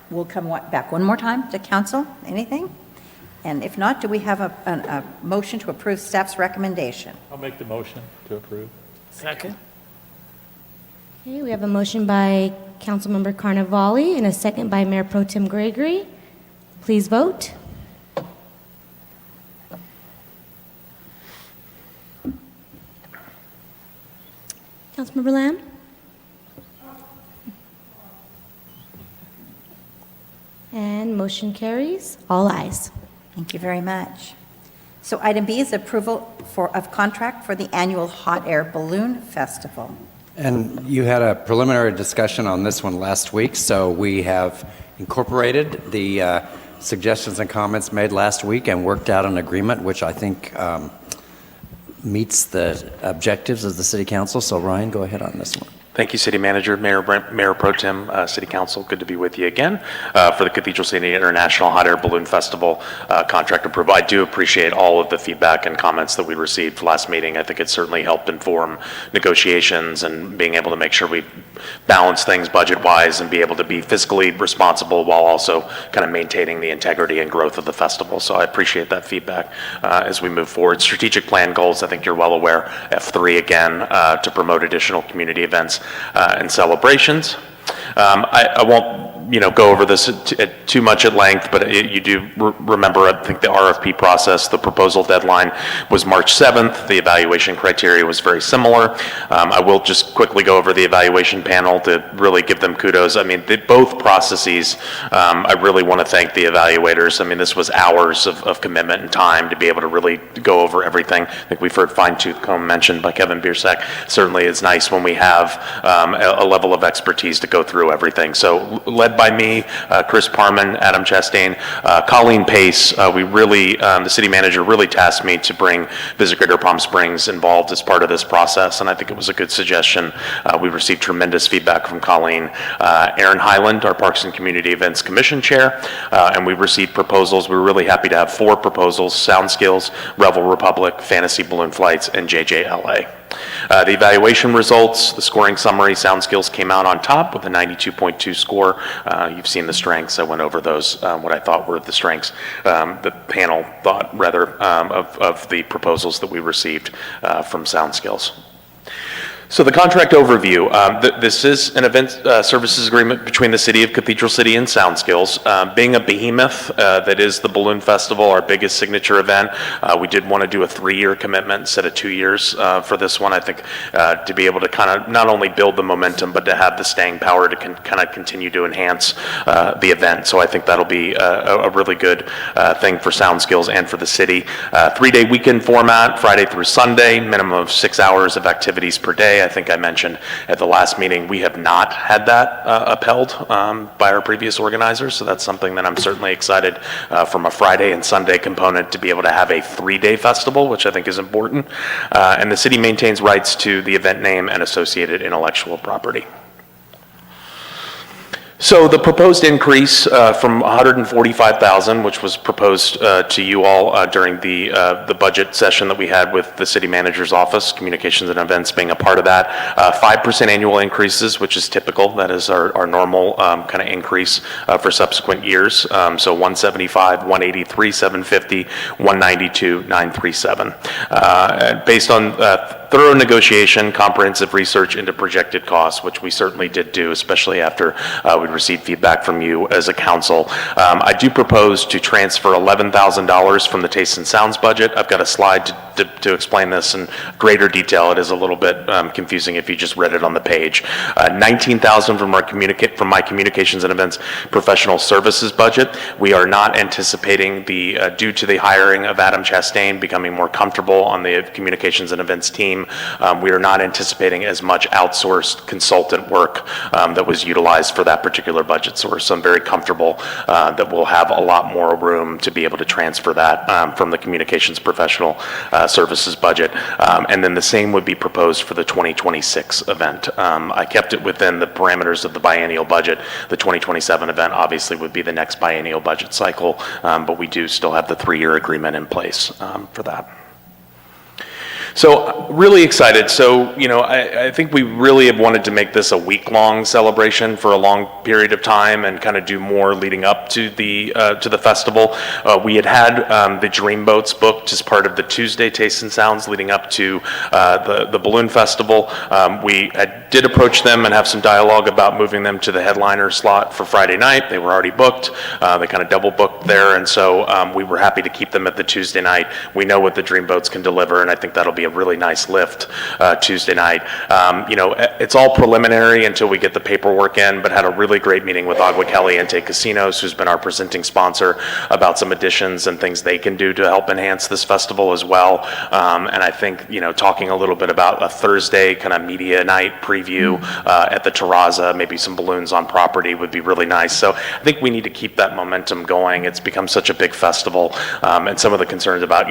Speaker 2: we'll come back one more time to council. Anything? And if not, do we have a motion to approve staff's recommendation?
Speaker 6: I'll make the motion to approve.
Speaker 3: Second?
Speaker 5: Okay, we have a motion by Councilmember Carnavale and a second by Mayor Pro Tem Gregory. Please vote. Councilmember Lamb? And motion carries. All ayes.
Speaker 2: Thank you very much. So item B is approval of contract for the annual Hot Air Balloon Festival.
Speaker 14: And you had a preliminary discussion on this one last week, so we have incorporated the suggestions and comments made last week and worked out an agreement, which I think meets the objectives of the City Council. So Ryan, go ahead on this one.
Speaker 19: Thank you, City Manager, Mayor Pro Tem, City Council. Good to be with you again for the Cathedral City International Hot Air Balloon Festival contract approval. I do appreciate all of the feedback and comments that we received last meeting. I think it certainly helped inform negotiations and being able to make sure we balance things budget-wise and be able to be fiscally responsible while also kind of maintaining the integrity and growth of the festival. So I appreciate that feedback as we move forward. Strategic plan goals, I think you're well aware, F3 again, to promote additional community events and celebrations. I won't go over this too much at length, but you do remember, I think, the RFP process. The proposal deadline was March 7th. The evaluation criteria was very similar. I will just quickly go over the evaluation panel to really give them kudos. I mean, both processes, I really want to thank the evaluators. I mean, this was hours of commitment and time to be able to really go over everything. I think we've heard fine-tooth comb mentioned by Kevin Biersack. Certainly it's nice when we have a level of expertise to go through everything. So led by me, Chris Parman, Adam Chastain, Colleen Pace, the city manager really tasked me to bring Visit Greater Palm Springs involved as part of this process, and I think it was a good suggestion. We received tremendous feedback from Colleen. Aaron Highland, our Parks and Community Events Commission Chair, and we received proposals. We were really happy to have 4 proposals: Sound Skills, Revel Republic, Fantasy Balloon Flights, and JJLA. The evaluation results, the scoring summary, Sound Skills came out on top with a 92.2 score. You've seen the strengths. I went over those, what I thought were the strengths. The panel thought, rather, of the proposals that we received from Sound Skills. So the contract overview, this is an event services agreement between the City of Cathedral City and Sound Skills. Being a behemoth that is the Balloon Festival, our biggest signature event, we did want to do a 3-year commitment instead of 2 years for this one. I think to be able to kind of not only build the momentum, but to have the staying power to kind of continue to enhance the event. So I think that'll be a really good thing for Sound Skills and for the city. 3-day weekend format, Friday through Sunday, minimum of 6 hours of activities per day. I think I mentioned at the last meeting, we have not had that upheld by our previous organizers, so that's something that I'm certainly excited from a Friday and Sunday component to be able to have a 3-day festival, which I think is important. And the city maintains rights to the event name and associated intellectual property. So the proposed increase from 145,000, which was proposed to you all during the budget session that we had with the city manager's office, communications and events being a part of that, 5% annual increases, which is typical. That is our normal kind of increase for subsequent years. So 175, 183, 750, 192, 937. Based on thorough negotiation, comprehensive research into projected costs, which we certainly did do, especially after we received feedback from you as a council. I do propose to transfer $11,000 from the Taste and Sounds budget. I've got a slide to explain this in greater detail. It is a little bit confusing if you just read it on the page. $19,000 from my communications and events professional services budget. We are not anticipating due to the hiring of Adam Chastain becoming more comfortable on the communications and events team, we are not anticipating as much outsourced consultant work that was utilized for that particular budget source. So I'm very comfortable that we'll have a lot more room to be able to transfer that from the communications professional services budget. And then the same would be proposed for the 2026 event. I kept it within the parameters of the biennial budget. The 2027 event obviously would be the next biennial budget cycle, but we do still have the 3-year agreement in place for that. So really excited. So, I think we really have wanted to make this a week-long celebration for a long period of time and kind of do more leading up to the festival. We had the Dream Boats booked as part of the Tuesday Taste and Sounds leading up to the Balloon Festival. We did approach them and have some dialogue about moving them to the headliner slot for Friday night. They were already booked. They kind of double booked there. And so we were happy to keep them at the Tuesday night. We know what the Dream Boats can deliver, and I think that'll be a really nice lift Tuesday night. It's all preliminary until we get the paperwork in, but had a really great meeting with Agua Caliente Casinos, who's been our presenting sponsor, about some additions and things they can do to help enhance this festival as well. And I think, talking a little bit about a Thursday kind of media night preview at the Terraza, maybe some balloons on property would be really nice. So I think we need to keep that momentum going. It's become such a big festival. And some of the concerns about,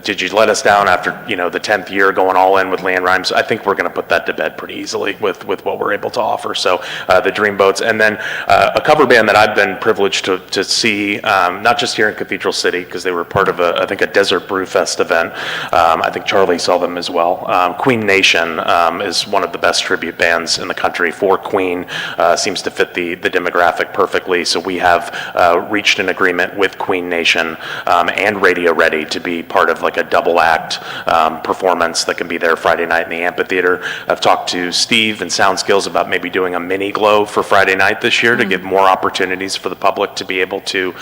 Speaker 19: did you let us down after, the 10th year going all in with Leanne Rimes? I think we're going to put that to bed pretty easily with what we're able to offer. So the Dream Boats, and then a cover band that I've been privileged to see, not just here in Cathedral City, because they were part of I think a Desert Brew Fest event. I think Charlie saw them as well. Queen Nation is one of the best tribute bands in the country for Queen. Seems to fit the demographic perfectly. So we have reached an agreement with Queen Nation and Radio Ready to be part of like a double act performance that can be there Friday night in the amphitheater. I've talked to Steve and Sound Skills about maybe doing a mini glow for Friday night this year to give more opportunities for the public to be able to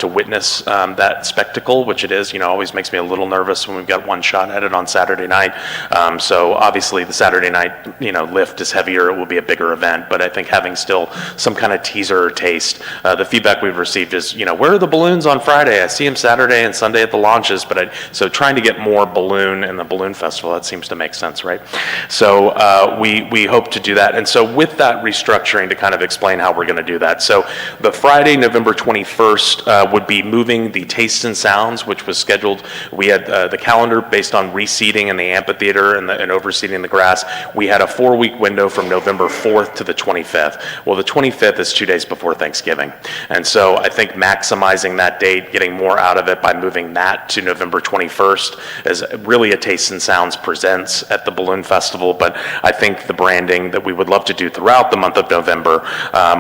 Speaker 19: witness that spectacle, which it is. Always makes me a little nervous when we've got one shot at it on Saturday night. So obviously the Saturday night lift is heavier. It will be a bigger event, but I think having still some kind of teaser or taste. The feedback we've received is, where are the balloons on Friday? I see them Saturday and Sunday at the launches, but so trying to get more balloon in the Balloon Festival, that seems to make sense, right? So we hope to do that. And so with that restructuring, to kind of explain how we're going to do that. So the Friday, November 21st would be moving the Taste and Sounds, which was scheduled. We had the calendar based on reseating in the amphitheater and overseating the grass. We had a 4-week window from November 4th to the 25th. Well, the 25th is 2 days before Thanksgiving. And so I think maximizing that date, getting more out of it by moving that to November 21st is really a Taste and Sounds presents at the Balloon Festival. But I think the branding that we would love to do throughout the month of November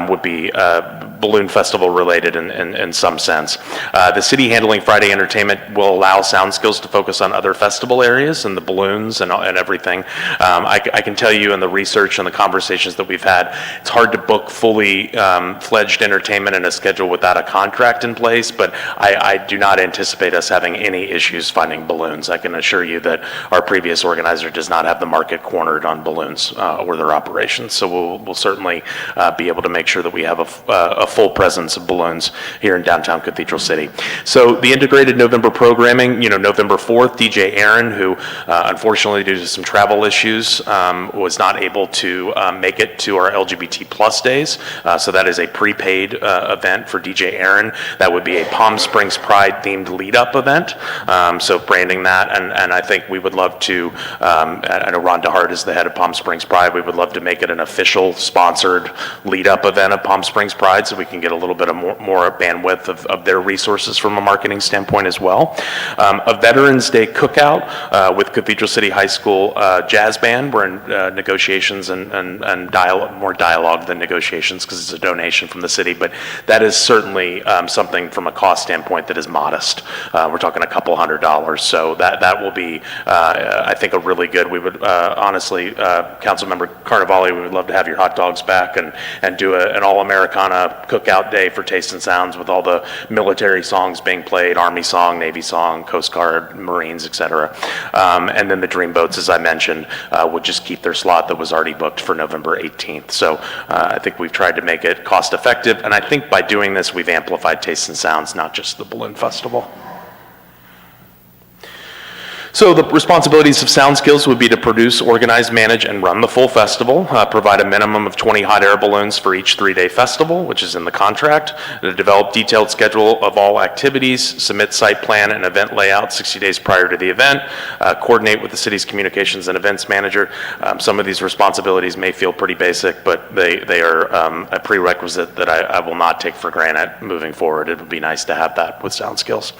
Speaker 19: would be Balloon Festival related in some sense. The city handling Friday entertainment will allow Sound Skills to focus on other festival areas and the balloons and everything. I can tell you in the research and the conversations that we've had, it's hard to book fully fledged entertainment in a schedule without a contract in place, but I do not anticipate us having any issues finding balloons. I can assure you that our previous organizer does not have the market cornered on balloons or their operations. So we'll certainly be able to make sure that we have a full presence of balloons here in downtown Cathedral City. So the integrated November programming, November 4th, DJ Aaron, who unfortunately due to some travel issues was not able to make it to our LGBT plus days. So that is a prepaid event for DJ Aaron. That would be a Palm Springs Pride themed lead up event. So branding that, and I think we would love to, I know Ron DeHart is the head of Palm Springs Pride. We would love to make it an official sponsored lead up event of Palm Springs Pride so we can get a little bit of more bandwidth of their resources from a marketing standpoint as well. A Veterans Day cookout with Cathedral City High School Jazz Band. We're in negotiations and more dialogue than negotiations because it's a donation from the city, but that is certainly something from a cost standpoint that is modest. We're talking a couple $100, so that will be, I think, a really good. We would honestly, Councilmember Carnevale, we would love to have your hot dogs back and do an all-Americana cookout day for Taste and Sounds with all the military songs being played, Army song, Navy song, Coast Guard, Marines, etc. And then the Dreamboats, as I mentioned, would just keep their slot that was already booked for November 18th. So I think we've tried to make it cost effective, and I think by doing this, we've amplified Taste and Sounds, not just the Balloon Festival. So the responsibilities of Sound Skills would be to produce, organize, manage, and run the full festival, provide a minimum of 20 hot air balloons for each 3-day festival, which is in the contract, to develop detailed schedule of all activities, submit site plan and event layout 60 days prior to the event, coordinate with the city's communications and events manager. Some of these responsibilities may feel pretty basic, but they are a prerequisite that I will not take for granted moving forward. It would be nice to have that with Sound Skills.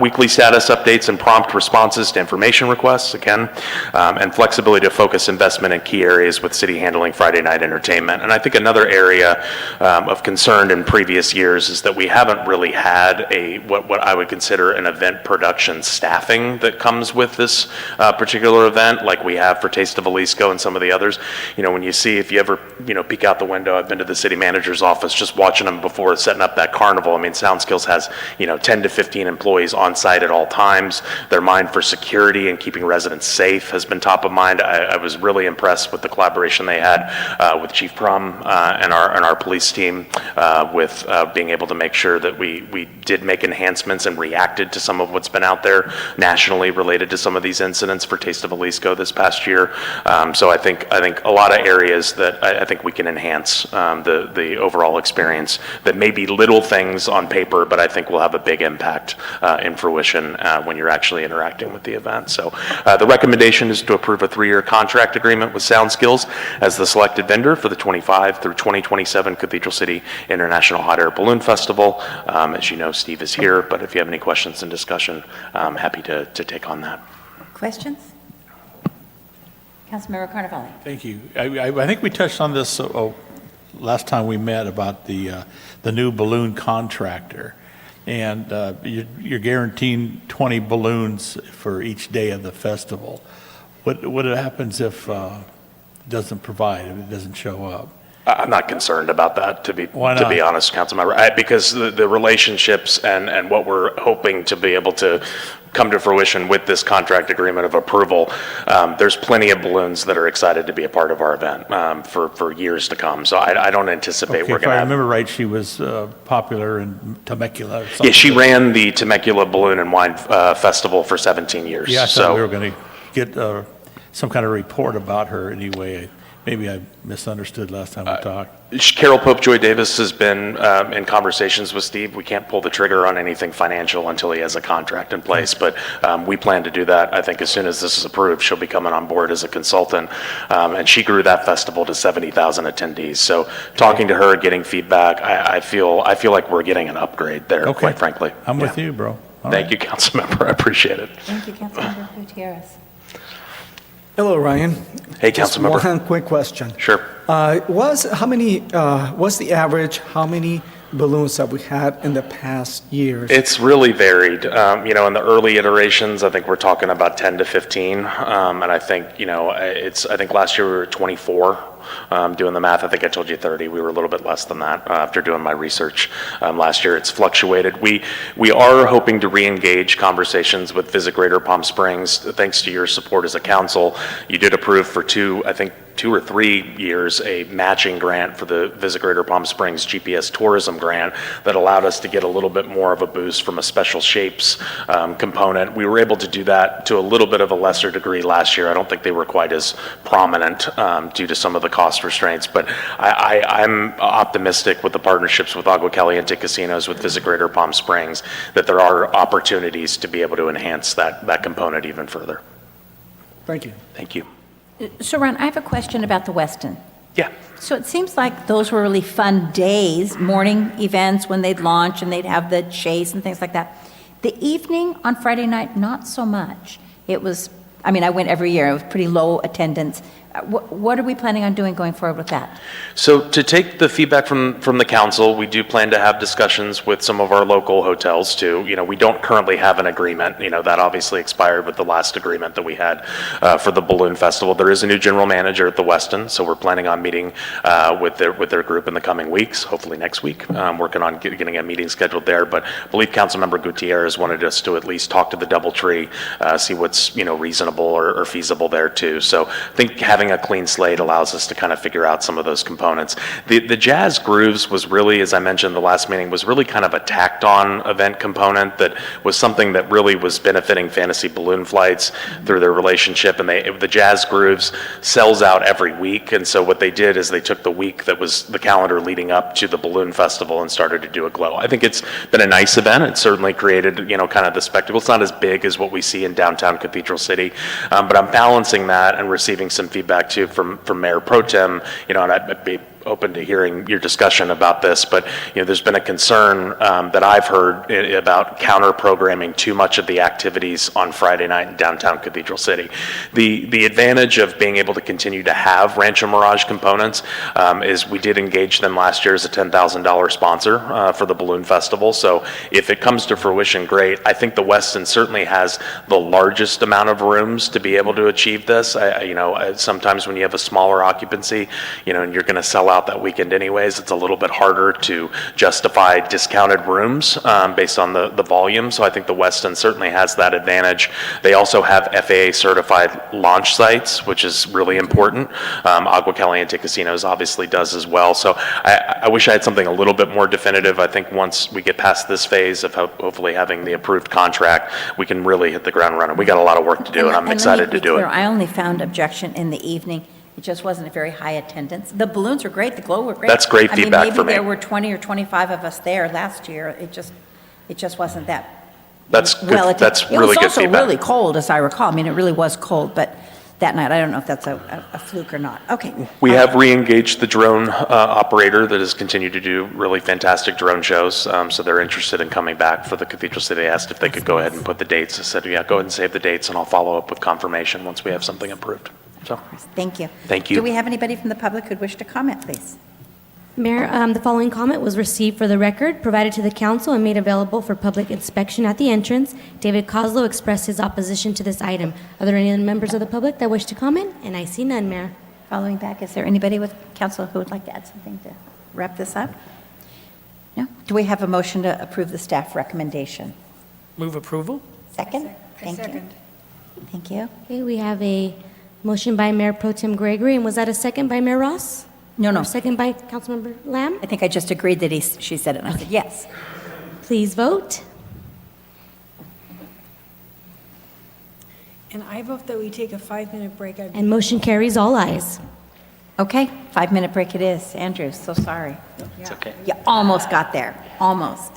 Speaker 19: Weekly status updates and prompt responses to information requests, again, and flexibility to focus investment in key areas with city handling Friday night entertainment. And I think another area of concern in previous years is that we haven't really had what I would consider an event production staffing that comes with this particular event, like we have for Taste of Jalisco and some of the others. When you see, if you ever, peek out the window, I've been to the city manager's office just watching them before setting up that carnival. I mean, Sound Skills has, 10 to 15 employees on site at all times. They're mined for security and keeping residents safe has been top of mind. I was really impressed with the collaboration they had with Chief Prum and our police team with being able to make sure that we did make enhancements and reacted to some of what's been out there nationally related to some of these incidents for Taste of Jalisco this past year. So I think a lot of areas that I think we can enhance the overall experience that may be little things on paper, but I think will have a big impact in fruition when you're actually interacting with the event. So the recommendation is to approve a 3-year contract agreement with Sound Skills as the selected vendor for the 25 through 2027 Cathedral City International Hot Air Balloon Festival. As you know, Steve is here, but if you have any questions and discussion, I'm happy to take on that.
Speaker 2: Questions? Councilmember Carnevale.
Speaker 6: Thank you. I think we touched on this last time we met about the new balloon contractor. And you're guaranteeing 20 balloons for each day of the festival. What happens if it doesn't provide, if it doesn't show up?
Speaker 19: I'm not concerned about that, to be honest, Councilmember, because the relationships and what we're hoping to be able to come to fruition with this contract agreement of approval, there's plenty of balloons that are excited to be a part of our event for years to come. So I don't anticipate we're going to
Speaker 6: If I remember right, she was popular in Temecula or something.
Speaker 19: Yeah, she ran the Temecula Balloon and Wine Festival for 17 years.
Speaker 6: Yeah, I thought we were going to get some kind of report about her anyway. Maybe I misunderstood last time we talked.
Speaker 19: Carol Pope Joy Davis has been in conversations with Steve. We can't pull the trigger on anything financial until he has a contract in place, but we plan to do that. I think as soon as this is approved, she'll be coming on board as a consultant, and she grew that festival to 70,000 attendees. So talking to her, getting feedback, I feel like we're getting an upgrade there, quite frankly.
Speaker 6: I'm with you, bro.
Speaker 19: Thank you, Councilmember. I appreciate it.
Speaker 2: Thank you, Councilmember Gutierrez.
Speaker 20: Hello, Ryan.
Speaker 19: Hey,
Speaker 20: Just
Speaker 19: Councilmember.
Speaker 20: one quick question.
Speaker 19: Sure.
Speaker 20: What's the average, how many balloons that we had in the past years?
Speaker 19: It's really varied. In the early iterations, I think we're talking about 10 to 15. And I think, I think last year we were at 24. Doing the math, I think I told you 30. We were a little bit less than that after doing my research. Last year it's fluctuated. We are hoping to re-engage conversations with Visit Greater Palm Springs. Thanks to your support as a council, you did approve for 2, I think, 2 or 3 years, a matching grant for the Visit Greater Palm Springs GPS Tourism Grant that allowed us to get a little bit more of a boost from a special shapes component. We were able to do that to a little bit of a lesser degree last year. I don't think they were quite as prominent due to some of the cost restraints, but I'm optimistic with the partnerships with Agua Caliente Casinos, with Visit Greater Palm Springs, that there are opportunities to be able to enhance that component even further.
Speaker 20: Thank you.
Speaker 19: Thank you.
Speaker 2: So Ron, I have a question about the Westin.
Speaker 19: Yeah.
Speaker 2: So it seems like those were really fun days, morning events when they'd launch and they'd have the chase and things like that. The evening on Friday night, not so much. It was, I mean, I went every year. It was pretty low attendance. What are we planning on doing going forward with that?
Speaker 19: So to take the feedback from the council, we do plan to have discussions with some of our local hotels too. You know, we don't currently have an agreement. You know, that obviously expired with the last agreement that we had for the Balloon Festival. There is a new general manager at the Westin, so we're planning on meeting with their group in the coming weeks, hopefully next week. Working on getting a meeting scheduled there. But I believe Councilmember Gutierrez wanted us to at least talk to the DoubleTree, see what's, you know, reasonable or feasible there too. So I think having a clean slate allows us to kind of figure out some of those components. The Jazz Grooves was really, as I mentioned in the last meeting, was really kind of a tacked on event component that was something that really was benefiting Fantasy Balloon Flights through their relationship. And the Jazz Grooves sells out every week. And so what they did is they took the week that was the calendar leading up to the Balloon Festival and started to do a glow. I think it's been a nice event. It certainly created, you know, kind of the spectacle. It's not as big as what we see in downtown Cathedral City, but I'm balancing that and receiving some feedback too from Mayor Pro Tem, you know, and I'd be open to hearing your discussion about this, but you know, there's been a concern that I've heard about counter-programming too much of the activities on Friday night in downtown Cathedral City. The advantage of being able to continue to have Rancho Mirage components is we did engage them last year as a $10,000 sponsor for the Balloon Festival, so if it comes to fruition, great. I think the Westin certainly has the largest amount of rooms to be able to achieve this. You know, sometimes when you have a smaller occupancy, you know, and you're going to sell out that weekend anyways, it's a little bit harder to justify discounted rooms based on the volume. So I think the Westin certainly has that advantage. They also have FAA certified launch sites, which is really important. Agua Caliente Casinos obviously does as well. So I wish I had something a little bit more definitive. I think once we get past this phase of hopefully having the approved contract, we can really hit the ground running. We got a lot of work to do, and I'm excited to do it.
Speaker 2: I only found objection in the evening. It just wasn't a very high attendance. The balloons were great, the glow were great.
Speaker 19: That's great feedback for me.
Speaker 2: Maybe there were 20 or 25 of us there last year. It just wasn't that
Speaker 19: That's
Speaker 2: well
Speaker 19: good.
Speaker 2: attended.
Speaker 19: That's really good
Speaker 2: It was also
Speaker 19: feedback.
Speaker 2: really cold, as I recall. I mean, it really was cold, but that night, I don't know if that's a fluke or not. Okay.
Speaker 19: We have re-engaged the drone operator that has continued to do really fantastic drone shows. So they're interested in coming back for the Cathedral City. They asked if they could go ahead and put the dates. I said, yeah, go ahead and save the dates, and I'll follow up with confirmation once we have something approved. So,
Speaker 2: Thank you.
Speaker 19: Thank you.
Speaker 2: Do we have anybody from the public who'd wish to comment, please?
Speaker 5: Mayor, the following comment was received for the record, provided to the council, and made available for public inspection at the entrance. David Kozlow expressed his opposition to this item. Are there any other members of the public that wish to comment? And I see none, Mayor.
Speaker 2: Following back, is there anybody with council who would like to add something to wrap this up? No? Do we have a motion to approve the staff recommendation?
Speaker 3: Move approval?
Speaker 2: Second? Thank you. Thank you.
Speaker 5: Okay, we have a motion by Mayor Pro Tem Gregory, and was that a second by Mayor Ross?
Speaker 2: No.
Speaker 5: Or second by Councilmember Lamb?
Speaker 2: I think I just agreed that she said it, and I said yes.
Speaker 5: Please vote.
Speaker 1: And I vote that we take a 5-minute break.
Speaker 5: And motion carries all ayes.
Speaker 2: Okay, 5-minute break it is. Andrew, so sorry.
Speaker 3: It's okay.
Speaker 2: You almost got there, almost.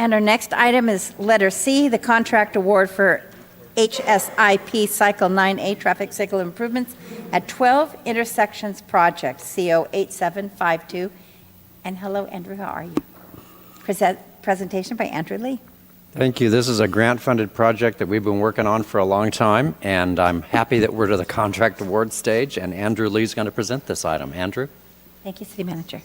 Speaker 2: And our next item is letter C, the contract award for HSIP Cycle 9A traffic signal improvements at 12 intersections project, CO 8752. And hello, Andrew, how are you? Presentation by Andrew Lee.
Speaker 14: Thank you. This is a grant-funded project that we've been working on for a long time, and I'm happy that we're to the contract award stage, and Andrew Lee's going to present this item. Andrew?
Speaker 2: Thank you, City Manager.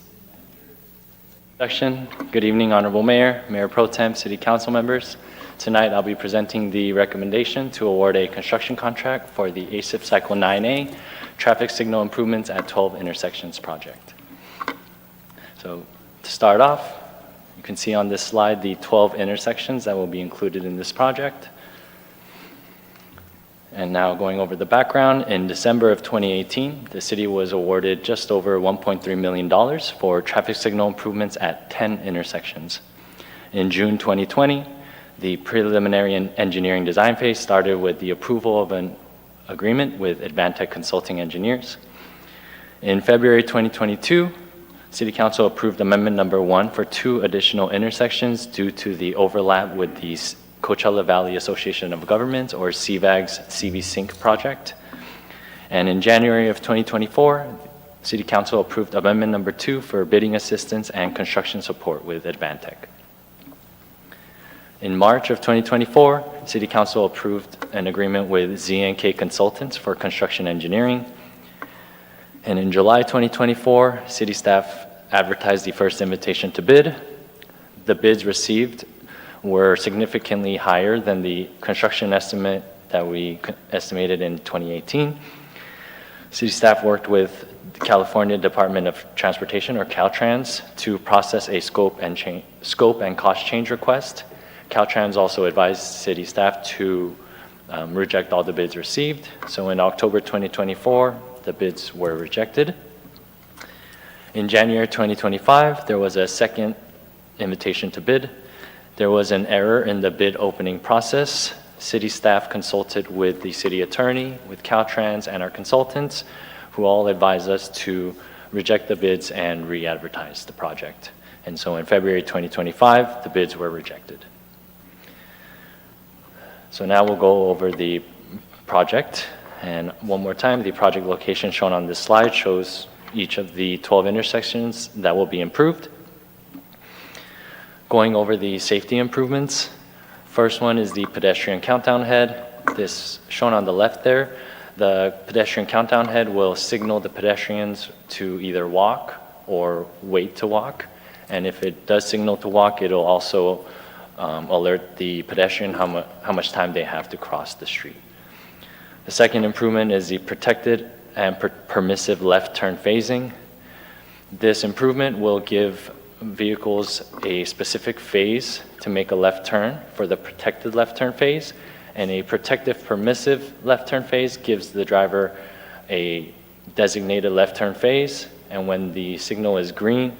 Speaker 8: Introduction. Good evening, Honorable Mayor, Mayor Pro Tem, City Council members. Tonight, I'll be presenting the recommendation to award a construction contract for the ASIP Cycle 9A traffic signal improvements at 12 intersections project. So to start off, you can see on this slide the 12 intersections that will be included in this project. And now going over the background, in December of 2018, the city was awarded just over $1.3 million for traffic signal improvements at 10 intersections. In June 2020, the preliminary engineering design phase started with the approval of an agreement with Advantech Consulting Engineers. In February 2022, City Council approved Amendment Number 1 for 2 additional intersections due to the overlap with the Coachella Valley Association of Governments, or CVAG's CV Sync project. And in January of 2024, City Council approved Amendment Number 2 for bidding assistance and construction support with Advantech. In March of 2024, City Council approved an agreement with ZNK Consultants for construction engineering. And in July 2024, city staff advertised the first invitation to bid. The bids received were significantly higher than the construction estimate that we estimated in 2018. City staff worked with the California Department of Transportation, or Caltrans, to process a scope and cost change request. Caltrans also advised city staff to reject all the bids received. So in October 2024, the bids were rejected. In January 2025, there was a second invitation to bid. There was an error in the bid opening process. City staff consulted with the city attorney, with Caltrans, and our consultants, who all advised us to reject the bids and re-advertise the project. And so in February 2025, the bids were rejected. So now we'll go over the project. And one more time, the project location shown on this slide shows each of the 12 intersections that will be improved. Going over the safety improvements, first one is the pedestrian countdown head. This shown on the left there, the pedestrian countdown head will signal the pedestrians to either walk or wait to walk. And if it does signal to walk, it'll also alert the pedestrian how much time they have to cross the street. The second improvement is the protected and permissive left turn phasing. This improvement will give vehicles a specific phase to make a left turn for the protected left turn phase, and a protective permissive left turn phase gives the driver a designated left turn phase, and when the signal is green,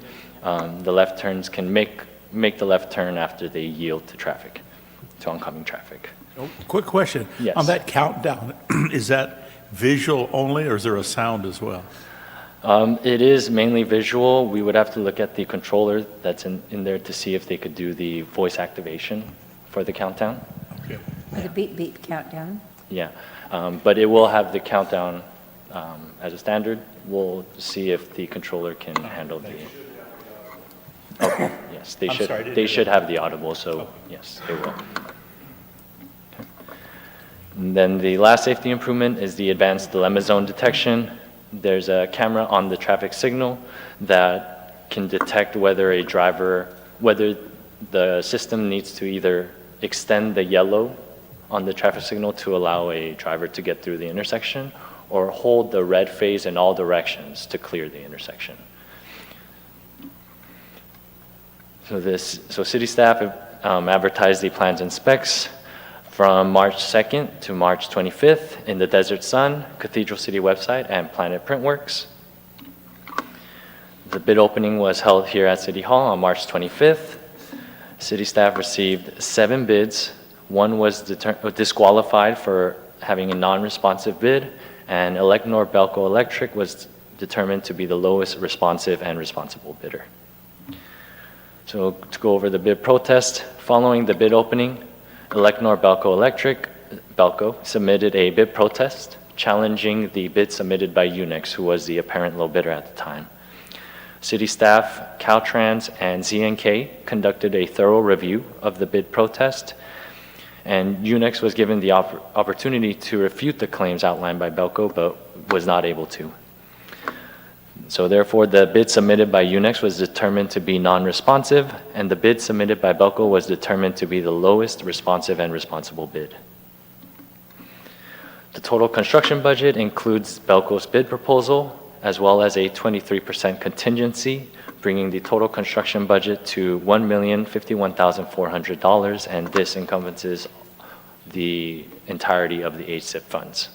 Speaker 8: the left turns can make the left turn after they yield to traffic, to oncoming traffic.
Speaker 6: Quick question.
Speaker 8: Yes.
Speaker 6: On that countdown, is that visual only, or is there a sound as well?
Speaker 8: It is mainly visual. We would have to look at the controller that's in there to see if they could do the voice activation for the countdown.
Speaker 6: Okay.
Speaker 2: Or the beep beep countdown.
Speaker 8: Yeah, but it will have the countdown as a standard. We'll see if the controller can handle the. Okay. Yes, they should.
Speaker 6: Sorry,
Speaker 8: They should have the audible. So yes, they will. And then the last safety improvement is the advanced dilemma zone detection. There's a camera on the traffic signal that can detect whether the system needs to either extend the yellow on the traffic signal to allow a driver to get through the intersection, or hold the red phase in all directions to clear the intersection. So city staff advertised the plans and specs from March 2nd to March 25th in the Desert Sun, Cathedral City website, and Planet Printworks. The bid opening was held here at City Hall on March 25th. City staff received 7 bids. One was disqualified for having a non-responsive bid, and Elecnor Belco Electric was determined to be the lowest responsive and responsible bidder. So to go over the bid protest, following the bid opening, Elecnor Belco submitted a bid protest challenging the bid submitted by Unix, who was the apparent low bidder at the time. City staff, Caltrans, and ZNK conducted a thorough review of the bid protest, and Unix was given the opportunity to refute the claims outlined by Belco, but was not able to. So therefore, the bid submitted by Unix was determined to be non-responsive, and the bid submitted by Belco was determined to be the lowest responsive and responsible bid. The total construction budget includes Belco's bid proposal, as well as a 23% contingency, bringing the total construction budget to $1,051,400, and this encompasses the entirety of the HSIP funds.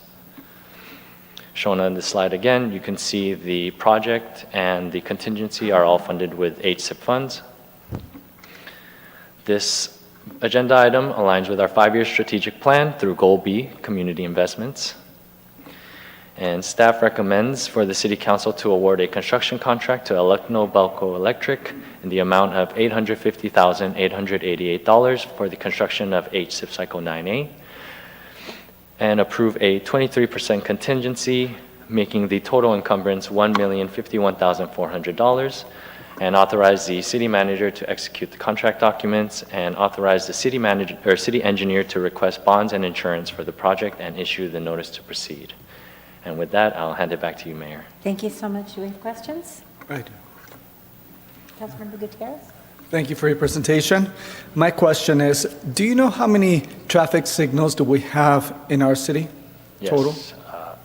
Speaker 8: Shown on this slide again, you can see the project and the contingency are all funded with HSIP funds. This agenda item aligns with our 5-year strategic plan through Goal B, community investments. And staff recommends for the City Council to award a construction contract to Elecno Belco Electric in the amount of $850,888 for the construction of HSIP Cycle 9A, and approve a 23% contingency, making the total encumbrance $1,051,400, and authorize the city manager to execute the contract documents, and authorize the city manager or city engineer to request bonds and insurance for the project and issue the notice to proceed. And with that, I'll hand it back to you, Mayor.
Speaker 2: Thank you so much. Do we have questions?
Speaker 20: I do.
Speaker 2: Councilmember Gutierrez?
Speaker 20: Thank you for your presentation. My question is, do you know how many traffic signals do we have in our city total?
Speaker 8: Yes,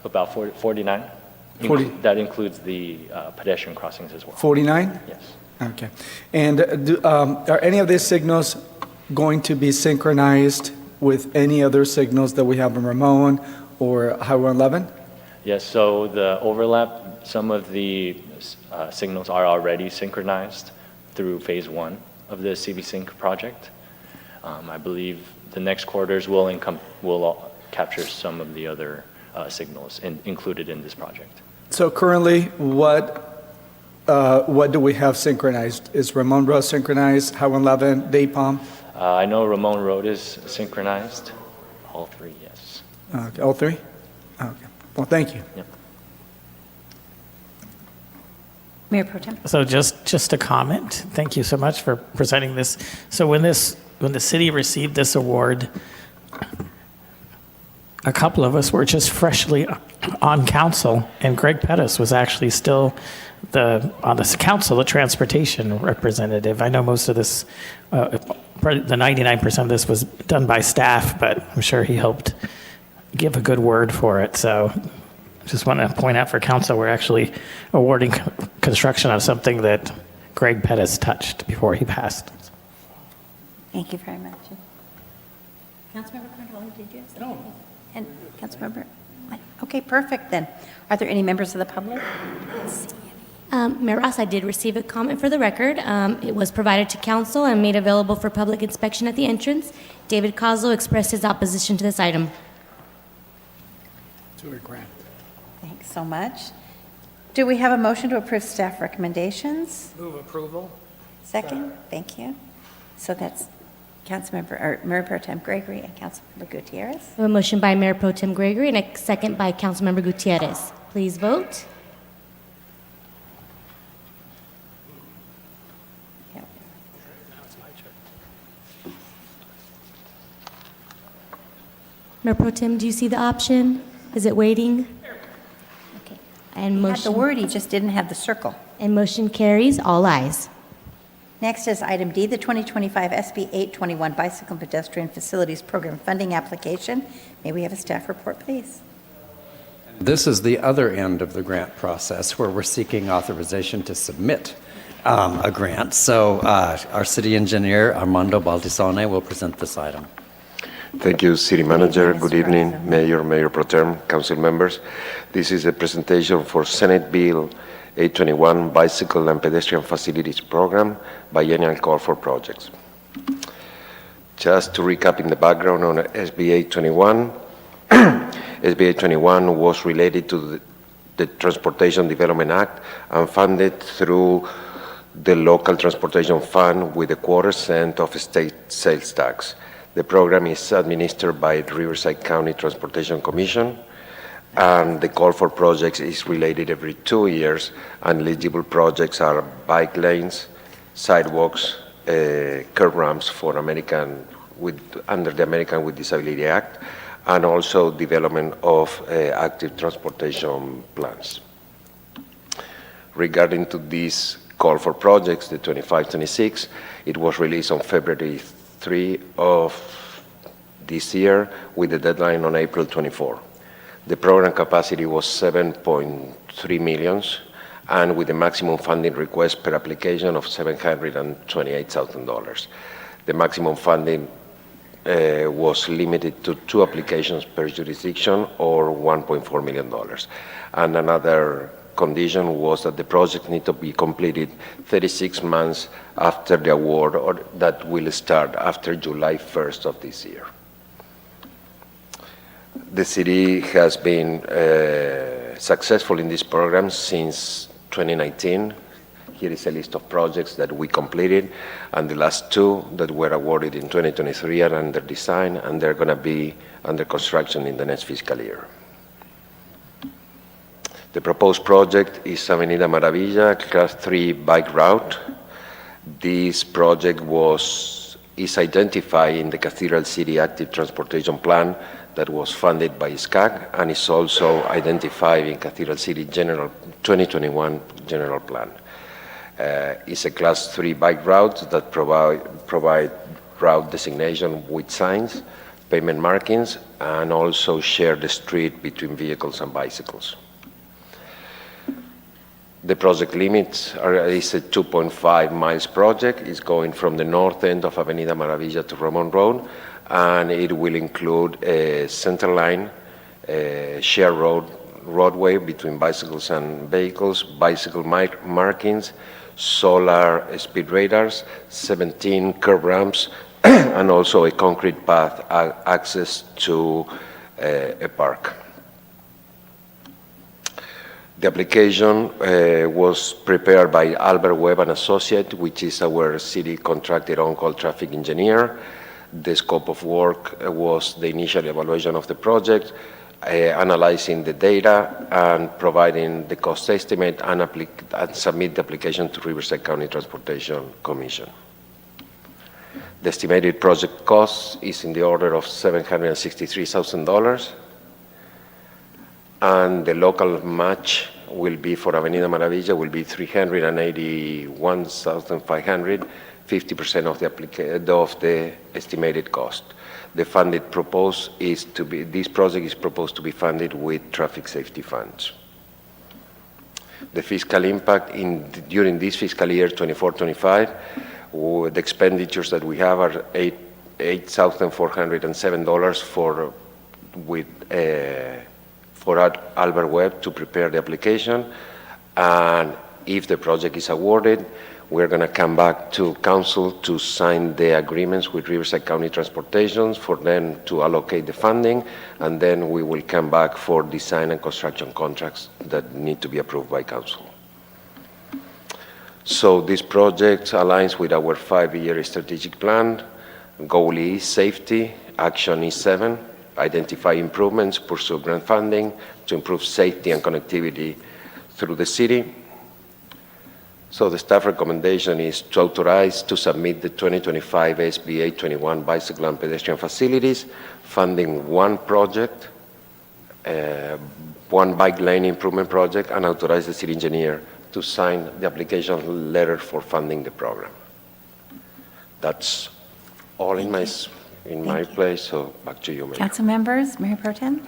Speaker 8: about 49.
Speaker 20: 40.
Speaker 8: That includes the pedestrian crossings as well.
Speaker 20: 49?
Speaker 8: Yes.
Speaker 20: Okay. And are any of these signals going to be synchronized with any other signals that we have in Ramon or Highway 11?
Speaker 8: Yes, so the overlap, some of the signals are already synchronized through phase 1 of the CV Sync project. I believe the next quarters will capture some of the other signals included in this project.
Speaker 20: So currently, what do we have synchronized? Is Ramon Road synchronized, Highway 11, Daypalm?
Speaker 8: I know Ramon Road is synchronized. All 3, yes.
Speaker 20: Okay, all 3? Okay. Well, thank you.
Speaker 8: Yep.
Speaker 2: Mayor Pro Tem.
Speaker 3: So just a comment. Thank you so much for presenting this. So when the city received this award, a couple of us were just freshly on council, and Greg Pettis was actually still on this council, the transportation representative. I know most of this, the 99% of this was done by staff, but I'm sure he helped give a good word for it. So just want to point out for council, we're actually awarding construction of something that Greg Pettis touched before he passed.
Speaker 2: Thank you very much. Councilmember Cardillo, did you have something? No. And Councilmember? Okay, perfect then. Are there any members of the public?
Speaker 5: Mayor Ross, I did receive a comment for the record. It was provided to council and made available for public inspection at the entrance. David Kozlo expressed his opposition to this item.
Speaker 20: To a grant.
Speaker 2: Thanks so much. Do we have a motion to approve staff recommendations?
Speaker 3: Move approval.
Speaker 2: Second? Thank you. So that's Mayor Pro Tem Gregory and Councilmember Gutierrez.
Speaker 5: We have a motion by Mayor Pro Tem Gregory and a second by Councilmember Gutierrez. Please vote. Mayor Pro Tem, do you see the option? Is it waiting? Okay. And
Speaker 2: He had
Speaker 5: motion.
Speaker 2: the word, he just didn't have the circle.
Speaker 5: And motion carries, all ayes.
Speaker 2: Next is item D, the 2025 SB 821 Bicycle and Pedestrian Facilities Program Funding Application. May we have a staff report, please?
Speaker 14: This is the other end of the grant process where we're seeking authorization to submit a grant. So our city engineer, Armando Baldisone, will present this item.
Speaker 7: Thank you, City Manager. Good evening, Mayor, Mayor Pro Tem, Council members. This is a presentation for Senate Bill 821 Bicycle and Pedestrian Facilities Program Biennial Call for Projects. Just to recap in the background on SB 821, SB 821 was related to the Transportation Development Act and funded through the local transportation fund with a quarter% of state sales tax. The program is administered by Riverside County Transportation Commission, and the call for projects is related every 2 years, and eligible projects are bike lanes, sidewalks, curb ramps for under the American with Disability Act, and also development of active transportation plans. Regarding to this call for projects, the 25-26, it was released on February 3 of this year with the deadline on April 24. The program capacity was 7.3 millions, and with a maximum funding request per application of $728,000. The maximum funding was limited to 2 applications per jurisdiction, or $1.4 million. And another condition was that the project need to be completed 36 months after the award, or that will start after July 1st of this year. The city has been successful in this program since 2019. Here is a list of projects that we completed, and the last 2 that were awarded in 2023 are under design, and they're going to be under construction in the next fiscal year. The proposed project is Avenida Maravilla, Class 3 bike route. This project is identified in the Cathedral City Active Transportation Plan that was funded by SCAC, and is also identified in Cathedral City 2021 General Plan. It's a Class 3 bike route that provide route designation with signs, pavement markings, and also share the street between vehicles and bicycles. The project limits is a 2.5 miles project. It's going from the north end of Avenida Maravilla to Ramon Road, and it will include a center line, share roadway between bicycles and vehicles, bicycle markings, solar speed radars, 17 curb ramps, and also a concrete path access to a park. The application was prepared by Albert Webb and Associate, which is our city contracted on-call traffic engineer. The scope of work was the initial evaluation of the project, analyzing the data, and providing the cost estimate, and submit the application to Riverside County Transportation Commission. The estimated project cost is in the order of $763,000. And the local match will be for Avenida Maravilla will be $381,500, 50% of the estimated cost. The funded proposed is to be, this project is proposed to be funded with traffic safety funds. The fiscal impact during this fiscal year 24-25, the expenditures that we have are $8,407 for Albert Webb to prepare the application, and if the project is awarded, we're going to come back to council to sign the agreements with Riverside County Transportation for them to allocate the funding, and then we will come back for design and construction contracts that need to be approved by council. So this project aligns with our 5-year strategic plan. Goal is safety, action is 7, identify improvements, pursue grant funding to improve safety and connectivity through the city. So the staff recommendation is to authorize to submit the 2025 SB 821 bicycle and pedestrian facilities, funding 1 project, 1 bike lane improvement project, and authorize the city engineer to sign the application letter for funding the program. That's all in my place, so back to you, Mayor.
Speaker 2: Council members, Mayor Pro Tem?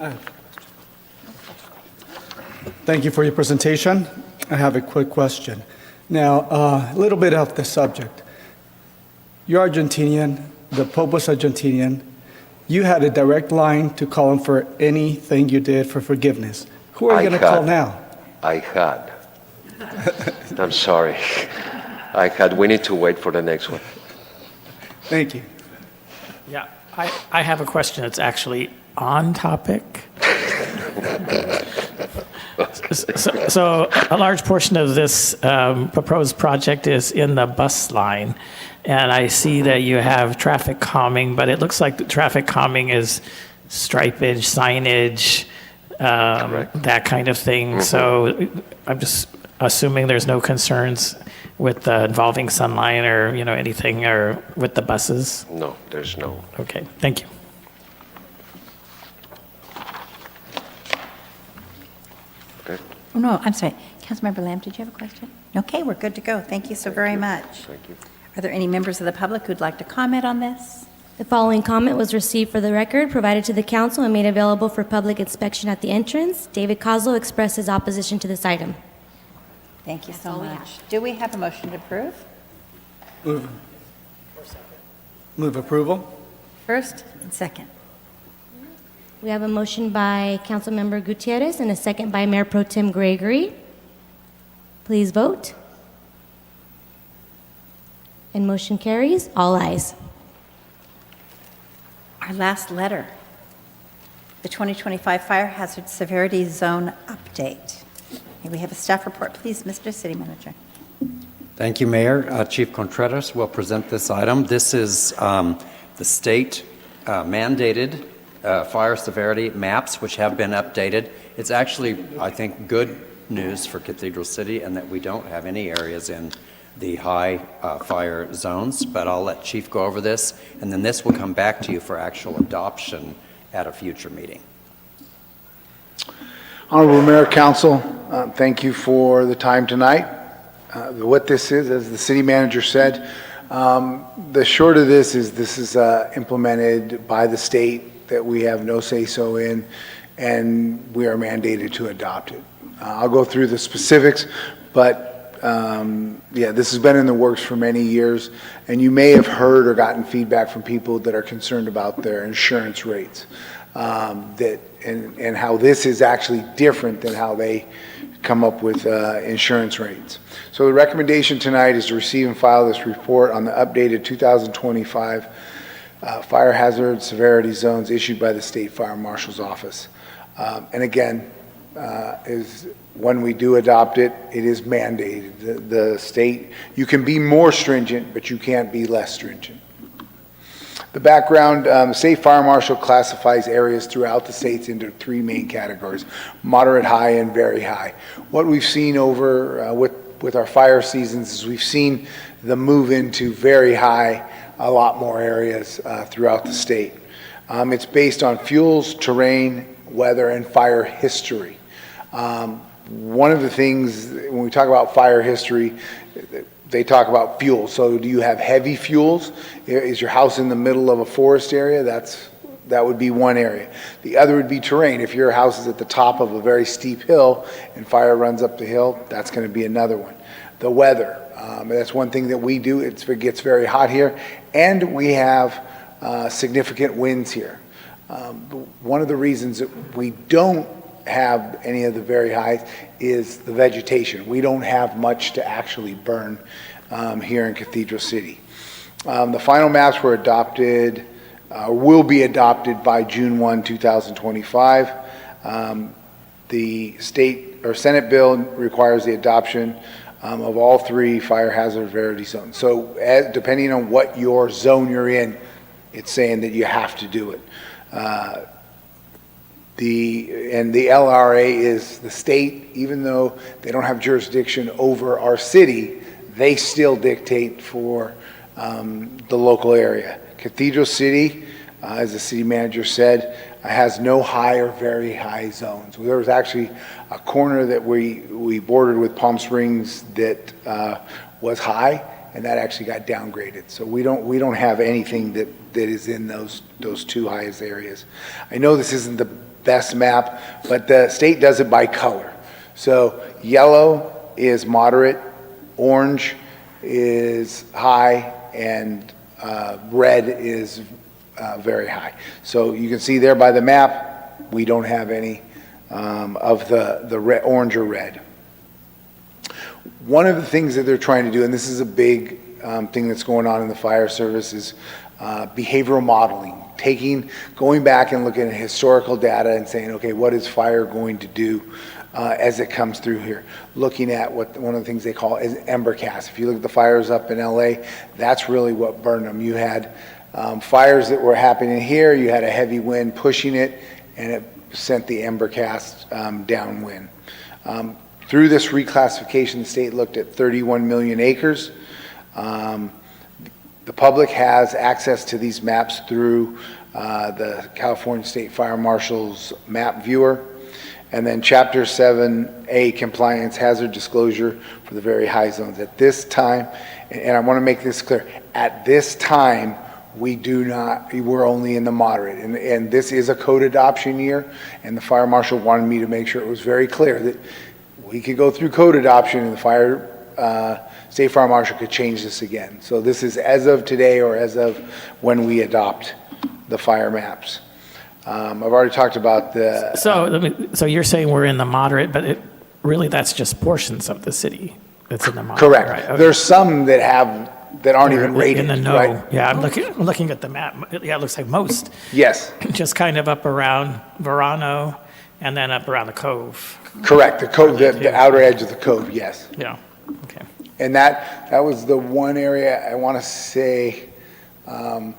Speaker 20: Thank you for your presentation. I have a quick question. Now, a little bit off the subject. You're Argentinian, the Pope was Argentinian. You had a direct line to call him for anything you did for forgiveness. Who are you going to call now?
Speaker 7: I had. I'm sorry. I had. We need to wait for the next one.
Speaker 20: Thank you.
Speaker 3: Yeah, I have a question that's actually on topic. So a large portion of this proposed project is in the bus line, and I see that you have traffic calming, but it looks like the traffic calming is stripage, signage, that kind of thing. So I'm just assuming there's no concerns with involving Sunline or, anything or with the buses?
Speaker 7: No, there's no.
Speaker 3: Okay, thank you.
Speaker 7: Okay.
Speaker 2: Oh, no, I'm sorry. Councilmember Lamb, did you have a question? Okay, we're good to go. Thank you so very much.
Speaker 7: Thank you.
Speaker 2: Are there any members of the public who'd like to comment on this?
Speaker 5: The following comment was received for the record, provided to the council, and made available for public inspection at the entrance. David Kozlo expressed his opposition to this item.
Speaker 2: Thank you so much. Do we have a motion to approve?
Speaker 20: Move approval?
Speaker 2: First and second.
Speaker 5: We have a motion by Councilmember Gutierrez and a second by Mayor Pro Tem Gregory. Please vote. And motion carries. All ayes.
Speaker 2: Our last letter, the 2025 Fire Hazard Severity Zone Update. May we have a staff report, please, Mr. City Manager?
Speaker 14: Thank you, Mayor. Chief Contreras will present this item. This is the state mandated fire severity maps, which have been updated. It's actually, I think, good news for Cathedral City and that we don't have any areas in the high fire zones, but I'll let Chief go over this, and then this will come back to you for actual adoption at a future meeting.
Speaker 9: Honorable Mayor, Council, thank you for the time tonight. What this is, as the city manager said, the short of this is implemented by the state that we have no say-so in, and we are mandated to adopt it. I'll go through the specifics, but yeah, this has been in the works for many years, and you may have heard or gotten feedback from people that are concerned about their insurance rates, and how this is actually different than how they come up with insurance rates. So the recommendation tonight is to receive and file this report on the updated 2025 fire hazard severity zones issued by the State Fire Marshal's Office. And again, is when we do adopt it, it is mandated. The state, you can be more stringent, but you can't be less stringent. The background, the State Fire Marshal classifies areas throughout the states into three main categories: moderate, high, and very high. What we've seen over with our fire seasons is we've seen the move into very high, a lot more areas throughout the state. It's based on fuels, terrain, weather, and fire history. One of the things, when we talk about fire history, they talk about fuel. So do you have heavy fuels? Is your house in the middle of a forest area? That would be one area. The other would be terrain. If your house is at the top of a very steep hill and fire runs up the hill, that's going to be another one. The weather, that's one thing that we do. It gets very hot here, and we have significant winds here. One of the reasons that we don't have any of the very highs is the vegetation. We don't have much to actually burn here in Cathedral City. The final maps were adopted, will be adopted by June 1, 2025. The state or Senate bill requires the adoption of all three fire hazard severity zones. So depending on what your zone you're in, it's saying that you have to do it. The LRA is the state, even though they don't have jurisdiction over our city, they still dictate for the local area. Cathedral City, as the city manager said, has no high or very high zones. There was actually a corner that we bordered with Palm Springs that was high, and that actually got downgraded. So we don't have anything that is in those two highest areas. I know this isn't the best map, but the state does it by color. So yellow is moderate, orange is high, and red is very high. So you can see there by the map, we don't have any of the red, orange or red. One of the things that they're trying to do, and this is a big thing that's going on in the fire service, is behavioral modeling. Going back and looking at historical data and saying, okay, what is fire going to do as it comes through here. Looking at what one of the things they call is ember cast. If you look at the fires up in LA, that's really what burned them. You had fires that were happening here, you had a heavy wind pushing it, and it sent the ember cast downwind. Through this reclassification, the state looked at 31 million acres. The public has access to these maps through the California State Fire Marshal's map viewer. And then Chapter 7A compliance hazard disclosure for the very high zones. At this time, and I want to make this clear, at this time, we're only in the moderate. And this is a code adoption year, and the fire marshal wanted me to make sure it was very clear that we could go through code adoption and the state fire marshal could change this again. So this is as of today or as of when we adopt the fire maps. I've already talked about the...
Speaker 3: So you're saying we're in the moderate, but really that's just portions of the city that's in the moderate.
Speaker 9: Correct.
Speaker 3: Right? Okay.
Speaker 9: There's some that aren't even rated.
Speaker 3: In the no.
Speaker 9: Right?
Speaker 3: Yeah, I'm looking at the map. Yeah, it looks like most.
Speaker 9: Yes.
Speaker 3: Just kind of up around Verano and then up around the Cove.
Speaker 9: Correct. The cove, the outer edge of the cove, yes.
Speaker 3: Yeah, okay.
Speaker 9: And that was the one area I want to say, there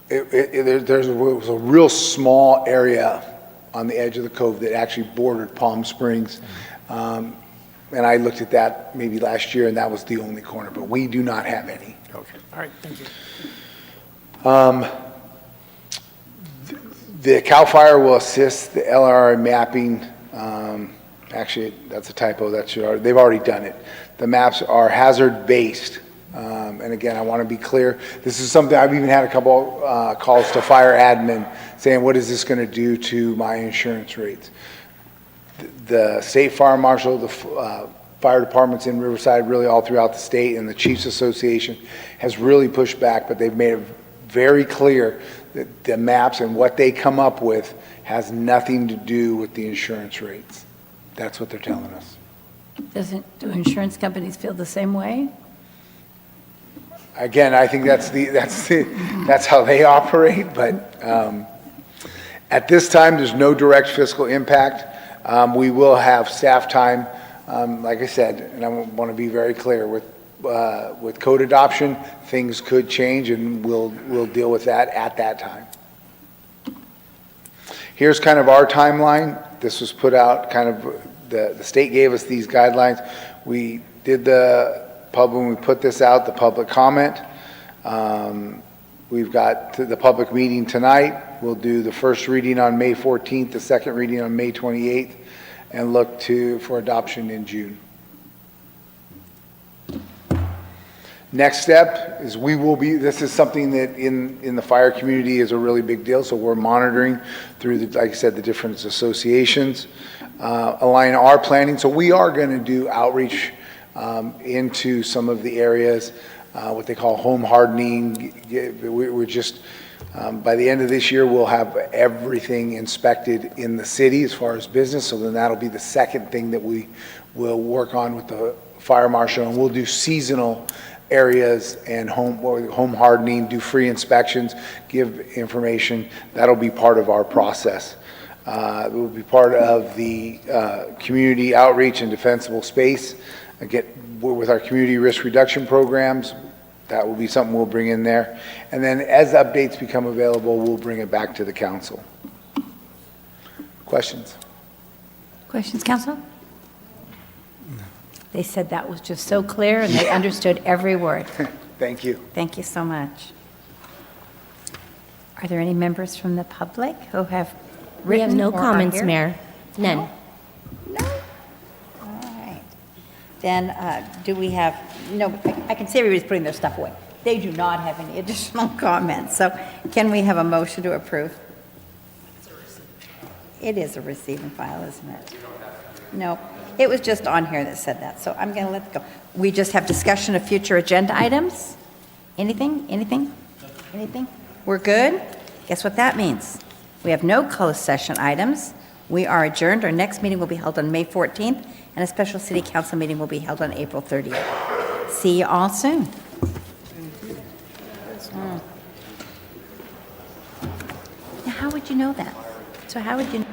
Speaker 9: was a real small area on the edge of the cove that actually bordered Palm Springs. And I looked at that maybe last year, and that was the only corner, but we do not have any.
Speaker 3: Okay, all right, thank you.
Speaker 9: The CAL FIRE will assist the LRI mapping. Actually, that's a typo. They've already done it. The maps are hazard-based. And again, I want to be clear. This is something I've even had a couple calls to fire admin saying, what is this going to do to my insurance rates? The state fire marshal, the fire departments in Riverside, really all throughout the state, and the Chiefs Association has really pushed back, but they've made it very clear that the maps and what they come up with has nothing to do with the insurance rates. That's what they're telling us.
Speaker 2: Do insurance companies feel the same way?
Speaker 9: Again, I think that's how they operate, but at this time, there's no direct fiscal impact. We will have staff time, like I said, and I want to be very clear, with code adoption, things could change, and we'll deal with that at that time. Here's kind of our timeline. This was put out kind of, the state gave us these guidelines. We did when we put this out, the public comment. We've got the public meeting tonight. We'll do the first reading on May 14th, the second reading on May 28th, and look for adoption in June. Next step is this is something that in the fire community is a really big deal, so we're monitoring through, like I said, the different associations, align our planning. So we are going to do outreach into some of the areas, what they call home hardening. We're just, by the end of this year, we'll have everything inspected in the city as far as business, so then that'll be the second thing that we will work on with the fire marshal, and we'll do seasonal areas and home hardening, do free inspections, give information. That'll be part of our process. It will be part of the community outreach and defensible space. Again, with our community risk reduction programs, that will be something we'll bring in there. And then as updates become available, we'll bring it back to the council. Questions?
Speaker 2: Questions, council? They said that was just so clear, and they understood every word.
Speaker 9: Thank you.
Speaker 2: Thank you so much. Are there any members from the public who have
Speaker 5: We have
Speaker 2: written
Speaker 5: no
Speaker 2: or are
Speaker 5: comments,
Speaker 2: here?
Speaker 5: Mayor. None.
Speaker 2: No? All right. Then do we have, no, I can see everybody's putting their stuff away. They do not have any additional comments. So can we have a motion to approve? It is a receive and file, isn't it? No, it was just on here that said that, so I'm going to let it go. We just have discussion of future agenda items? Anything? We're good? Guess what that means? We have no closed session items. We are adjourned. Our next meeting will be held on May 14th, and a special city council meeting will be held on April 30th. See you all soon. Now, how would you know that? So how would you know?